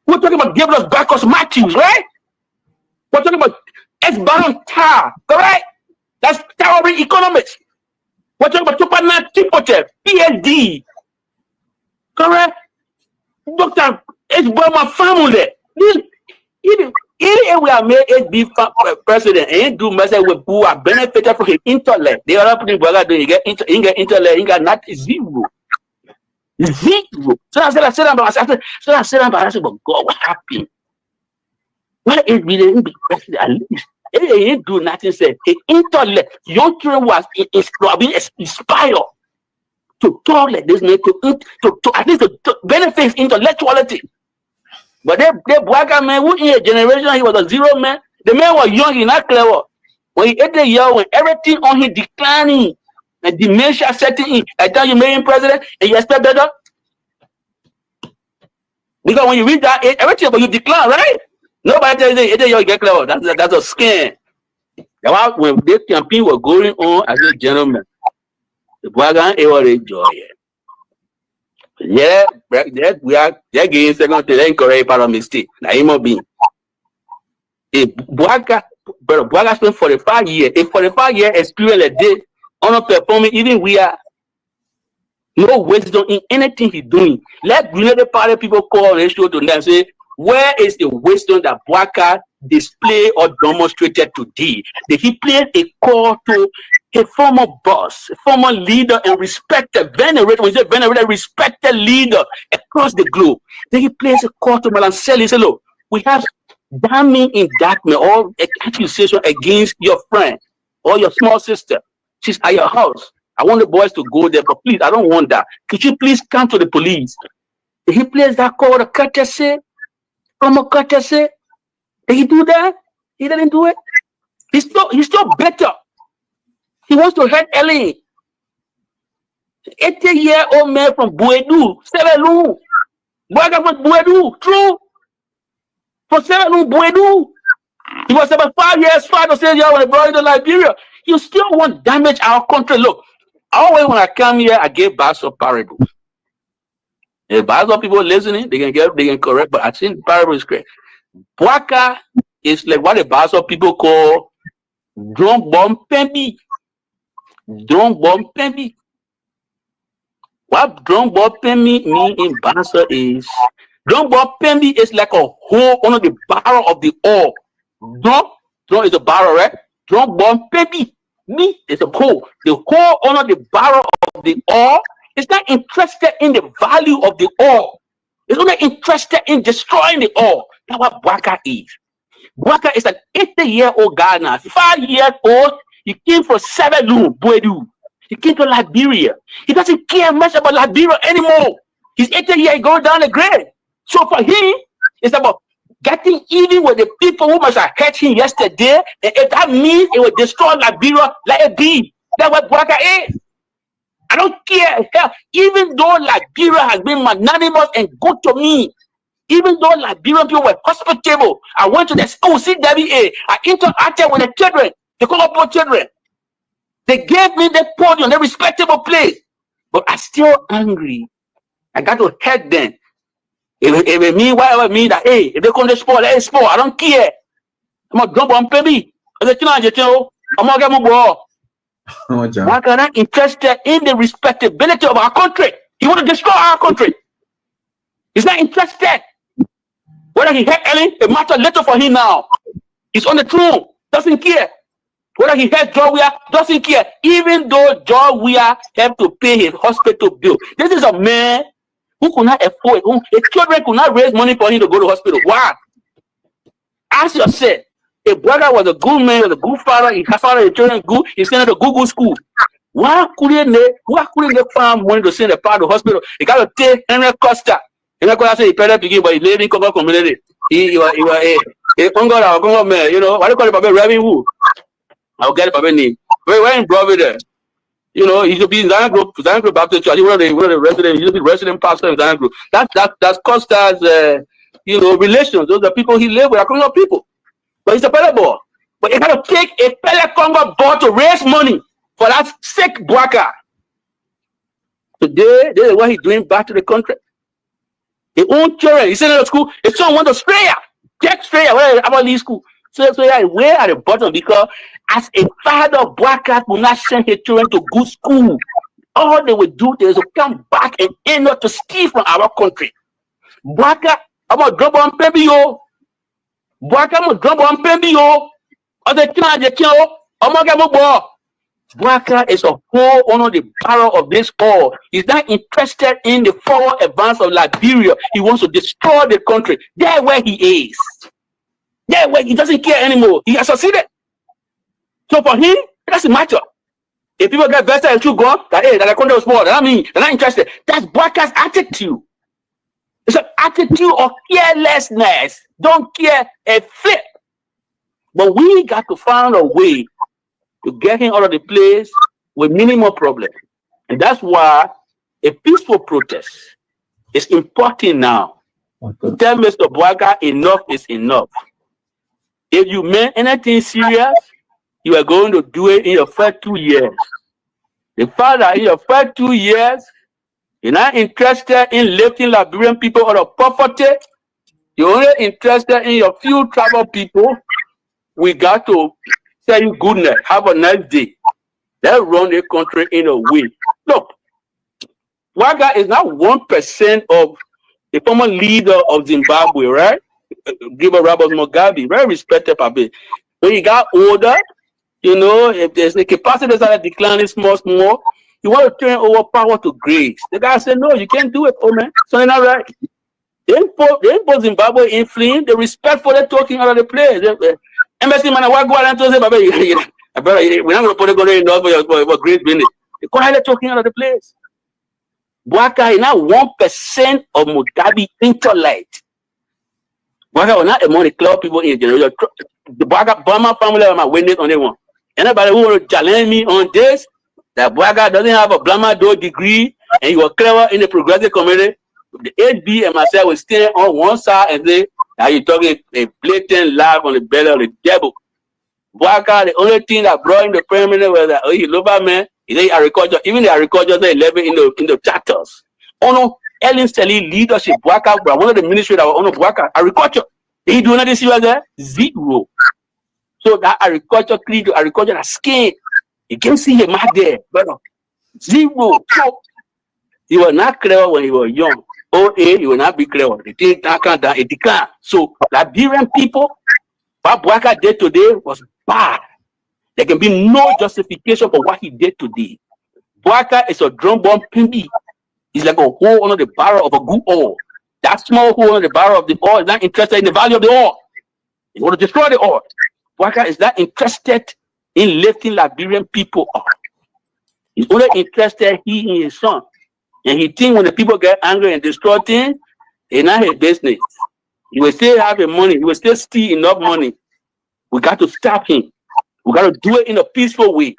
S11: We're talking about Gabriel Bacchus Matthews, right? We're talking about S-Baron Tar, correct? That's towering economics. We're talking about Tupac Tipotep, PhD, correct? Dr. S-Baron family. Even we are made HB president and do message with who are benefited from his intellect. They are not putting Barker doing, he get intellect, he got not zero. Zero. So I said, I said, but God, what happened? Why is he didn't be president at least? He didn't do nothing. Say his intellect, young children was being inspired to talk like this, man, to at least to benefit his intellectuality. But that Barker man, who in a generation he was a zero man. The man was young, he not clever. When he ate the year, when everything on him declining, and dementia setting in, I tell you, made him president, and you expect better. Because when you reach that age, everything about you decline, right? Nobody tells you, you get clever. That's a scam. When this campaign was going on as a gentleman, the Barker was enjoying. Yeah, we are getting second to incorrect part of mistake. Now, he must be. Barker spent 45 years. A 45-year experience like this, underperforming, even we are no wisdom in anything he's doing. Let United Party people call and show to them and say, where is the wisdom that Barker displayed or demonstrated today? Did he play a call to a former boss, a former leader and respected, venerated, when you say venerated, respected leader across the globe? Then he plays a call to Malanceli. He said, look, we have damning indictment or accusation against your friend or your small sister. She's at your house. I want the boys to go there, but please, I don't want that. Could you please come to the police? Did he plays that call to courtesy? From a courtesy? Did he do that? He didn't do it. He's still better. He wants to hurt LA. 80-year-old man from Buedu, Sevelou. Barker from Buedu, true. From Sevelou, Buedu. He was about 5 years, 5 or 6 years when he brought into Liberia. You still want to damage our country. Look, always when I come here, I give Basso parable. If Basso people listening, they can correct, but I think the parable is correct. Barker is like what the Basso people call drunk bomb pemby. Drunk bomb pemby. What drunk bomb pemby mean in Basso is drunk bomb pemby is like a hole under the barrel of the ore. Drunk is a barrel, right? Drunk bomb pemby. Me is a hole. The hole under the barrel of the ore is not interested in the value of the ore. It's only interested in destroying the ore. That's what Barker is. Barker is an 80-year-old guy now. 5 years old. He came from Sevelou, Buedu. He came to Liberia. He doesn't care much about Liberia anymore. He's 80 years going down the grade. So for him, it's about getting even with the people who must have hurt him yesterday. And if that means it will destroy Liberia, let it be. That's what Bouaka is. I don't care. Hell, even though Liberia has been magnanimous and good to me, even though Liberian people were hospitable, I went to the school, CWA, I interacted with the children, the Colombo children. They gave me the podium, the respectable place. But I'm still angry. I got to hurt them. If it mean whatever mean that, hey, if they come to sport, let it sport. I don't care. I'm a jump on baby. I'm gonna get my ball. Why can I interested in the respectability of our country? He want to destroy our country. He's not interested. Whether he had Ellen, it matters little for him now. He's on the throne, doesn't care. Whether he had George Weah, doesn't care. Even though George Weah have to pay his hospital bill. This is a man who could not afford, his children could not raise money for him to go to hospital. Why? Ask yourself, if Bouaka was a good man, was a good father, he father his children good, he sent them to Google school. Why couldn't they find money to send the part to the hospital? They got to take Henry Costa. Henry Costa said he paid up to give, but he lived in Congo community. He was a Congo man, you know, what do you call it, Rabbi Wu? I'll get it, Papa name. We're in Brother there. You know, he should be in Zion Group Baptist Church. One of the resident, he should be resident pastor in Zion Group. That's Costa's, you know, relations. Those are people he lived with, are Congo people. But he's a Pele boy. But he got to take a Pele Congo boy to raise money for that sick Bouaka. Today, this is what he's doing back to the country. His own children, he sent them to school. His son went to Australia. Take Australia, where about leave school. So Australia is way at the bottom because as a father, Bouaka will not send his children to good school. All they will do is to come back and end up to steal from our country. Bouaka, I'm going to drop on baby, yo. Bouaka, I'm going to drop on baby, yo. Bouaka is a whole under the barrel of this all. He's not interested in the forward advance of Liberia. He wants to destroy the country. That's where he is. That's where he doesn't care anymore. He has succeeded. So for him, it doesn't matter. If people get vested and you go, that hey, that the country was small, that mean they're not interested. That's Bouaka's attitude. It's an attitude of carelessness. Don't care a flip. But we got to find a way to get him out of the place with minimal problem. And that's why a peaceful protest is important now. To tell Mr. Bouaka enough is enough. If you meant anything serious, you are going to do it in your first 2 years. The fact that in your first 2 years, you're not interested in lifting Liberian people out of poverty, you're only interested in your few tribal people, we got to tell you goodness, have a nice day. Let's run the country in a way. Look, Bouaka is not 1% of the former leader of Zimbabwe, right? Giver Robert Mugabe, very respected Papi. When he got older, you know, if there's the capacity started declining small, you want to turn over power to grace. The guy said, no, you can't do it, oh man. So it's not right. They impose Zimbabwe in fleeing, the respect for the talking out of the place. Embassy man, why go around and say, we're not going to put it going in for great business. They go ahead talking out of the place. Bouaka is not 1% of Mugabe intellect. Bouaka was not among the club people in general. The Bouaka Burma family are my witness on that one. Anybody who want to challenge me on this, that Bouaka doesn't have a Blamado degree and he was clever in the progressive community, the 8B and myself will stand on one side and say, now you're talking a blatant lie on the belly of the devil. Bouaka, the only thing that brought him the permanent was that he love man, he did agriculture, even the agriculture they live in the charters. Oh Ellen Stelly leadership, Bouaka, one of the ministry that was on Bouaka, agriculture. Did he do anything serious there? Zero. So that agriculture, agriculture, that skin, you can see him out there, brother. Zero. So he was not clever when he was young. He will not be clever. The thing can't down, it declined. So Liberian people, what Bouaka did today was bad. There can be no justification for what he did today. Bouaka is a drum bomb pimby. He's like a hole under the barrel of a good ore. That small hole under the barrel of the ore is not interested in the value of the ore. He want to destroy the ore. Bouaka is not interested in lifting Liberian people up. He's only interested in his son. And he think when the people get angry and destroy things, it's not his business. He will still have the money. He will still steal enough money. We got to stop him. We got to do it in a peaceful way.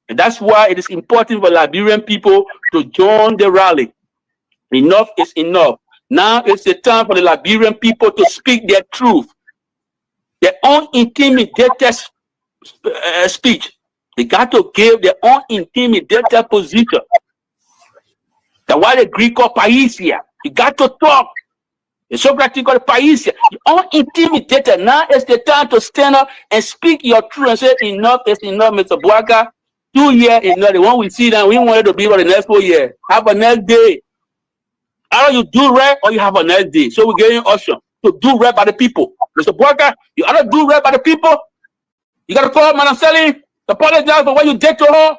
S11: And that's why it is important for Liberian people to join the rally. Enough is enough. Now it's the time for the Liberian people to speak their truth, their own intimidated speech. They got to give their own intimidated position. That's why the Greek called paisia. You got to talk. The Socrates called paisia. You're all intimidated. Now it's the time to stand up and speak your truth and say, enough is enough, Mr. Boaka. 2 years is not the one we see that we wanted to be for the next 4 years. Have a next day. Either you do right or you have a next day. So we're getting option to do right by the people. Mr. Boaka, you either do right by the people. You got to call Madam Sally, apologize for what you did to her.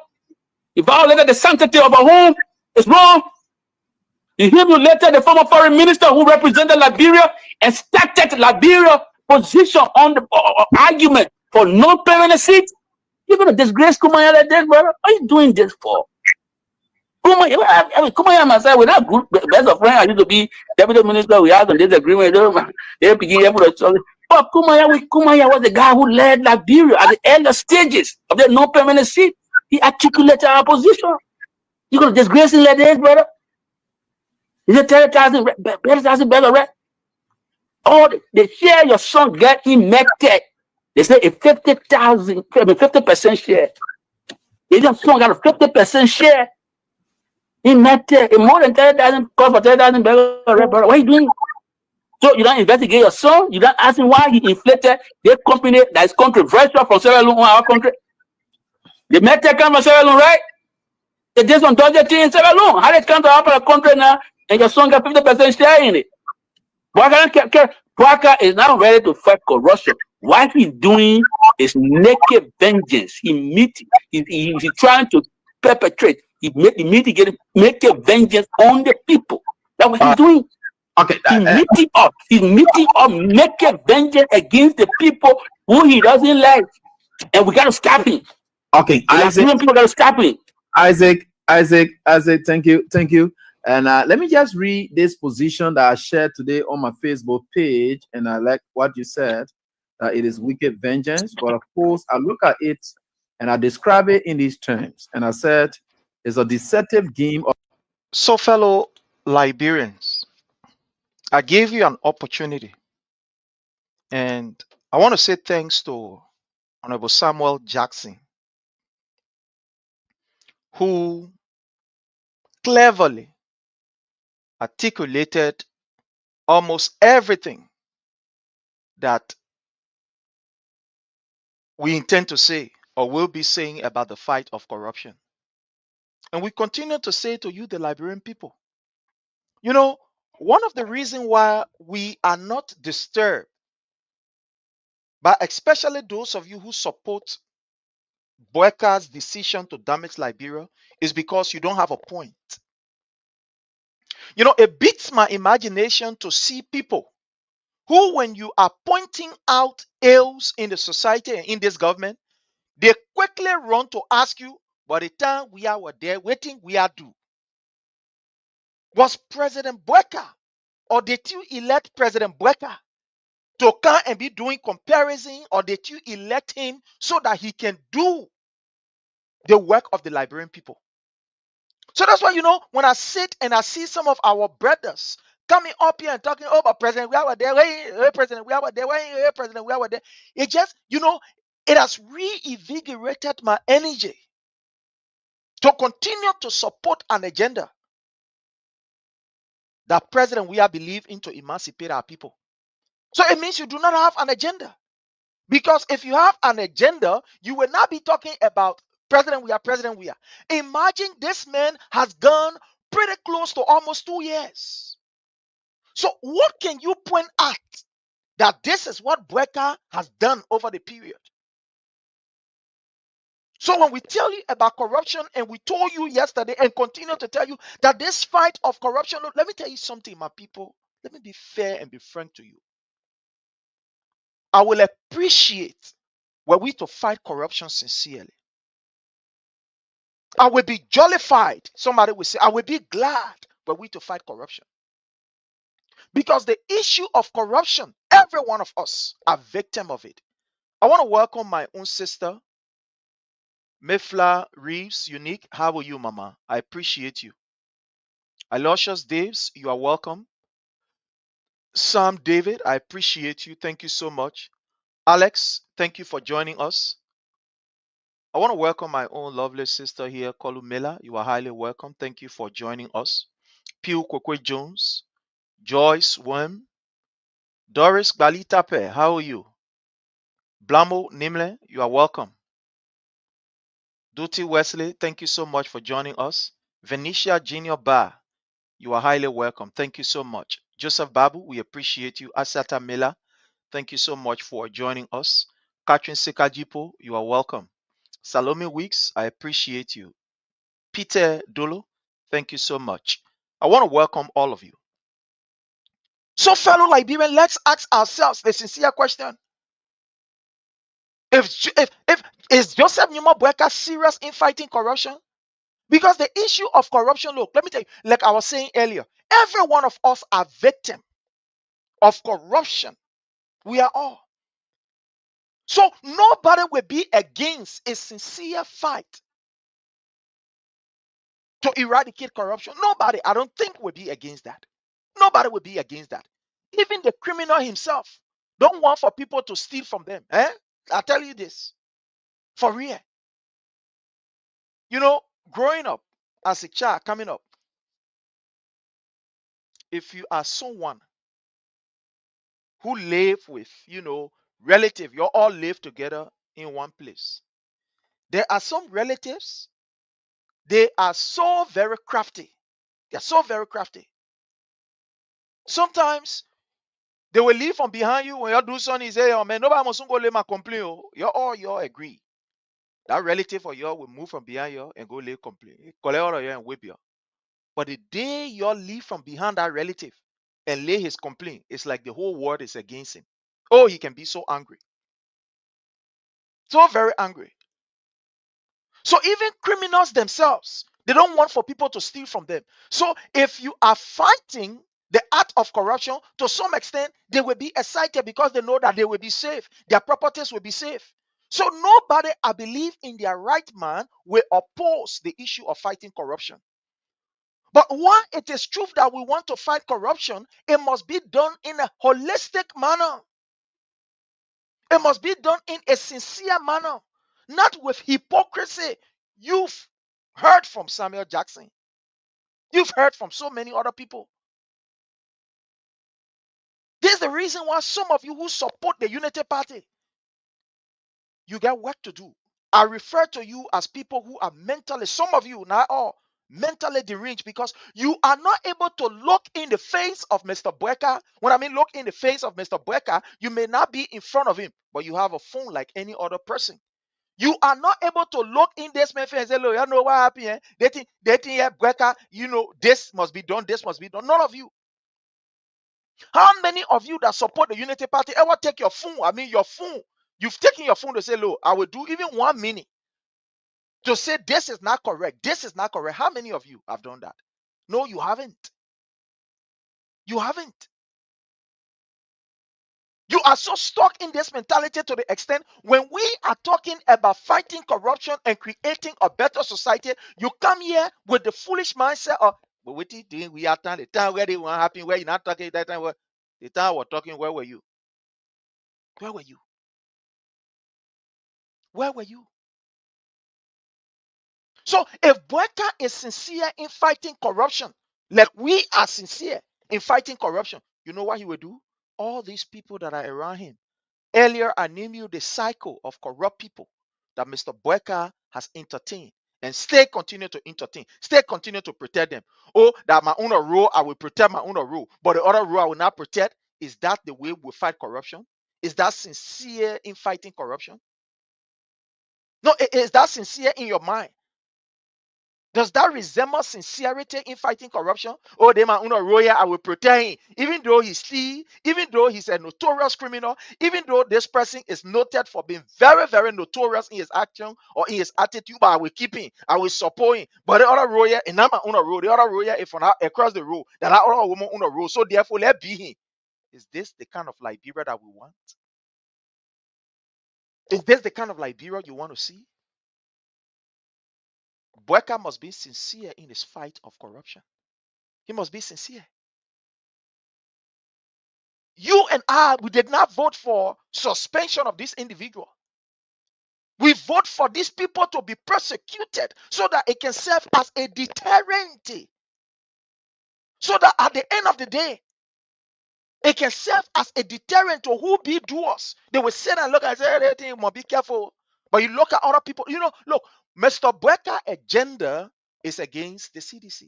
S11: You violated the sanctity of her home. It's wrong. You humiliated the former foreign minister who represented Liberia and started Liberia's position on the argument for non-permanent seats. You're going to disgrace Kumaya like this, brother? What are you doing this for? Kumaya, I mean, Kumaya myself, we're not good best of friends. I used to be deputy minister. We had some disagreement. They begin able to. But Kumaya was the guy who led Liberia at the early stages of the non-permanent seat. He articulated our position. You're going to disgrace him like this, brother? Is it 30,000 better, right? Oh, they share your son get elected. They say a 50% share. If your son got a 50% share, elected, more than 30,000 cost for 30,000 better, right, brother? What are you doing? So you don't investigate your son. You don't ask him why he inflated the company that is controversial from Sierra Leone, our country. The Medtech come from Sierra Leone, right? They did some dodgy things in Sierra Leone. How they come to our country now? And your son got 50% share in it. Boaka is now ready to fight corruption. What he's doing is naked vengeance. He's trying to perpetrate. He's mitigating naked vengeance on the people. That's what he's doing.
S8: Okay.
S11: He's meeting up naked vengeance against the people who he doesn't like. And we got to stop him.
S8: Okay, Isaac.
S11: People got to stop him.
S8: Isaac, thank you. And let me just read this position that I shared today on my Facebook page. And I like what you said, that it is wicked vengeance. But of course, I look at it and I describe it in these terms. And I said, it's a deceptive game.
S5: So, fellow Liberians, I gave you an opportunity. And I want to say thanks to Honorable Samuel Jackson, who cleverly articulated almost everything that we intend to say or will be saying about the fight of corruption. And we continue to say to you, the Liberian people, you know, one of the reasons why we are not disturbed, but especially those of you who support Boaka's decision to damage Liberia, is because you don't have a point. You know, it beats my imagination to see people who, when you are pointing out ills in the society and in this government, they quickly run to ask you, by the time we were there waiting, we are due. Was President Boaka, or did you elect President Boaka to come and be doing comparison, or did you elect him so that he can do the work of the Liberian people? So that's why, you know, when I sit and I see some of our brothers coming up here and talking, oh, but President, we are there, hey, President, we are there, hey, President, we are there. It just, you know, it has reinvigorated my energy to continue to support an agenda that President we are believe in to emancipate our people. So it means you do not have an agenda. Because if you have an agenda, you will not be talking about President we are. Imagine this man has gone pretty close to almost 2 years. So what can you point at that this is what Boaka has done over the period? So when we tell you about corruption, and we told you yesterday and continue to tell you that this fight of corruption, look, let me tell you something, my people. Let me be fair and be frank to you. I will appreciate were we to fight corruption sincerely. I will be jollified. Somebody will say, I will be glad when we to fight corruption. Because the issue of corruption, every one of us are victim of it. I want to welcome my own sister, Mifla Reeves Unique. How are you, Mama? I appreciate you. Aloysius Daves, you are welcome. Sam David, I appreciate you. Thank you so much. Alex, thank you for joining us. I want to welcome my own lovely sister here, Kolumela. You are highly welcome. Thank you for joining us. Pew Kwekwe Jones, Joyce Worm, Doris Balitape, how are you? Blamo Nimle, you are welcome. Duty Wesley, thank you so much for joining us. Venetia Junior Bar, you are highly welcome. Thank you so much. Joseph Babu, we appreciate you. Asata Miller, thank you so much for joining us. Catherine Sekajipo, you are welcome. Salome Weeks, I appreciate you. Peter Dolo, thank you so much. I want to welcome all of you. So, fellow Liberian, let's ask ourselves the sincere question. If is Joseph Numa Boyka serious in fighting corruption? Because the issue of corruption, look, let me tell you, like I was saying earlier, every one of us are victim of corruption. We are all. So nobody will be against a sincere fight to eradicate corruption. Nobody, I don't think, will be against that. Nobody will be against that. Even the criminal himself don't want for people to steal from them. I tell you this, for real. You know, growing up as a child, coming up, if you are someone who live with, relative, you all live together in one place. There are some relatives, they are so very crafty. They're so very crafty. Sometimes they will leave from behind you when you do something. You say, oh man, nobody must go lay my complaint. You all agree. That relative or you will move from behind you and go lay complaint. Collect all of you and whip you. But the day you all leave from behind that relative and lay his complaint, it's like the whole world is against him. Oh, he can be so angry. So very angry. So even criminals themselves, they don't want for people to steal from them. So if you are fighting the act of corruption, to some extent, they will be excited because they know that they will be safe. Their properties will be safe. So nobody, I believe, in their right mind will oppose the issue of fighting corruption. But while it is true that we want to fight corruption, it must be done in a holistic manner. It must be done in a sincere manner, not with hypocrisy. You've heard from Samuel Jackson. You've heard from so many other people. This is the reason why some of you who support the Unity Party, you got work to do. I refer to you as people who are mentally, some of you, not all, mentally deranged because you are not able to look in the face of Mr. Boyka. When I mean look in the face of Mr. Boyka, you may not be in front of him, but you have a phone like any other person. You are not able to look in this man and say, look, you know what happened here? They think Boyka, this must be done, this must be done. None of you. How many of you that support the Unity Party ever take your phone? Your phone. You've taken your phone to say, look, I will do even 1 minute to say this is not correct. This is not correct. How many of you have done that? No, you haven't. You haven't. You are so stuck in this mentality to the extent when we are talking about fighting corruption and creating a better society, you come here with the foolish mindset of, but what you doing? We are the time where they want to happen, where you're not talking that time. The time we're talking, where were you? Where were you? Where were you? So if Boyka is sincere in fighting corruption, like we are sincere in fighting corruption, you know what he will do? All these people that are around him. Earlier, I named you the cycle of corrupt people that Mr. Boyka has entertained and still continue to entertain, still continue to protect them. Oh, that my own role, I will protect my own role, but the other role I will not protect. Is that the way we fight corruption? Is that sincere in fighting corruption? No, is that sincere in your mind? Does that resemble sincerity in fighting corruption? Oh, they man una royal, I will protect him. Even though even though he's a notorious criminal, even though this person is noted for being very, very notorious in his action or in his attitude, but I will keep him, I will support him. But the other royal, and I'm on a road, the other royal is from across the road, that other woman on a road. So therefore, let be him. Is this the kind of Liberia that we want? Is this the kind of Liberia you want to see? Boyka must be sincere in his fight of corruption. He must be sincere. You and I, we did not vote for suspension of this individual. We vote for these people to be persecuted so that it can serve as a deterrent. So that at the end of the day, it can serve as a deterrent to who be doers. They will sit and look and say, everything must be careful. But you look at other people, look, Mr. Boyka agenda is against the CDC.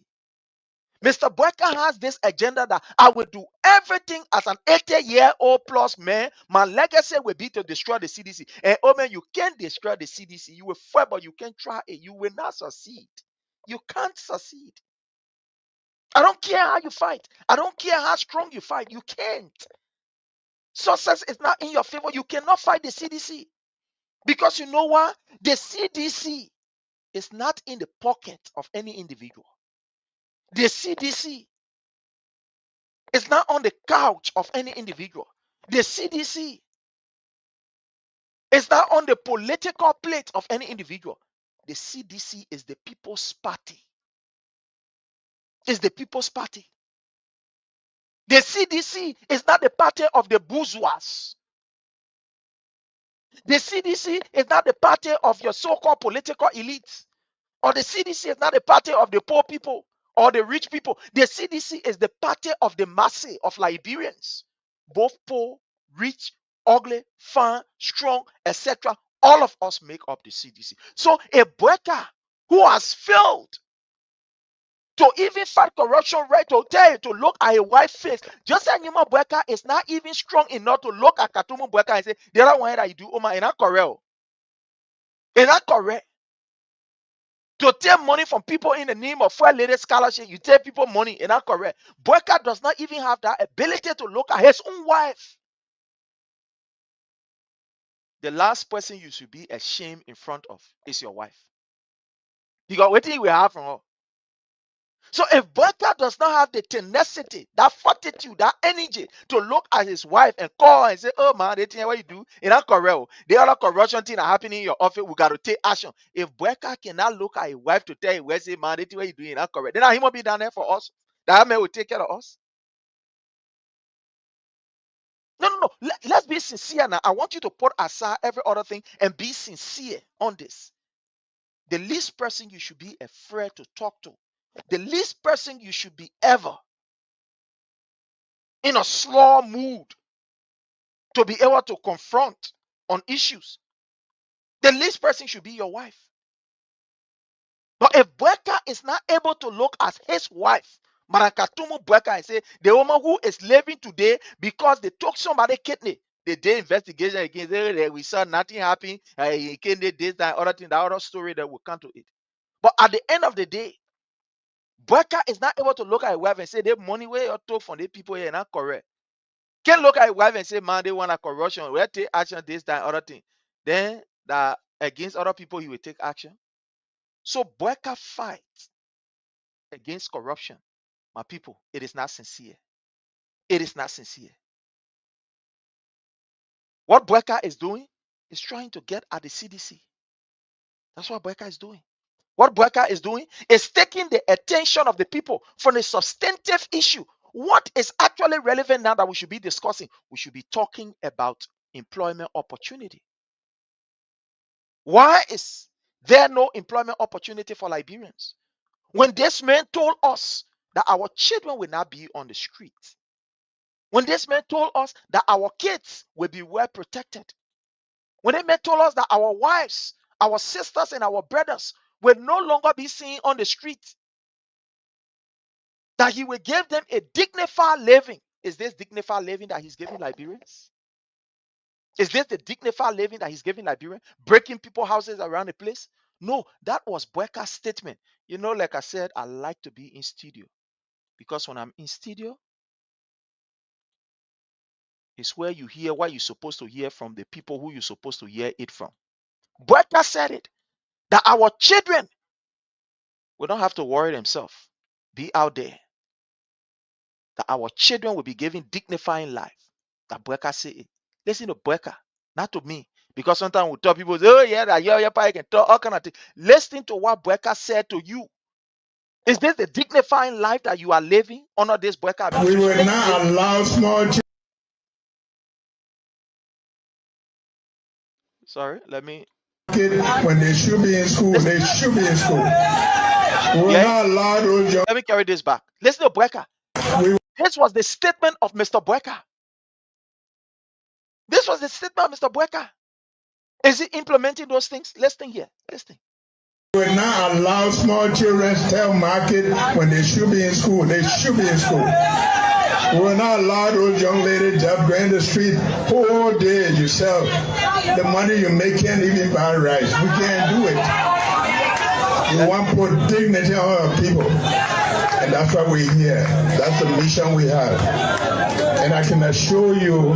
S5: Mr. Boyka has this agenda that I will do everything as an 80-year-old plus man. My legacy will be to destroy the CDC. And oh man, you can't destroy the CDC. You will fail, but you can try it. You will not succeed. You can't succeed. I don't care how you fight. I don't care how strong you fight. You can't. Success is not in your favor. You cannot fight the CDC. Because you know what? The CDC is not in the pocket of any individual. The CDC is not on the couch of any individual. The CDC is not on the political plate of any individual. The CDC is the People's Party. It's the People's Party. The CDC is not the party of the bourgeois. The CDC is not the party of your so-called political elites. Or the CDC is not the party of the poor people or the rich people. The CDC is the party of the mass of Liberians. Both poor, rich, ugly, fine, strong, etc. All of us make up the CDC. So a Boyka who has failed to even fight corruption, right, to tell you to look at a white face. Just like Nima Boyka is not even strong enough to look at Katumu Boyka and say, the other one that you do, Oma, it's not correct. It's not correct. To take money from people in the name of Fair Lady Scholarship, you take people money, it's not correct. Boyka does not even have that ability to look at his own wife. The last person you should be ashamed in front of is your wife. Because what do we have from her? So if Boyka does not have the tenacity, that fortitude, that energy to look at his wife and call her and say, oh man, they think what you do, it's not correct. The other corruption thing that happening in your office, we got to take action. If Boyka cannot look at his wife to tell him, say, man, they think what you do, it's not correct, then he won't be down there for us. That man will take care of us. No. Let's be sincere now. I want you to put aside every other thing and be sincere on this. The least person you should be afraid to talk to, the least person you should be ever in a slow mood to be able to confront on issues, the least person should be your wife. But if Boyka is not able to look at his wife, Marakatumu Boyka, and say, the woman who is living today because they took somebody kidney, they did investigation against it, we saw nothing happen, he did this, that, other thing, that other story that will come to it. But at the end of the day, Boyka is not able to look at his wife and say, the money where you took from the people here is not correct. Can't look at his wife and say, man, they want a corruption, we'll take action, this, that, other thing. Then that against other people, he will take action. So Boyka fights against corruption. My people, it is not sincere. It is not sincere. What Boyka is doing is trying to get at the CDC. That's what Boyka is doing. What Boyka is doing is taking the attention of the people from a substantive issue. What is actually relevant now that we should be discussing? We should be talking about employment opportunity. Why is there no employment opportunity for Liberians? When this man told us that our children will not be on the street. When this man told us that our kids will be well protected. When this man told us that our wives, our sisters, and our brothers will no longer be seen on the street. That he will give them a dignified living. Is this dignified living that he's giving Liberians? Is this the dignified living that he's giving Liberians? Breaking people's houses around the place? No, that was Bueka's statement. You know, like I said, I like to be in studio because when I'm in studio, it's where you hear what you're supposed to hear from the people who you're supposed to hear it from. Bueka said it, that our children will not have to worry themselves, be out there, that our children will be given dignifying life. That Bueka said it. Listen to Bueka, not to me. Because sometimes we tell people, oh yeah, that yeah, can talk all kind of things. Listen to what Bueka said to you. Is this the dignifying life that you are living under this Bueka
S6: We
S5: administration?
S6: will not allow small children.
S5: Sorry, let me.
S6: When they should be in school, they should be in school. We will not allow those young.
S5: Let me carry this back. Listen to Bueka. This was the statement of Mr. Bueka. This was the statement of Mr. Bueka. Is he implementing those things? Listen here. Listen.
S6: We will not allow small children to tell market when they should be in school. They should be in school. We will not allow those young ladies to go in the street whole day yourself. The money you make can't even buy rice. We can't do it. We want to put dignity on our people. And that's why we're here. That's the mission we have. And I can assure you,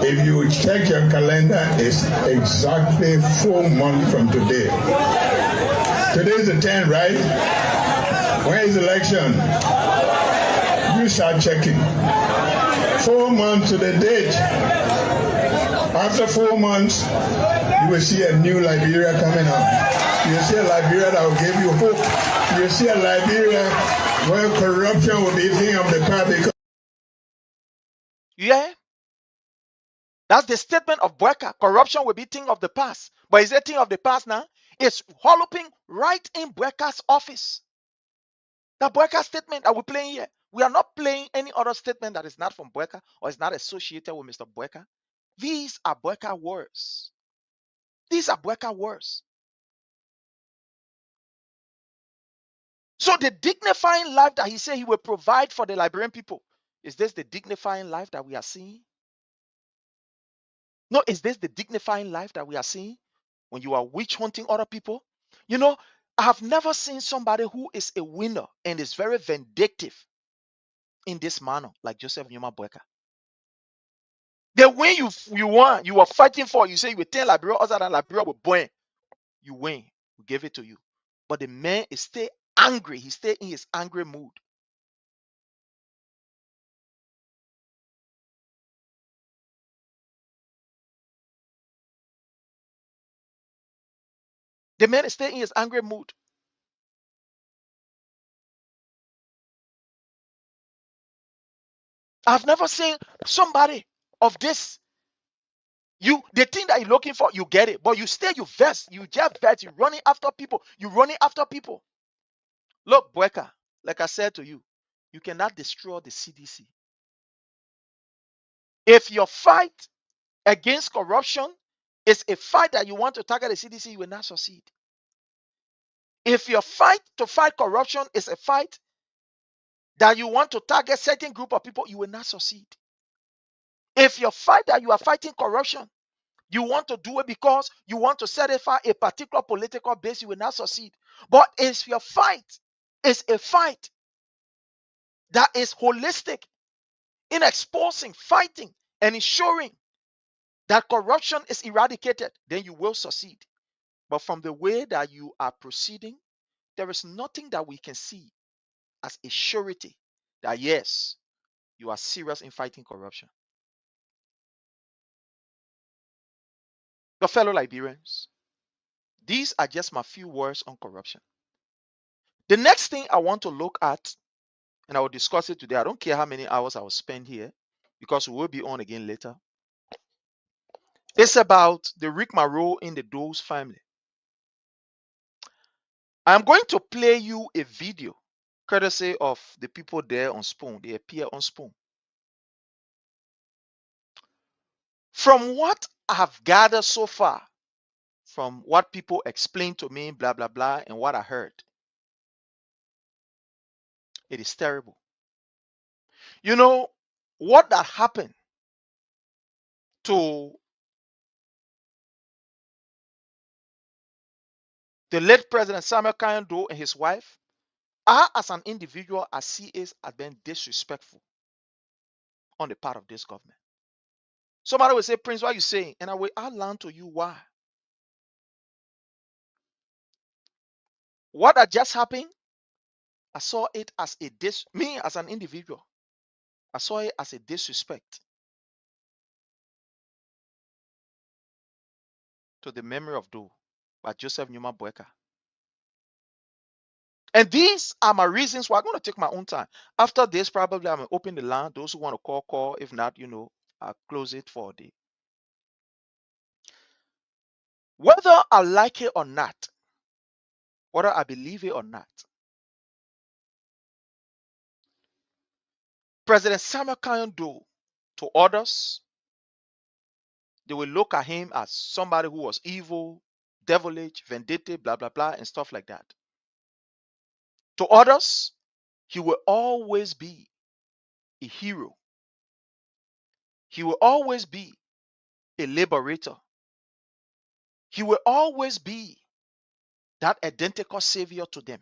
S6: if you check your calendar, it's exactly 4 months from today. Today's the 10th, right? When is the election? You start checking. 4 months to the date. After 4 months, you will see a new Liberia coming up. You will see a Liberia that will give you hope. You will see a Liberia where corruption will be a thing of the past.
S5: Yeah? That's the statement of Bueka. Corruption will be thing of the past. But is it thing of the past now? It's walloping right in Bueka's office. The Bueka statement that we're playing here. We are not playing any other statement that is not from Bueka or is not associated with Mr. Bueka. These are Bueka words. These are Bueka words. So the dignifying life that he said he will provide for the Liberian people, is this the dignifying life that we are seeing? No, is this the dignifying life that we are seeing when you are witch hunting other people? You know, I have never seen somebody who is a winner and is very vindictive in this manner like Joseph Nyuma Bueka. The win you won, you were fighting for, you say you will tell Liberia other than Liberia will burn. You win, we give it to you. But the man is still angry. He stay in his angry mood. The man is still in his angry mood. I've never seen somebody of this. The thing that you're looking for, you get it, but you vex, you just vex, you're running after people, Look, Bueka, like I said to you, you cannot destroy the CDC. If your fight against corruption is a fight that you want to target the CDC, you will not succeed. If your fight to fight corruption is a fight that you want to target certain group of people, you will not succeed. If your fight that you are fighting corruption, you want to do it because you want to satisfy a particular political base, you will not succeed. But if your fight is a fight that is holistic in exposing, fighting, and ensuring that corruption is eradicated, then you will succeed. But from the way that you are proceeding, there is nothing that we can see as a surety that yes, you are serious in fighting corruption. Your fellow Liberians, these are just my few words on corruption. The next thing I want to look at, and I will discuss it today, I don't care how many hours I will spend here, because we will be on again later. It's about the rigmarole in the Dose family. I'm going to play you a video, courtesy of the people there on Spoon. They appear on Spoon. From what I have gathered so far, from what people explained to me, blah, blah, blah, and what I heard, it is terrible. You know, what that happened to The late President Samuel Kayando and his wife are, as an individual, as CAs, have been disrespectful on the part of this government. Somebody will say, Prince, what are you saying? And I will outline to you why. What had just happened, I saw it as me as an individual, I saw it as a disrespect to the memory of Doe by Joseph Newman Boyka. And these are my reasons why I'm going to take my own time. After this, probably I'm going to open the line. Those who want to call. If not, I'll close it for a day. Whether I like it or not, whether I believe it or not, President Samuel Kayando, to others, they will look at him as somebody who was evil, devilish, vindictive, blah, blah, blah, and stuff like that. To others, he will always be a hero. He will always be a liberator. He will always be that identical savior to them.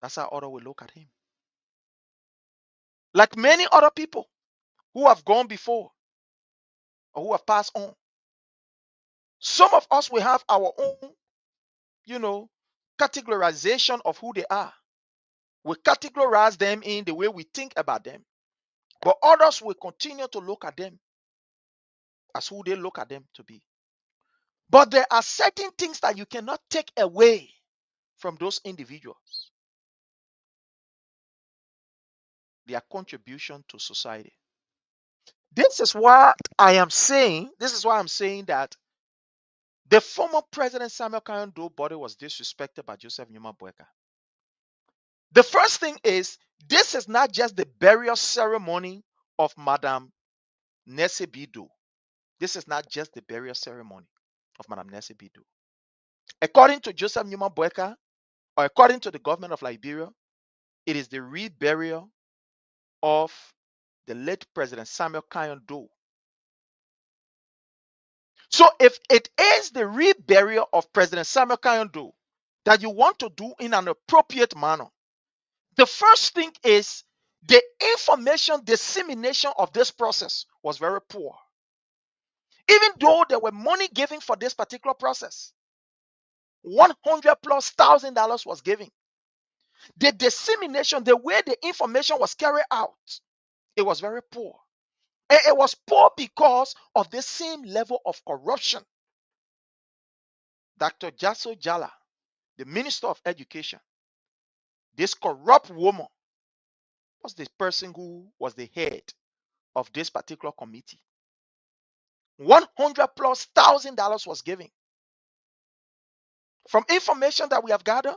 S5: That's how others will look at him. Like many other people who have gone before or who have passed on. Some of us will have our own, categorization of who they are. We categorize them in the way we think about them. But others will continue to look at them as who they look at them to be. But there are certain things that you cannot take away from those individuals. Their contribution to society. This is why I'm saying that the former President Samuel Kayando body was disrespected by Joseph Newman Boyka. The first thing is, this is not just the burial ceremony of Madame Nesse Bido. This is not just the burial ceremony of Madame Nesse Bido. According to Joseph Newman Boyka, or according to the government of Liberia, it is the reburial of the late President Samuel Kayando. So if it is the reburial of President Samuel Kayando that you want to do in an appropriate manner, the first thing is the information dissemination of this process was very poor. Even though there were money given for this particular process, $100,000+ was given. The dissemination, the way the information was carried out, it was very poor. And it was poor because of the same level of corruption. Dr. Jaso Jala, the Minister of Education, this corrupt woman was the person who was the head of this particular committee. $100,000+ was given. From information that we have gathered,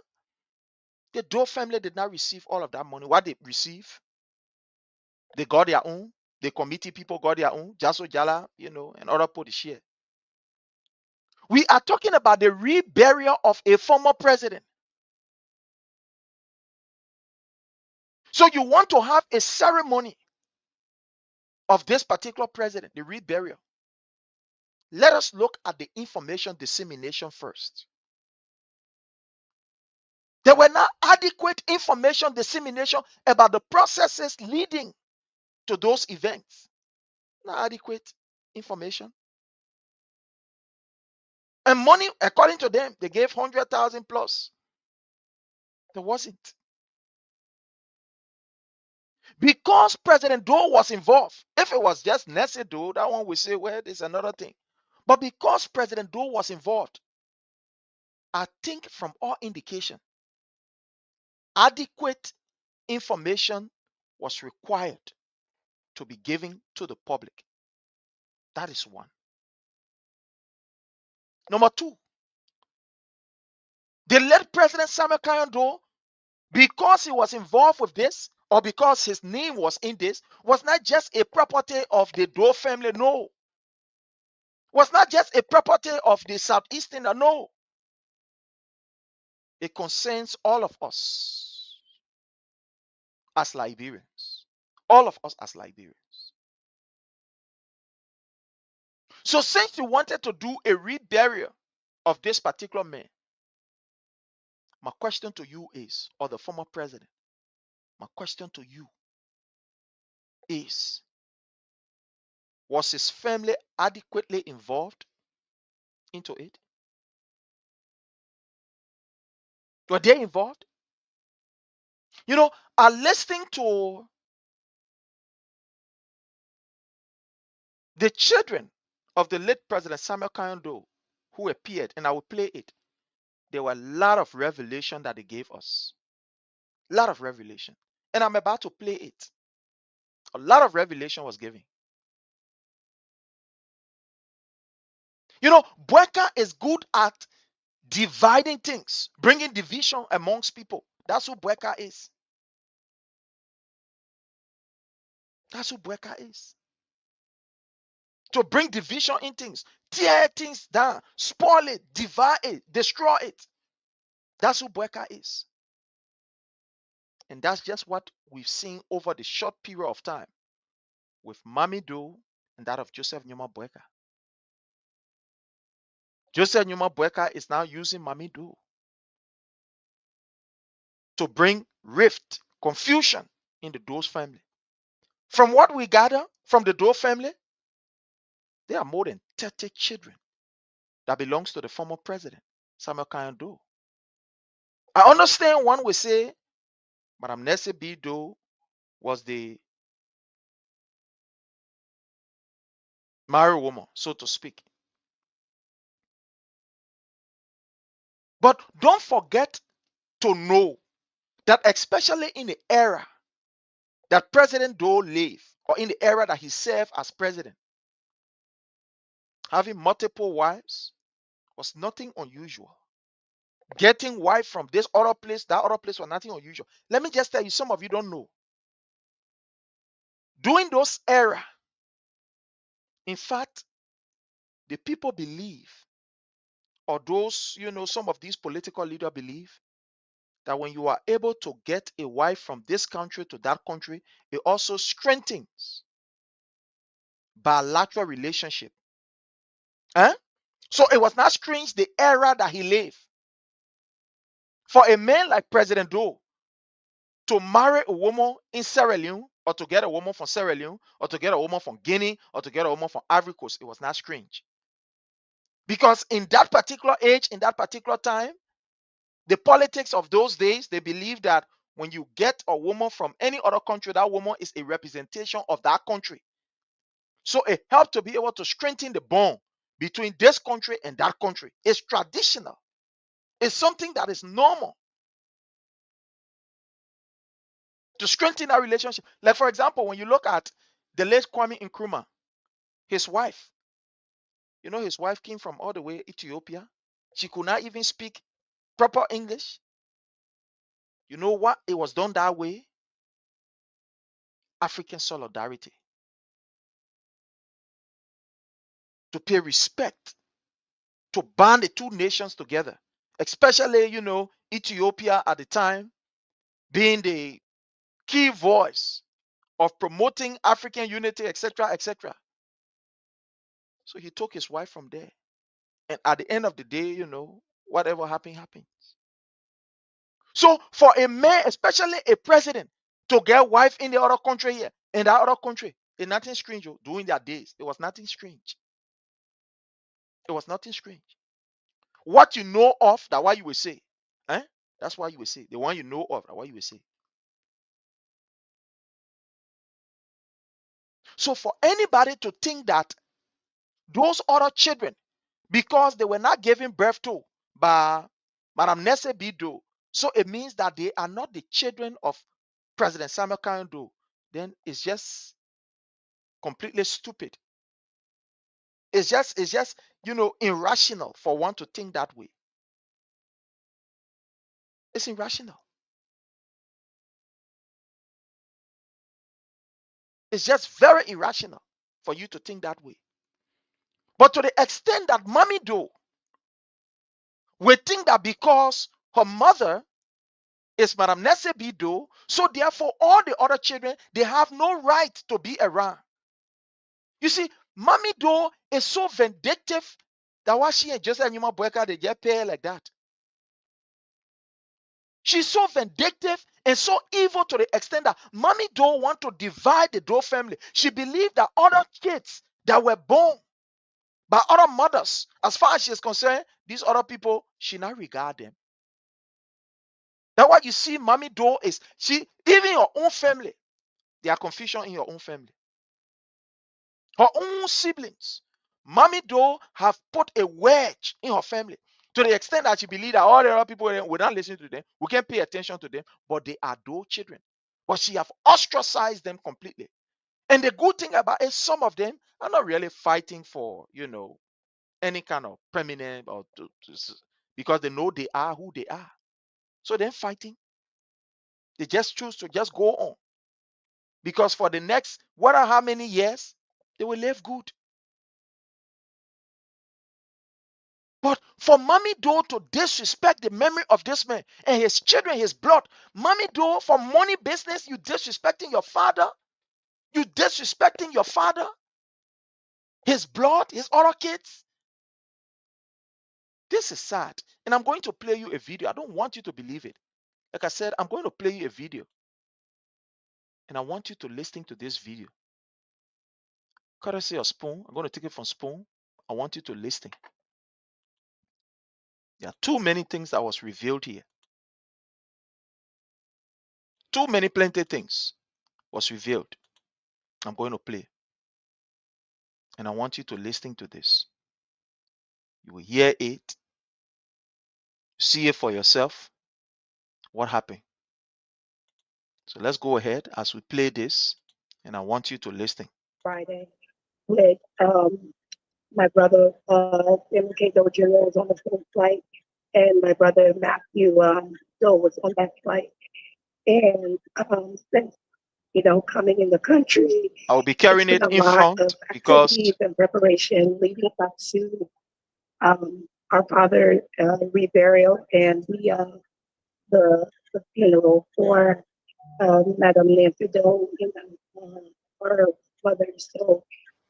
S5: the Doe family did not receive all of that money. What they receive, they got their own. The committee people got their own. Jaso Jala, and other people to share. We are talking about the reburial of a former president. So you want to have a ceremony of this particular president, the reburial. Let us look at the information dissemination first. There were not adequate information dissemination about the processes leading to those events. Not adequate information. And money, according to them, they gave 100,000+. There wasn't. Because President Doe was involved. If it was just Nesse Doe, that one would say, well, there's another thing. But because President Doe was involved, I think from all indication, adequate information was required to be given to the public. That is one. Number two, the late President Samuel Kayando, because he was involved with this, or because his name was in this, was not just a property of the Doe family, no. Was not just a property of the Southeastern, no. It concerns all of us as Liberians. All of us as Liberians. So since you wanted to do a reburial of this particular man, my question to you is, or the former president, my question to you is, was his family adequately involved into it? Were they involved? You know, I listening to the children of the late President Samuel Kayando who appeared, and I will play it. There were a lot of revelation that they gave us. A lot of revelation. And I'm about to play it. A lot of revelation was given. You know, Bweka is good at dividing things, bringing division amongst people. That's who Bweka is. That's who Bweka is. To bring division in things, tear things down, spoil it, divide it, destroy it. That's who Bweka is. And that's just what we've seen over the short period of time with Mamido and that of Joseph Nyuma Bweka. Joseph Nyuma Bweka is now using Mamido to bring rift, confusion in the Doe family. From what we gather from the Doe family, there are more than 30 children that belongs to the former president, Samuel Kayando. I understand one will say, Madam Nessie B. Doe was the married woman, so to speak. But don't forget to know that especially in the era that President Doe lived, or in the era that he served as president, having multiple wives was nothing unusual. Getting wife from this other place, that other place was nothing unusual. Let me just tell you, some of you don't know. During those era, in fact, the people believe, or those, some of these political leaders believe, that when you are able to get a wife from this country to that country, it also strengthens bilateral relationship. So it was not strange the era that he lived. For a man like President Doe to marry a woman in Sierra Leone, or to get a woman from Sierra Leone, or to get a woman from Guinea, or to get a woman from Ivory Coast, it was not strange. Because in that particular age, in that particular time, the politics of those days, they believe that when you get a woman from any other country, that woman is a representation of that country. So it helped to be able to strengthen the bond between this country and that country. It's traditional. It's something that is normal to strengthen our relationship. Like, for example, when you look at the late Kwame Nkrumah, his wife, his wife came from all the way Ethiopia. She could not even speak proper English. You know what? It was done that way. African solidarity. To pay respect, to band the two nations together, especially, Ethiopia at the time being the key voice of promoting African unity, etc., etc. So he took his wife from there. And at the end of the day, whatever happened, happened. So for a man, especially a president, to get wife in the other country here, in that other country, it's nothing strange during their days. It was nothing strange. It was nothing strange. What you know of, that's why you will say. That's why you will say. The one you know of, that's why you will say. So for anybody to think that those other children, because they were not given birth to by Madam Nessie B. Doe, so it means that they are not the children of President Samuel Kayando, then it's just completely stupid. It's just irrational for one to think that way. It's irrational. It's just very irrational for you to think that way. But to the extent that Mommy Doe will think that because her mother is Madam Nessie B. Doe, so therefore all the other children, they have no right to be around. You see, Mommy Doe is so vindictive That why she and Joseph Nyuma Boyka, they just pay her like that. She's so vindictive and so evil to the extent that Mommy Doe want to divide the Doe family. She believed that other kids that were born by other mothers, as far as she is concerned, these other people, she not regard them. That's why you see Mommy Doe is, she, even your own family, there are confusion in your own family. Her own siblings. Mommy Doe have put a wedge in her family to the extent that she believes that all the other people will not listen to them. We can't pay attention to them, but they are Doe children. But she have ostracized them completely. And the good thing about it, some of them are not really fighting for, any kind of permanent or because they know they are who they are. So they're fighting. They just choose to just go on. Because for the next, whatever how many years, they will live good. But for Mommy Doe to disrespect the memory of this man and his children, his blood, Mommy Doe, for money business, you disrespecting your father, you disrespecting your father, his blood, his other kids. This is sad. And I'm going to play you a video. I don't want you to believe it. Like I said, I'm going to play you a video. And I want you to listen to this video. Courtesy of Spoon. I'm going to take it from Spoon. I want you to listen. There are too many things that was revealed here. Too many plenty things was revealed. I'm going to play. And I want you to listen to this. You will hear it. See it for yourself. What happened? So let's go ahead as we play this. And I want you to listen.
S12: Friday with my brother, MK Doe Jr. was on the same flight, and my brother Matthew Doe was on that flight. And since coming in the country,
S5: I will be carrying
S12: it's
S5: it
S12: been a
S5: in
S12: lot
S5: front
S12: of
S5: because
S12: activities and preparation leading up to our father reburial and the funeral for Madame Nancy Doe, her mother. So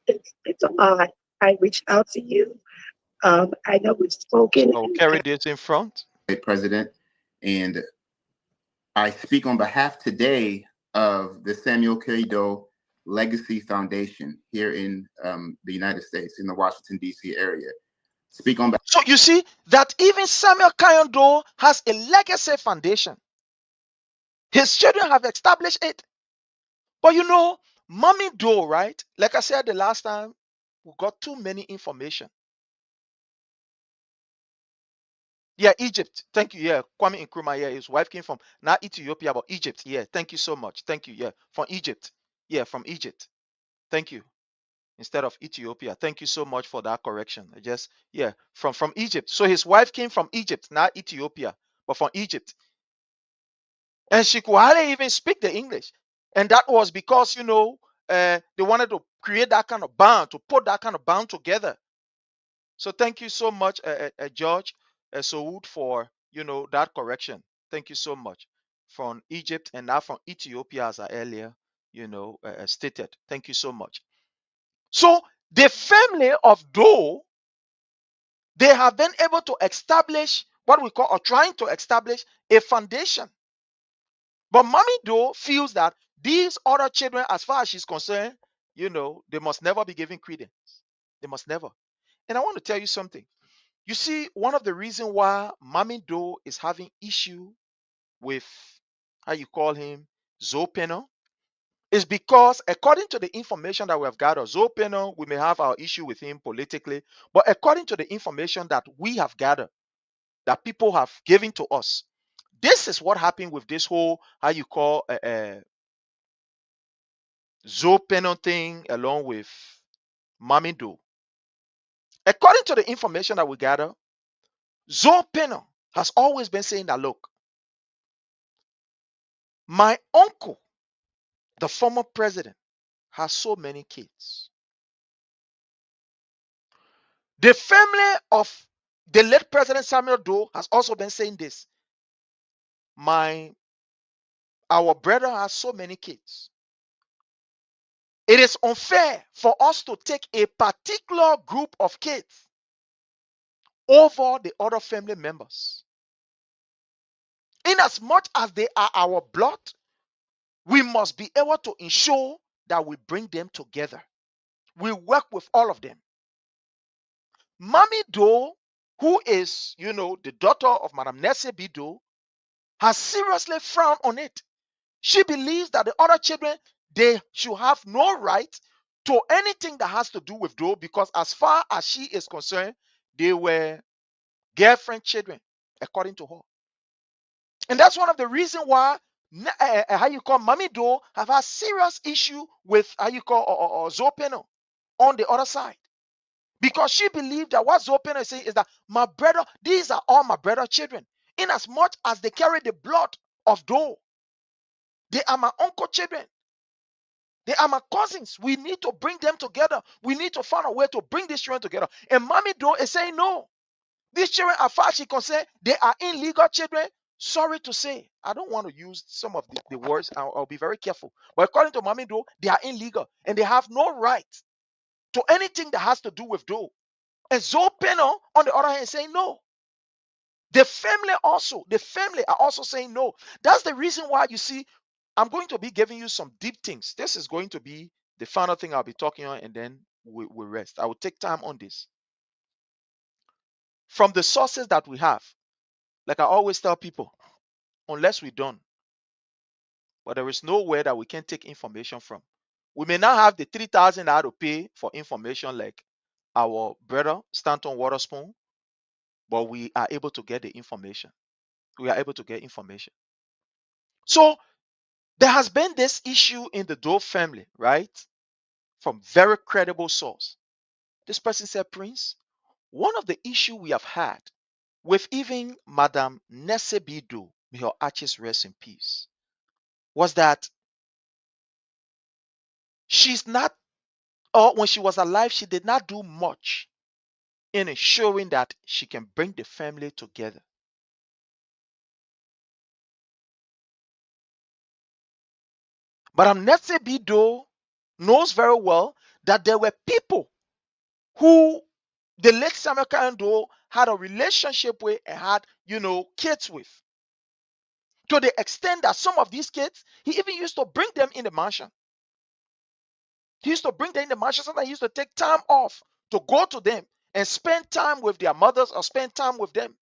S12: it's a lot. I reached out to you. I know we've spoken.
S5: I will carry this in front.
S13: President, and I speak on behalf today of the Samuel K. Doe Legacy Foundation here in the United States, in the Washington, D.C. area. Speak on behalf.
S5: So you see that even Samuel K. Doe has a legacy foundation. His children have established it. But Mommy Doe, right? Like I said the last time, we got too many information. Yeah, Egypt. Thank you. Yeah, Kwame Nkrumah. Yeah, his wife came from not Ethiopia, but Egypt. Yeah, thank you so much. Thank you. Yeah, from Egypt. Yeah, from Egypt. Thank you. Instead of Ethiopia. Thank you so much for that correction. From Egypt. So his wife came from Egypt, not Ethiopia, but from Egypt. And she could hardly even speak the English. And that was because, they wanted to create that kind of bond, to put that kind of bond together. So thank you so much, George Soud, for, that correction. Thank you so much. From Egypt and now from Ethiopia, as I earlier, stated. Thank you so much. So the family of Doe, they have been able to establish what we call, or trying to establish, a foundation. But Mommy Doe feels that these other children, as far as she's concerned, they must never be given credence. They must never. And I want to tell you something. You see, one of the reasons why Mommy Doe is having issue with, how you call him, Zoe Penner, is because according to the information that we have gathered, Zoe Penner, we may have our issue with him politically, but according to the information that we have gathered, that people have given to us, this is what happened with this whole, how you call, Zoe Penner thing along with Mommy Doe. According to the information that we gather, Zoe Penner has always been saying that, look, my uncle, the former president, has so many kids. The family of the late President Samuel Doe has also been saying this. Our brother has so many kids. It is unfair for us to take a particular group of kids over the other family members. In as much as they are our blood, we must be able to ensure that we bring them together. We work with all of them. Mommy Doe, who is, the daughter of Madam Nesse B. Doe, has seriously frowned on it. She believes that the other children, they should have no right to anything that has to do with Doe, because as far as she is concerned, they were girlfriend children, according to her. And that's one of the reasons why Mommy Doe have a serious issue with Zopeno on the other side. Because she believed that what Zopeno is saying is that my brother, these are all my brother children. In as much as they carry the blood of Doe, they are my uncle children. They are my cousins. We need to bring them together. We need to find a way to bring these children together. And Mommy Doe is saying no. These children, as far as she concerned, they are illegal children. Sorry to say, I don't want to use some of the words. I'll be very careful. But according to Mommy Doe, they are illegal and they have no right to anything that has to do with Doe. And Zopeno, on the other hand, is saying no. The family are also saying no. That's the reason why you see, I'm going to be giving you some deep things. This is going to be the final thing I'll be talking on, and then we'll rest. I will take time on this. From the sources that we have, like I always tell people, unless we're done, but there is nowhere that we can take information from. We may not have the 3,000 I had to pay for information like our brother Stanton Waterspoon, but we are able to get the information. We are able to get information. So there has been this issue in the Doe family, right? From very credible source. This person said, Prince, one of the issue we have had with even Madam Nesse B. Doe, may her ashes rest in peace, was that she's not, or when she was alive, she did not do much in ensuring that she can bring the family together. Madam Nesse B. Doe knows very well that there were people who the late Samuel Kyan Doe had a relationship with and had, kids with. To the extent that some of these kids, he even used to bring them in the mansion. He used to bring them in the mansion. Sometimes he used to take time off to go to them and spend time with their mothers or spend time with them.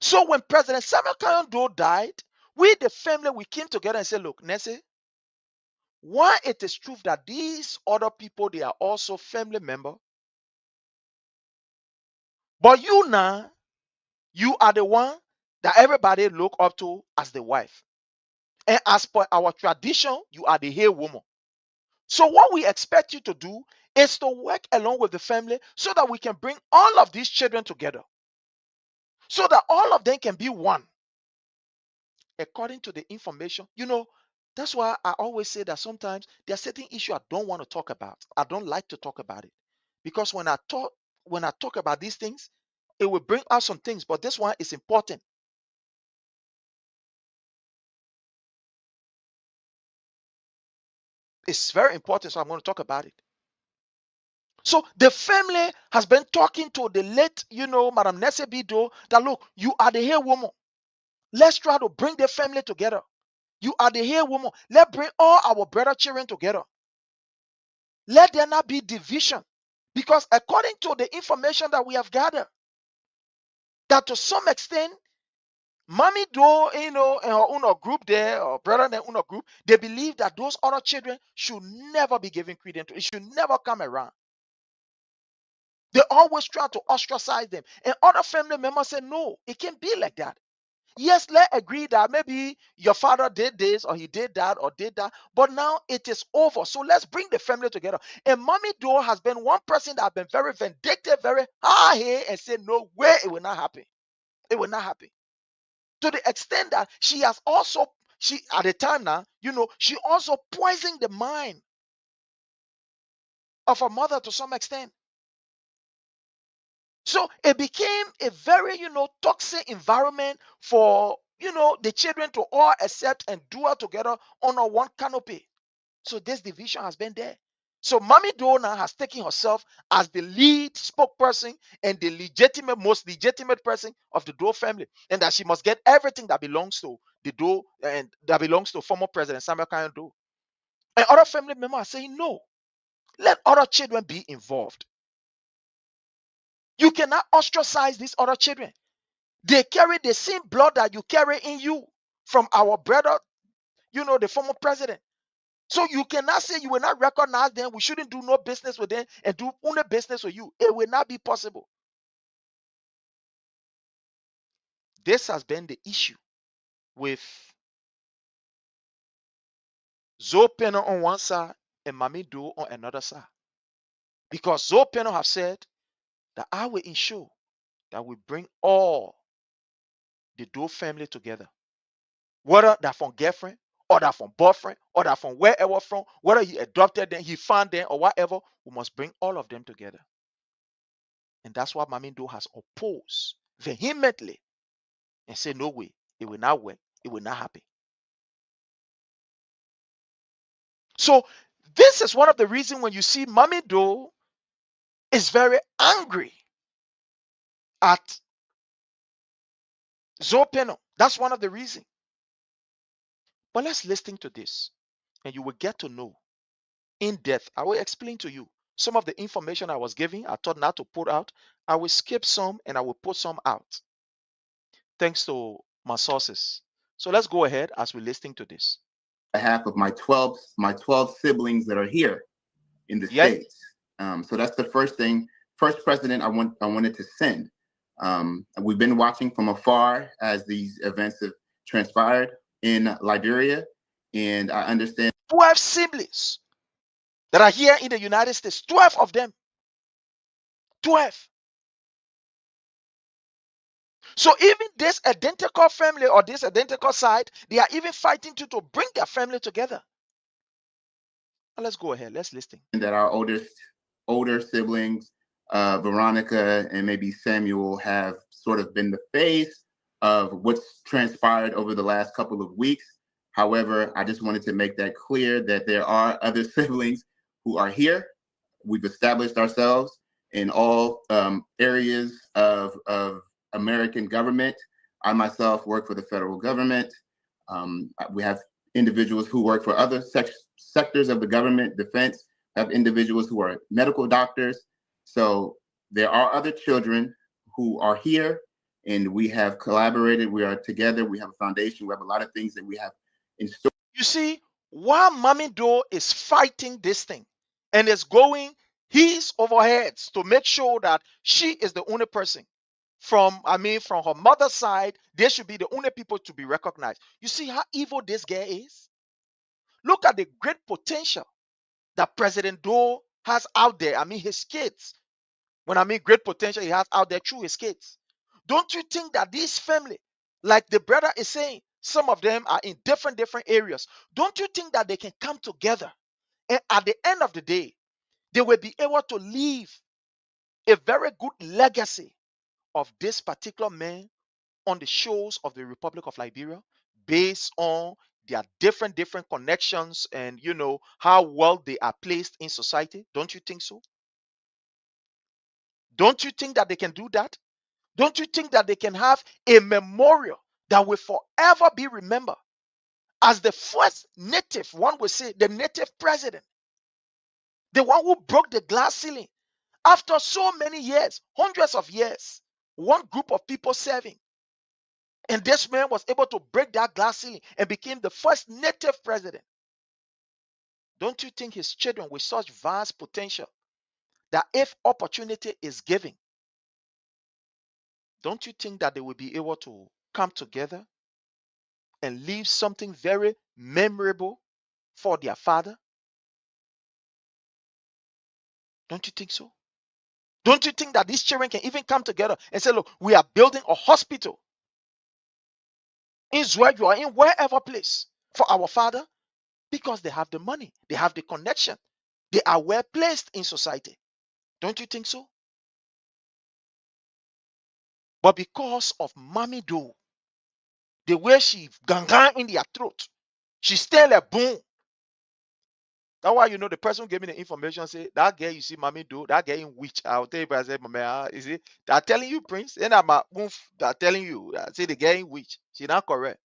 S5: So when President Samuel Kyan Doe died, we, the family, we came together and said, look, Nesse, why it is true that these other people, they are also family members, but you now, you are the one that everybody look up to as the wife. And as per our tradition, you are the hair woman. So what we expect you to do is to work along with the family so that we can bring all of these children together. So that all of them can be one. According to the information, that's why I always say that sometimes there are certain issues I don't want to talk about. I don't like to talk about it. Because when I talk about these things, it will bring out some things. But this one is important. It's very important, so I'm going to talk about it. So the family has been talking to the late, Madam Nesse B. Doe, that look, you are the hair woman. Let's try to bring the family together. You are the hair woman. Let's bring all our brother children together. Let there not be division. Because according to the information that we have gathered, that to some extent, Mommy Doe, and her own group there, or brother and own group, they believe that those other children should never be given credence to. It should never come around. They always try to ostracize them. And other family members say, no, it can't be like that. Yes, let's agree that maybe your father did this or he did that or did that, but now it is over. So let's bring the family together. And Mommy Doe has been one person that has been very vindictive, very hard here, and said, no way, it will not happen. It will not happen. To the extent that she has also, at the time now, she also poisoned the mind of her mother to some extent. So it became a very, toxic environment for, the children to all accept and dwell together under one canopy. So this division has been there. So Mommy Doe now has taken herself as the lead spokesperson and the most legitimate person of the Doe family, and that she must get everything that belongs to the Doe and that belongs to former President Samuel Kanye Doe. And other family members are saying no. Let other children be involved. You cannot ostracize these other children. They carry the same blood that you carry in you from our brother, the former president. So you cannot say you will not recognize them. We shouldn't do no business with them and do only business with you. It will not be possible. This has been the issue with Zoe Penno on one side and Mommy Doe on another side. Because Zoe Penno have said that I will ensure that we bring all the Doe family together. Whether they're from girlfriend, or they're from boyfriend, or they're from wherever from, whether he adopted them, he found them, or whatever, we must bring all of them together. And that's what Mommy Doe has opposed vehemently and said, no way, it will not work, it will not happen. So this is one of the reasons when you see Mommy Doe is very angry at Zoe Penno. That's one of the reasons. But let's listen to this, and you will get to know in depth. I will explain to you some of the information I was giving. I thought not to put out. I will skip some and I will put some out, thanks to my sources. So let's go ahead as we listen to this.
S13: Behalf of my 12 siblings that are here in the States. So that's the first president I wanted to send. We've been watching from afar as these events have transpired in Liberia, and I understand
S5: 12 siblings that are here in the United States, 12 of them. 12. So even this identical family or this identical side, they are even fighting to bring their family together. Now let's go ahead. Let's listen.
S13: that our older siblings, Veronica and maybe Samuel, have sort of been the face of what's transpired over the last couple of weeks. However, I just wanted to make that clear that there are other siblings who are here. We've established ourselves in all areas of American government. I myself work for the federal government. We have individuals who work for other sectors of the government, defense, have individuals who are medical doctors. So there are other children who are here, and we have collaborated. We are together. We have a foundation. We have a lot of things that we have in store.
S5: You see, while Mommy Doe is fighting this thing and is going heels over heads to make sure that she is the only person from her mother's side, they should be the only people to be recognized. You see how evil this guy is? Look at the great potential that President Doe has out there. His kids. When great potential he has out there through his kids. Don't you think that this family, like the brother is saying, some of them are in different areas. Don't you think that they can come together and at the end of the day, they will be able to leave a very good legacy of this particular man on the shores of the Republic of Liberia based on their different connections and how well they are placed in society? Don't you think so? Don't you think that they can do that? Don't you think that they can have a memorial that will forever be remembered as the first native, one would say, the native president, the one who broke the glass ceiling after so many years, hundreds of years, one group of people serving. And this man was able to break that glass ceiling and became the first native president. Don't you think his children with such vast potential that if opportunity is given, don't you think that they will be able to come together and leave something very memorable for their father? Don't you think so? Don't you think that these children can even come together and say, look, we are building a hospital in Zwedru or in wherever place for our father, because they have the money, they have the connection, they are well placed in society. Don't you think so? But because of Mommy Doe, the way she ganga in their throat, she still a boom. That's why the person who gave me the information say that girl you see mommy do, that girl in which I'll tell you, but I said, Mama, is it they're telling you, Prince? And I'm a they're telling you, I say the girl in which she not correct.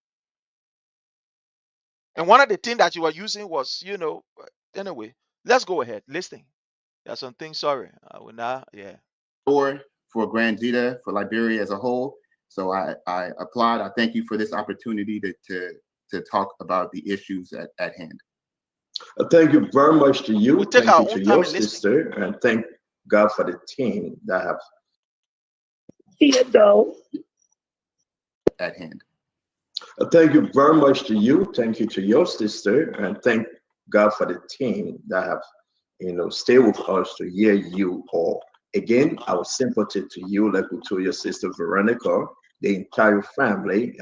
S5: And one of the things that you were using was, anyway, let's go ahead. Listen. There's some things, sorry. I will not, yeah.
S13: For Grand Jita, for Liberia as a whole. So I applaud. I thank you for this opportunity to talk about the issues at hand.
S8: Thank you very much to you.
S5: We take
S8: Thank
S5: our
S8: you
S5: own
S8: to
S5: time
S8: your
S5: and listen.
S8: sister, and thank God for the team that have.
S12: Theodore.
S13: At hand.
S8: Thank you very much to you. Thank you to your sister, and thank God for the team that have, stay with us to hear you all. Again, our sympathy to you, like we told your sister Veronica, the entire family.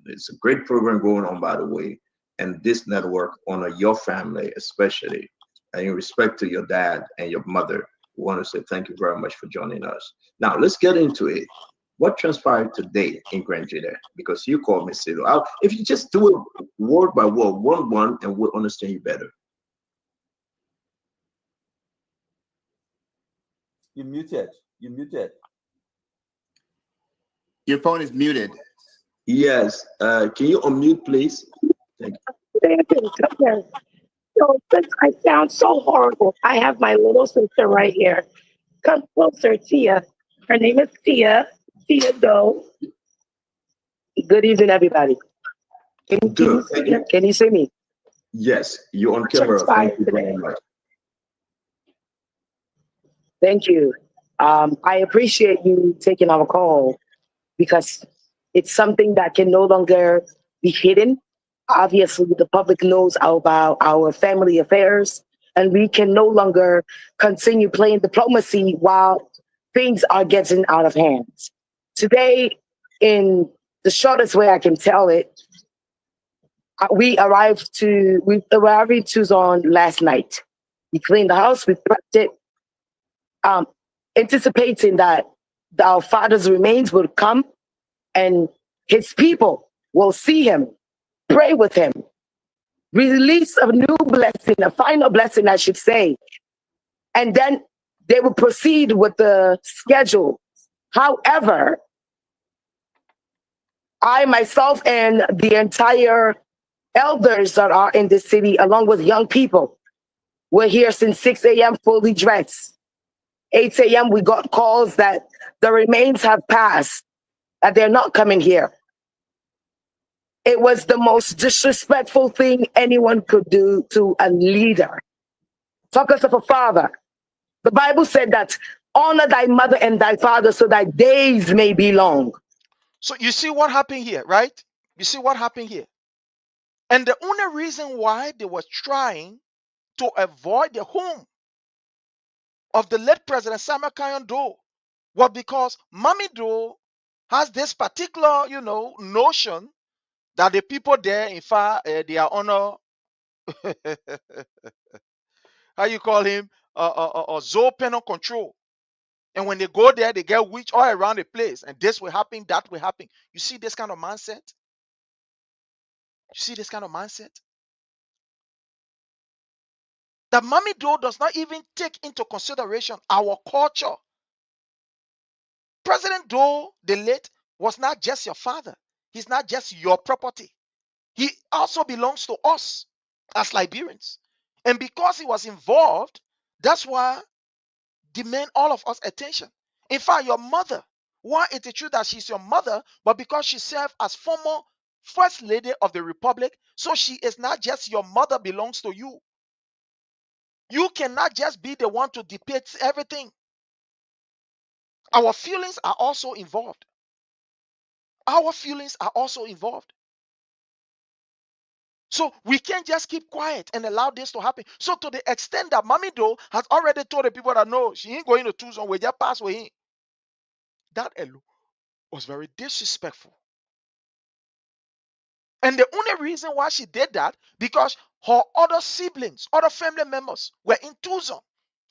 S8: It's a great program going on, by the way, and this network honor your family especially, and in respect to your dad and your mother. We want to say thank you very much for joining us. Now let's get into it. What transpired today in Grand Jita? Because you called me, Cyril. If you just do it word by word, one, and we'll understand you better.
S14: You're muted. You're muted.
S13: Your phone is muted.
S8: Yes. Can you unmute, please? Thank
S12: you. So since I sound so horrible, I have my little sister right here. Come closer, Tia. Her name is Tia. Tia Doe. Good evening, everybody. Can you see me?
S8: Yes, you're on camera. Thank you very much.
S12: Thank you. I appreciate you taking our call because it's something that can no longer be hidden. Obviously, the public knows about our family affairs, and we can no longer continue playing diplomacy while things are getting out of hand. Today, in the shortest way I can tell it, we arrived in Tucson last night. We cleaned the house, we prepped it, anticipating that our father's remains would come and his people will see him, pray with him, release a new blessing, a final blessing, I should say. And then they will proceed with the schedule. However, I myself and the entire elders that are in the city, along with young people, we're here since 6 a.m. fully dressed. 8 a.m. we got calls that the remains have passed, that they're not coming here. It was the most disrespectful thing anyone could do to a leader. Talk of a father. The Bible said that honor thy mother and thy father so thy days may be long.
S5: So you see what happened here, right? You see what happened here? And the only reason why they were trying to avoid the home of the late President Samuel Kenyon Doe was because Mammy Doe has this particular, notion that the people there, in fact, they are honor, how you call him, Zoe penal control. And when they go there, they get witch all around the place. And this will happen, that will happen. You see this kind of mindset? You see this kind of mindset? That Mammy Doe does not even take into consideration our culture. President Doe, the late, was not just your father. He's not just your property. He also belongs to us as Liberians. And because he was involved, that's why demand all of us attention. In fact, your mother, why is it true that she's your mother, but because she served as former First Lady of the Republic, so she is not just your mother, belongs to you. You cannot just be the one to dictate everything. Our feelings are also involved. Our feelings are also involved. So we can't just keep quiet and allow this to happen. So to the extent that Mammy Doe has already told the people that no, she ain't going to Tucson, we just pass with him. That alone was very disrespectful. And the only reason why she did that, because her other siblings, other family members were in Tucson.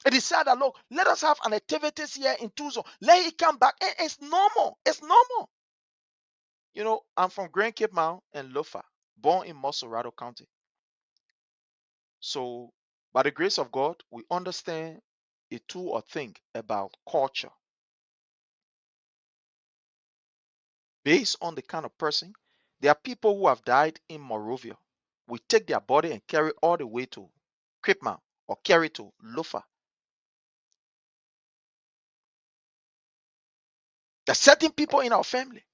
S5: And he said that, look, let us have an activities here in Tucson. Let it come back. And it's normal. It's normal. I'm from Grand Cape Mount and Lofa, born in Mosorado County. So By the grace of God, we understand a two or think about culture based on the kind of person. There are people who have died in Morovia. We take their body and carry all the way to Quipman or carry to Lofa. There are certain people in our family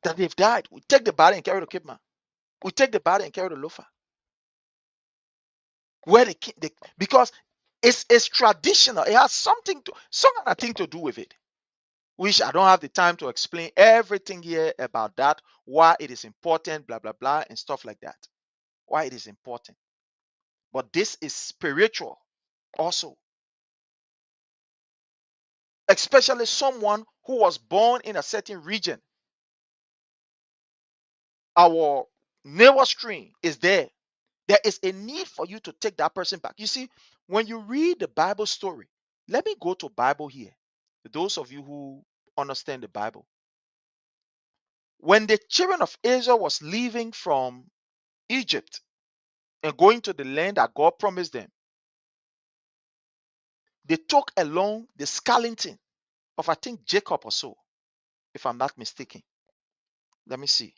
S5: that they've died. We take the body and carry to Quipman. We take the body and carry to Lofa. Where because it's traditional. It has some kind of thing to do with it, which I don't have the time to explain everything here about that, why it is important, blah, blah, blah, and stuff like that. Why it is important. But this is spiritual also. Especially someone who was born in a certain region. Our neighbor stream is there. There is a need for you to take that person back. You see, when you read the Bible story, let me go to Bible here. Those of you who understand the Bible. When the children of Israel was leaving from Egypt and going to the land that God promised them, they took along the skeleton of, I think, Jacob or so, if I'm not mistaken. Let me see.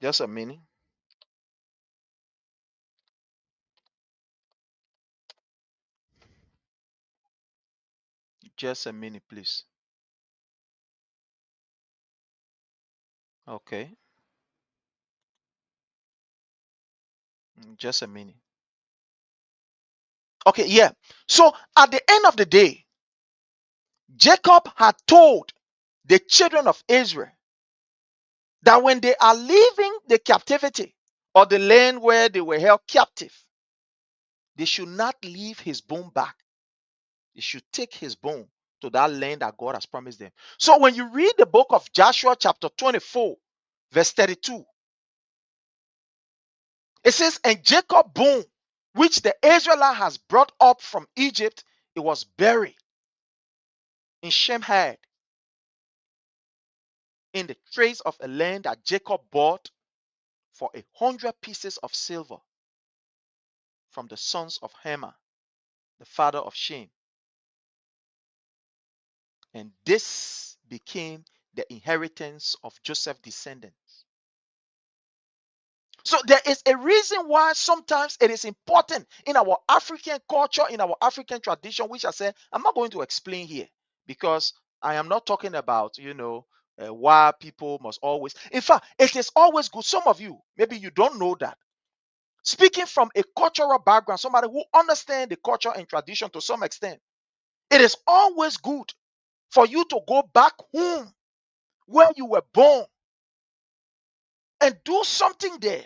S5: Just a minute. Just a minute, please. Okay. Just a minute. Okay, yeah. So at the end of the day, Jacob had told the children of Israel that when they are leaving the captivity or the land where they were held captive, they should not leave his bone back. They should take his bone to that land that God has promised them. So when you read the book of Joshua chapter 24, verse 32, it says, and Jacob bone, which the Israelite has brought up from Egypt, it was buried in Shemhead, in the trace of a land that Jacob bought for 100 pieces of silver from the sons of Hamor, the father of Shem. And this became the inheritance of Joseph's descendants. So there is a reason why sometimes it is important in our African culture, in our African tradition, which I said I'm not going to explain here because I am not talking about, why people must always. In fact, it is always good. Some of you, maybe you don't know that. Speaking from a cultural background, somebody who understands the culture and tradition to some extent, it is always good for you to go back home where you were born and do something there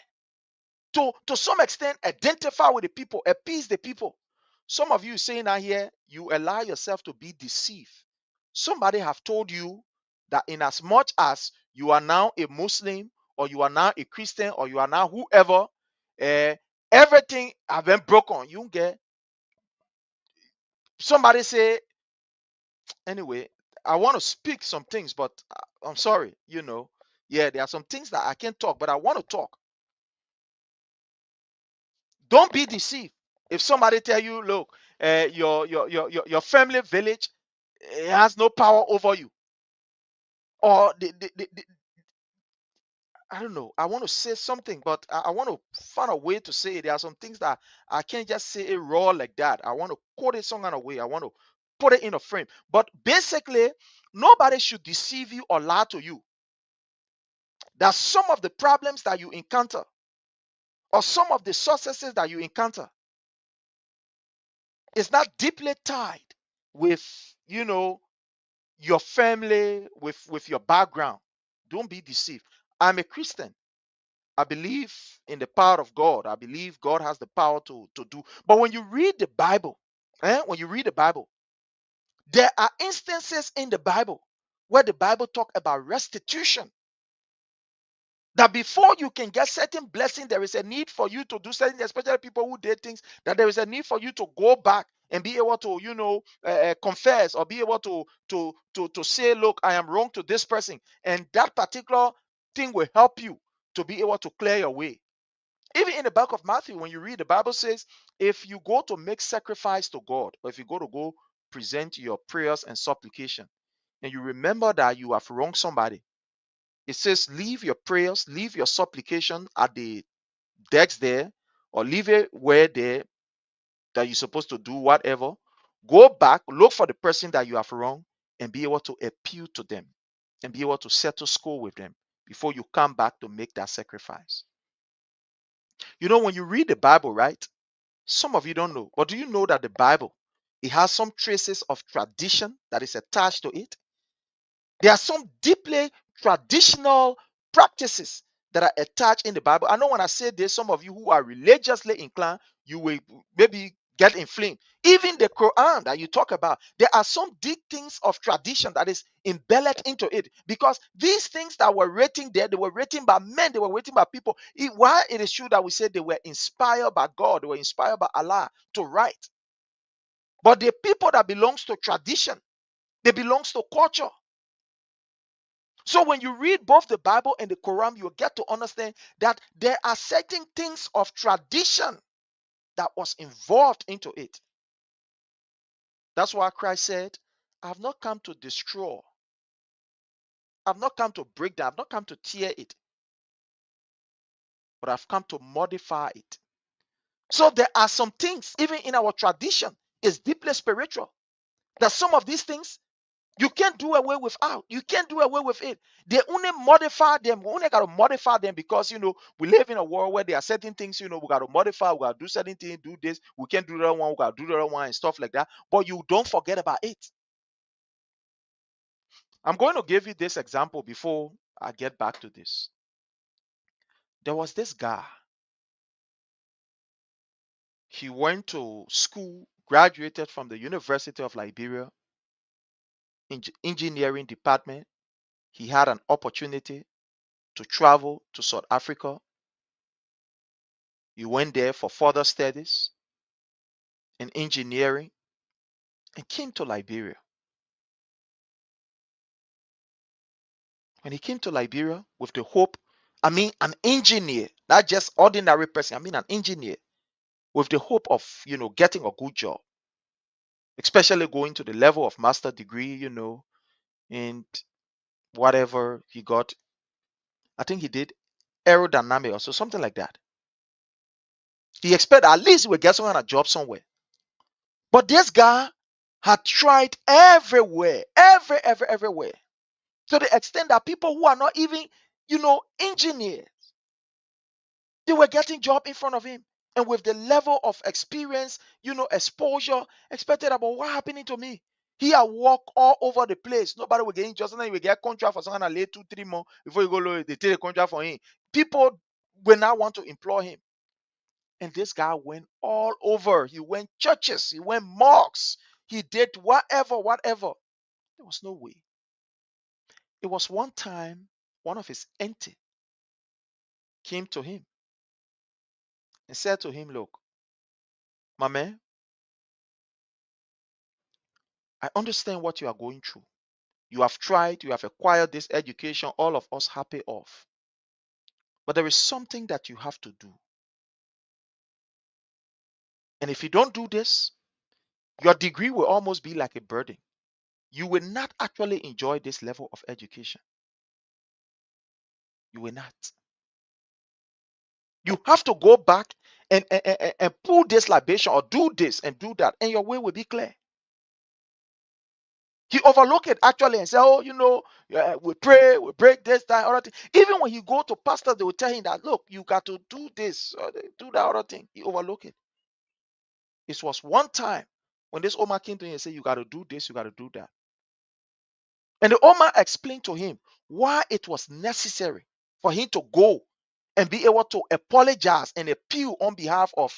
S5: to some extent identify with the people, appease the people. Some of you saying out here, you allow yourself to be deceived. Somebody have told you that in as much as you are now a Muslim or you are now a Christian or you are now whoever, everything have been broken. You get somebody say, anyway, I want to speak some things, but I'm sorry, yeah, there are some things that I can't talk, but I want to talk. Don't be deceived. If somebody tell you, look, your family village has no power over you, or I don't know. I want to say something, but I want to find a way to say it. There are some things that I can't just say it raw like that. I want to quote it some kind of way. I want to put it in a frame. But basically, nobody should deceive you or lie to you. That some of the problems that you encounter or some of the successes that you encounter is not deeply tied with, your family, with your background. Don't be deceived. I'm a Christian. I believe in the power of God. I believe God has the power to do. But when you read the Bible, when you read the Bible, there are instances in the Bible where the Bible talk about restitution. That before you can get certain blessing, there is a need for you to do certain, especially people who did things, that there is a need for you to go back and be able to, confess, or be able to say, look, I am wrong to this person. And that particular thing will help you to be able to clear your way. Even in the book of Matthew, when you read, the Bible says, if you go to make sacrifice to God, or if you go present your prayers and supplication, and you remember that you have wronged somebody, it says, leave your prayers, leave your supplication at the desk there, or leave it where there that you're supposed to do whatever. Go back, look for the person that you have wronged, and be able to appeal to them and be able to settle score with them before you come back to make that sacrifice. When you read the Bible, right? Some of you don't know, but do you know that the Bible, it has some traces of tradition that is attached to it? There are some deeply traditional practices that are attached in the Bible. I know when I say this, some of you who are religiously inclined, you will maybe get inflamed. Even the Quran that you talk about, there are some deep things of tradition that is embellished into it, because these things that were written there, they were written by men, they were written by people. While it is true that we say they were inspired by God, they were inspired by Allah to write, but the people that belongs to tradition, they belongs to culture. So when you read both the Bible and the Quran, you get to understand that there are certain things of tradition that was involved into it. That's why Christ said, I have not come to destroy. I've not come to break down. I've not come to tear it, but I've come to modify it. So there are some things, even in our tradition, is deeply spiritual. That some of these things you can't do away without. You can't do away with it. They only modify them. We only got to modify them because, we live in a world where there are certain things, we got to modify. We got to do certain things, do this. We can't do that one. We got to do that one and stuff like that. But you don't forget about it. I'm going to give you this example before I get back to this. There was this guy. He went to school, graduated from the University of Liberia, engineering department. He had an opportunity to travel to South Africa. He went there for further studies in engineering and came to Liberia. When he came to Liberia with the hope, an engineer, not just ordinary person, an engineer with the hope of, getting a good job, especially going to the level of master degree, and whatever he got. I think he did aerodynamic or so, something like that. He expected at least he would get some kind of job somewhere. But this guy had tried everywhere, everywhere. To the extent that people who are not even, engineers, they were getting job in front of him. And with the level of experience, exposure, expected about what happening to me. He had walked all over the place. Nobody will get in just now. He will get contract for someone that late 2-3 months before you go, they take a contract for him. People will now want to employ him. And this guy went all over. He went churches, he went mosques, he did whatever. There was no way. It was one time one of his auntie came to him and said to him, look, my man, I understand what you are going through. You have tried, you have acquired this education, all of us happy off. But there is something that you have to do. And if you don't do this, your degree will almost be like a burden. You will not actually enjoy this level of education. You will not. You have to go back and pull this libation or do this and do that, and your way will be clear. He overlooked it actually and said, oh, we pray, we break this, that, other thing. Even when he go to pastors, they will tell him that, look, you got to do this, or do that other thing. He overlooked it. It was one time when this Omar came to him and said, you got to do this, you got to do that. And the Omar explained to him why it was necessary for him to go and be able to apologize and appeal on behalf of,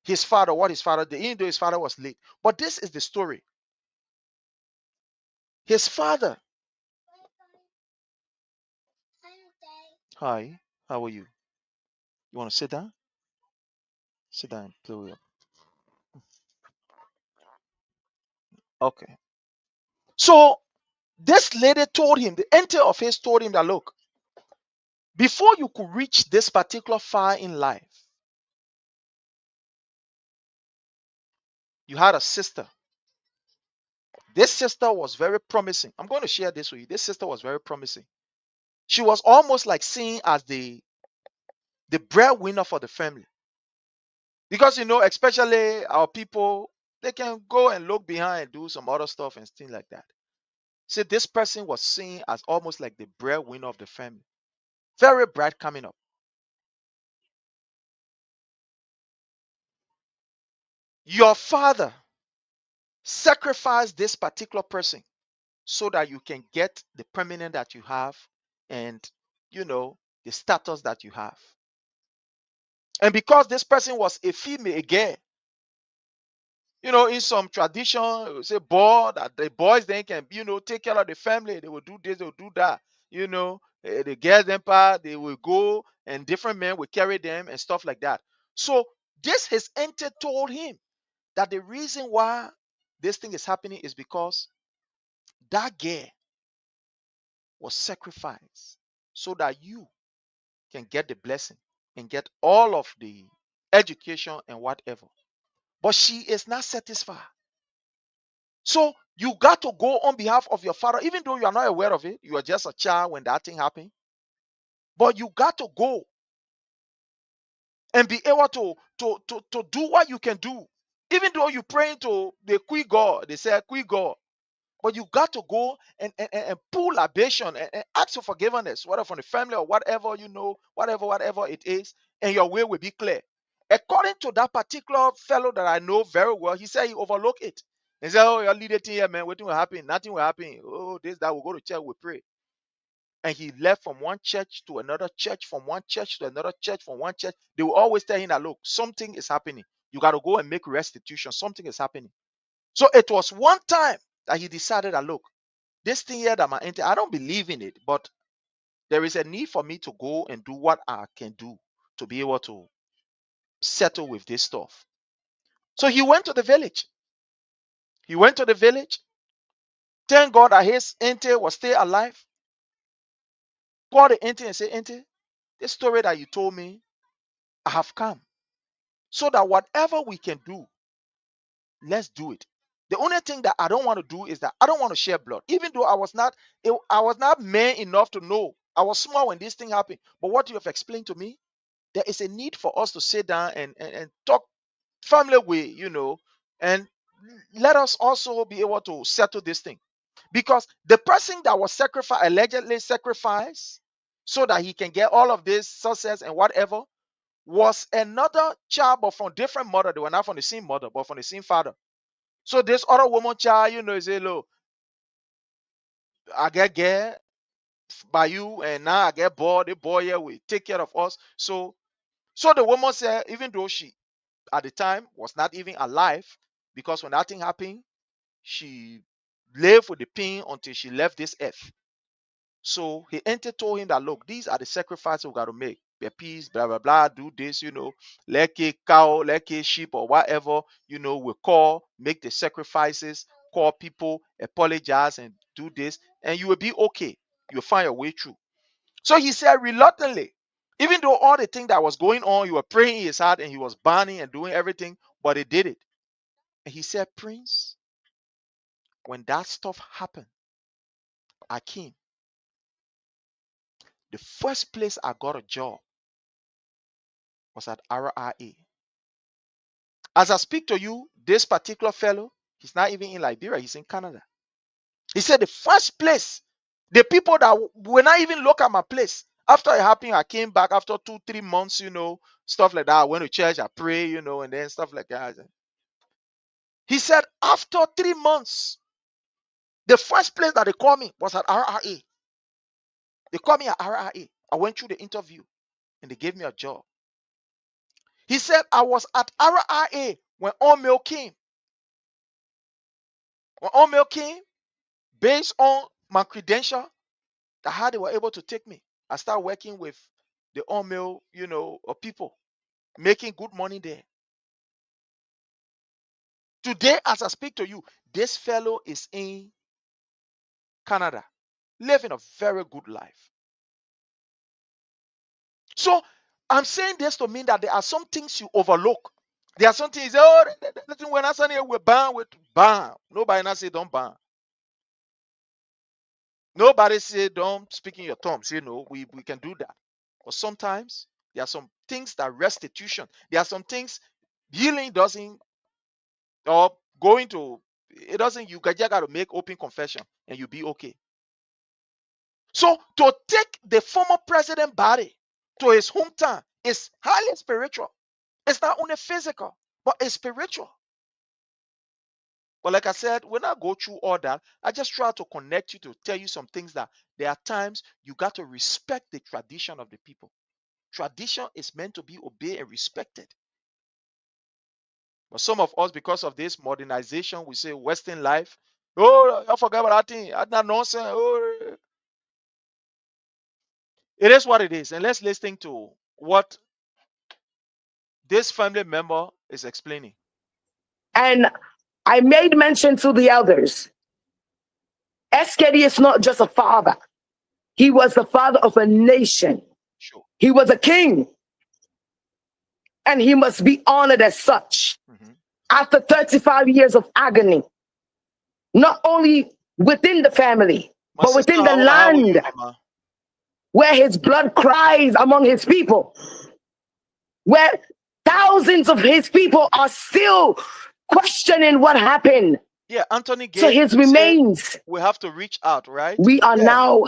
S5: his father, what his father did, even though his father was late. But this is the story. His father Hi, how are you? You want to sit down? Sit down, play up. Okay. So this lady told him, the auntie of his told him that look, before you could reach this particular far in life, you had a sister. This sister was very promising. I'm going to share this with you. This sister was very promising. She was almost like seen as the breadwinner for the family. Because especially our people, they can go and look behind and do some other stuff and things like that. See, this person was seen as almost like the breadwinner of the family. Very bright coming up. Your father sacrificed this particular person so that you can get the permanent that you have and the status that you have. And because this person was a female, a girl, in some tradition, it will say boy that the boys then can, take care of the family. They will do this, they will do that. The girls empire, they will go and different men will carry them and stuff like that. So this his auntie told him that the reason why this thing is happening is because that girl was sacrificed so that you can get the blessing and get all of the education and whatever. But she is not satisfied. So you got to go on behalf of your father, even though you are not aware of it. You are just a child when that thing happened. But you got to go and be able to do what you can do. Even though you praying to the quick God, they say quick God. But you got to go and pull libation and ask for forgiveness, whether from the family or whatever, whatever it is, and your way will be clear. According to that particular fellow that I know very well, he said he overlooked it. He said, oh, your leader here, man, what will happen? Nothing will happen. Oh, this, that, we'll go to church, we'll pray. And he left from one church to another church, from one church to another church, from one church. They will always tell him that, look, something is happening. You got to go and make restitution. Something is happening. So it was one time that he decided that, look, this thing here that my auntie, I don't believe in it, but there is a need for me to go and do what I can do to be able to settle with this stuff. So he went to the village. He went to the village. Thank God that his auntie was still alive. Called the auntie and said, auntie, this story that you told me, I have come. So that whatever we can do, let's do it. The only thing that I don't want to do is that I don't want to share blood. Even though I was not man enough to know. I was small when this thing happened. But what you have explained to me, there is a need for us to sit down and talk family way, and let us also be able to settle this thing. Because the person that was allegedly sacrificed, so that he can get all of this success and whatever, was another child, but from different mother. They were not from the same mother, but from the same father. So this other woman child, is a look, I get by you, and now I get bored. The boy here will take care of us. So the woman said, even though she at the time was not even alive, because when that thing happened, she lived with the pain until she left this earth. So he entered, told him that, look, these are the sacrifices we got to make. Be peace, blah, blah, blah, do this, like a cow, like a sheep, or whatever, we call, make the sacrifices, call people, apologize, and do this, and you will be okay. You'll find your way through. So he said reluctantly, even though all the thing that was going on, you were praying in his heart and he was burning and doing everything, but he did it. And he said, Prince, when that stuff happened, I came. The first place I got a job was at RRA. As I speak to you, this particular fellow, he's not even in Liberia, he's in Canada. He said the first place, the people that will not even look at my place. After it happened, I came back after 2-3 months, stuff like that. I went to church, I pray, and then stuff like that. He said after 3 months, the first place that they called me was at RRA. They called me at RRA. I went through the interview and they gave me a job. He said I was at RRA when All Mail came. When All Mail came, based on my credential, that how they were able to take me. I start working with the all-male, people, making good money there. Today, as I speak to you, this fellow is in Canada, living a very good life. So I'm saying this to mean that there are some things you overlook. There are some things, when I say we ban with ban. Nobody now say don't ban. Nobody say don't speak in your tongues. We can do that. But sometimes there are some things that restitution. There are some things healing doesn't, or going to, it doesn't, you just got to make open confession and you'll be okay. So to take the former president body to his hometown is highly spiritual. It's not only physical, but it's spiritual. But like I said, when I go through all that, I just try to connect you to tell you some things that there are times you got to respect the tradition of the people. Tradition is meant to be obeyed and respected. But some of us, because of this modernization, we say Western life. Oh, I forgot about that thing. That's not nonsense. Oh. It is what it is. And let's listen to what this family member is explaining.
S15: And I made mention to the elders. SKD is not just a father. He was the father of a nation.
S5: Sure.
S15: He was a king. And he must be honored as such. After 35 years of agony, not only within the family, but within the land where his blood cries among his people, where thousands of his people are still questioning what happened.
S5: Yeah, Anthony
S15: So
S5: Gay,
S15: his remains,
S5: we have to reach out, right?
S15: we are now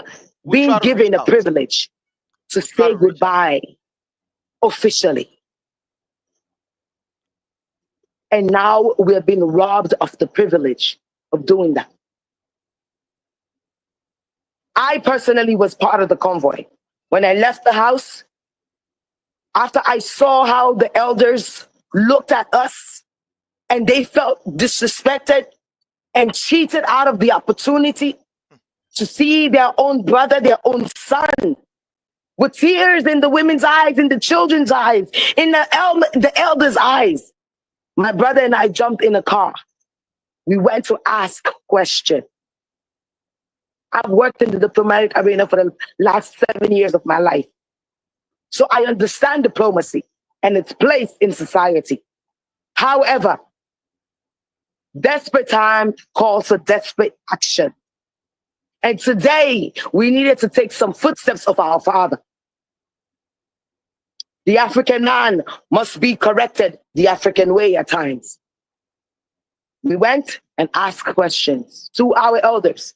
S15: being given a privilege to say goodbye officially. And now we're being robbed of the privilege of doing that. I personally was part of the convoy. When I left the house, after I saw how the elders looked at us and they felt disrespected and cheated out of the opportunity to see their own brother, their own son, with tears in the women's eyes, in the children's eyes, in the elders' eyes. My brother and I jumped in a car. We went to ask questions. I've worked in the diplomatic arena for the last 7 years of my life. So I understand diplomacy and its place in society. However, desperate time calls for desperate action. And today, we needed to take some footsteps of our father. The African man must be corrected the African way at times. We went and asked questions to our elders.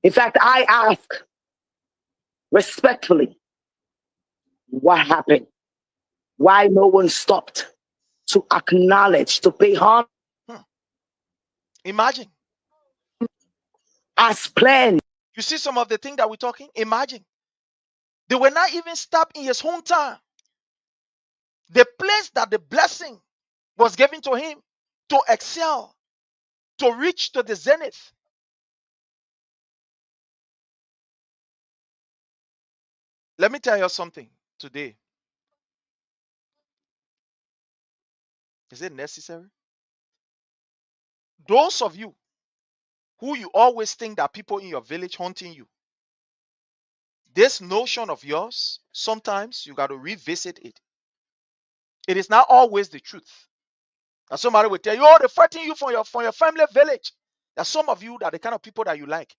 S15: In fact, I asked respectfully, what happened? Why no one stopped to acknowledge, to pay harm?
S5: Imagine.
S15: As planned.
S5: You see some of the things that we're talking? Imagine. They were not even stopped in his hometown. The place that the blessing was given to him to excel, to reach to the zenith. Let me tell you something today. Is it necessary? Those of you who you always think that people in your village hunting you, this notion of yours, sometimes you got to revisit it. It is not always the truth. And somebody will tell you, oh, they're fighting you from your family village. There's some of you that are the kind of people that you like.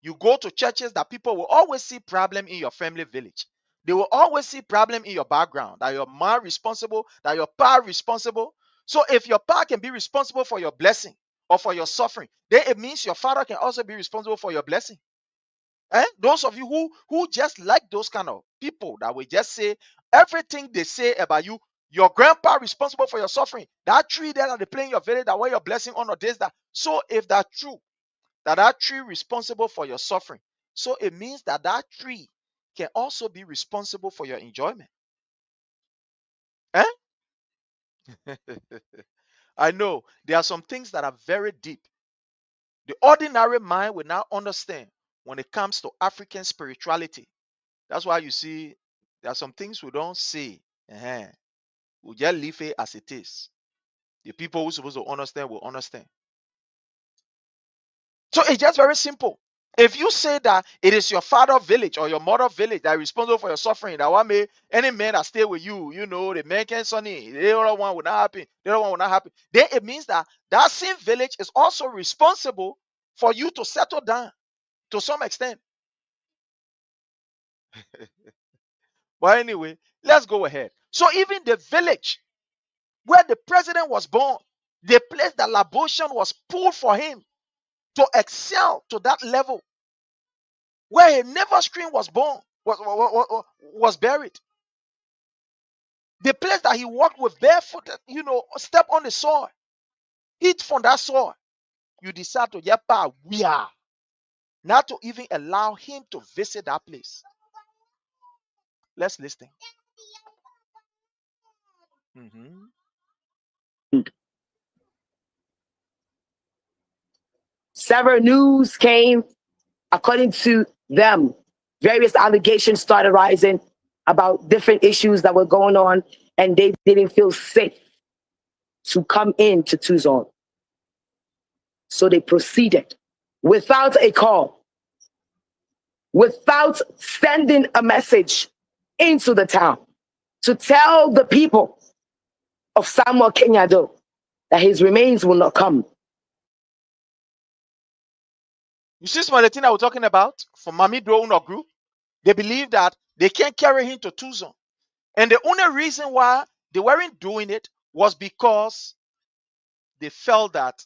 S5: You go to churches that people will always see problem in your family village. They will always see problem in your background, that your mom responsible, that your pa responsible. So if your pa can be responsible for your blessing or for your suffering, then it means your father can also be responsible for your blessing. Those of you who just like those kind of people that will just say everything they say about you, your grandpa responsible for your suffering. That tree there that they play in your village, that where your blessing on or this, that. So if that's true, that tree responsible for your suffering, so it means that tree can also be responsible for your enjoyment. I know there are some things that are very deep. The ordinary mind will not understand when it comes to African spirituality. That's why you see there are some things we don't say. We just leave it as it is. The people who are supposed to understand will understand. So it's just very simple. If you say that it is your father village or your mother village that is responsible for your suffering, that one may any man that stay with you, the man can sunny, the other one will not happen, the other one will not happen. Then it means that that same village is also responsible for you to settle down to some extent. But anyway, let's go ahead. So even the village where the president was born, the place that Laboshan was pulled for him to excel to that level, where a never screen was born, was buried. The place that he walked with barefoot, step on the soil, eat from that soil. You decide to we are not to even allow him to visit that place. Let's listen.
S15: Several news came, according to them, various allegations started rising about different issues that were going on, and they didn't feel safe to come into Tuzon. So they proceeded without a call, without sending a message into the town to tell the people of Samuel Kenyado that his remains will not come.
S5: You see some of the thing I was talking about from Mami Douno group? They believe that they can't carry him to Tuzon. And the only reason why they weren't doing it was because they felt that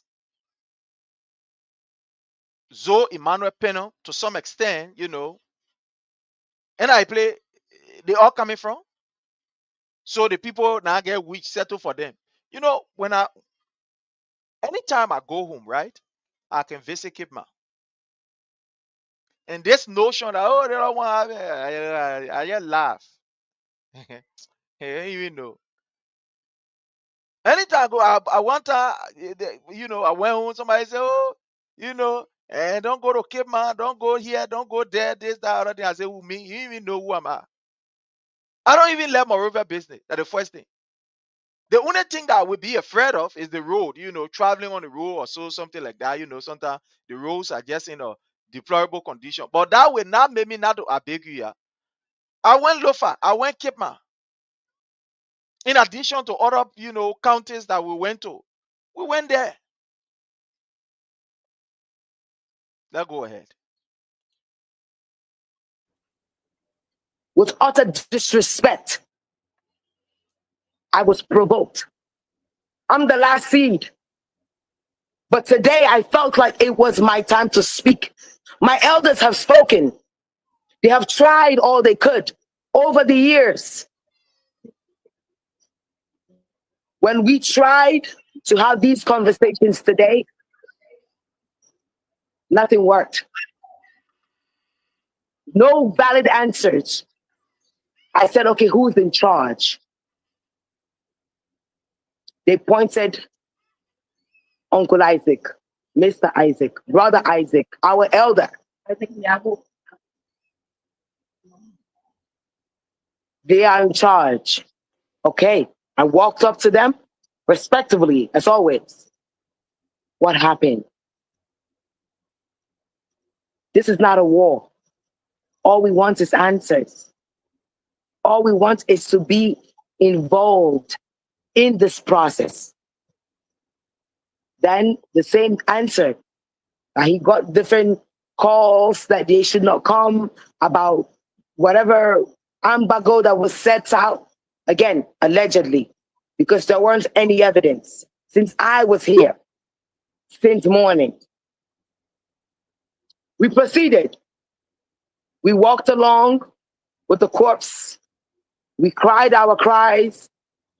S5: Zoe Emmanuel Peno, to some extent, and I play, they all coming from. So the people now get which settle for them. Anytime I go home, right, I can visit Kipma. And this notion that, they don't want to I just laugh. Even know. Anytime I go, I want to, I went home, somebody say, don't go to Cape Man, don't go here, don't go there, this, that, other thing. I say, who me? You even know who am I? I don't even let my river business. That's the first thing. The only thing that I would be afraid of is the road, traveling on the road or something like that. Sometimes the roads are just in a deplorable condition. But that will not make me not to beg you. I went Lofa, I went Cape Man. In addition to other, counties that we went to. We went there. Let's go ahead.
S15: With utter disrespect, I was provoked. I'm the last seed. But today I felt like it was my time to speak. My elders have spoken. They have tried all they could over the years. When we tried to have these conversations today, nothing worked. No valid answers. I said, okay, who's in charge? They pointed Uncle Isaac, Mr. Isaac, Brother Isaac, our elder. They are in charge. Okay, I walked up to them respectfully, as always. What happened? This is not a war. All we want is answers. All we want is to be involved in this process. Then the same answer. He got different calls that they should not come about whatever embargo that was set out. Again, allegedly, because there weren't any evidence since I was here, since morning. We proceeded. We walked along with the corpse. We cried our cries.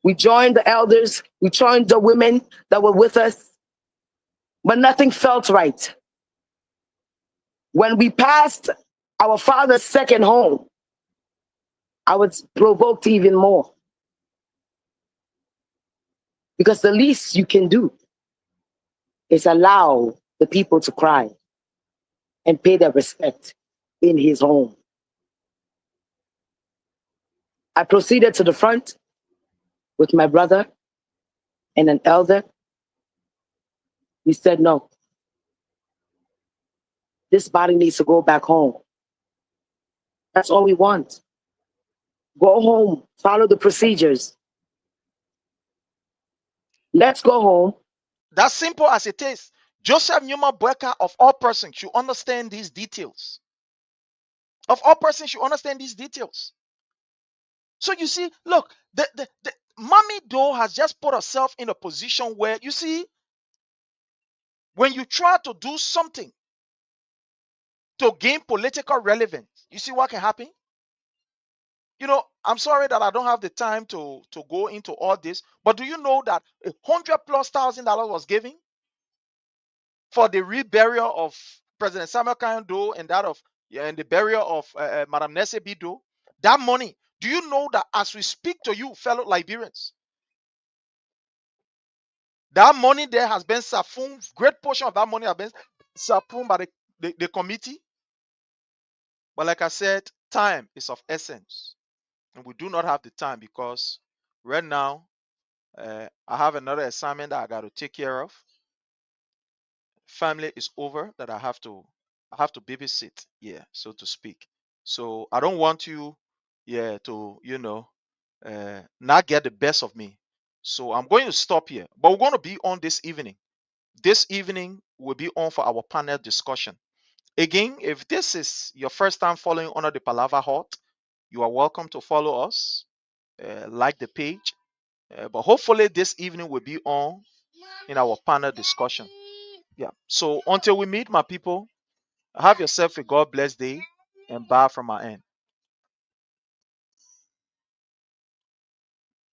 S15: We joined the elders. We joined the women that were with us. But nothing felt right. When we passed our father's second home, I was provoked even more. Because the least you can do is allow the people to cry and pay their respect in his home. I proceeded to the front with my brother and an elder. We said, no, this body needs to go back home. That's all we want. Go home, follow the procedures. Let's go home.
S5: That's simple as it is. Joseph Newman Boyka, of all persons, should understand these details. Of all persons, should understand these details. So you see, look, the Mommy Doe has just put herself in a position where, you see, when you try to do something to gain political relevance, you see what can happen? You know, I'm sorry that I don't have the time to go into all this, but do you know that $100,000+ was given for the reburial of President Samuel Kanye Doe and that of and the burial of Madam Nesse B. Doe? That money, do you know that as we speak to you, fellow Liberians, that money there has been siphoned, great portion of that money has been siphoned by the committee? But like I said, time is of essence. And we do not have the time because right now, I have another assignment that I got to take care of. Family is over that I have to babysit, yeah, so to speak. So I don't want you, yeah, to not get the best of me. So I'm going to stop here. But we're going to be on this evening. This evening will be on for our panel discussion. Again, if this is your first time following Honor the Palava Hut, you are welcome to follow us, like the page. But hopefully this evening will be on in our panel discussion. Yeah. So until we meet, my people, have yourself a God bless day and bye from my end.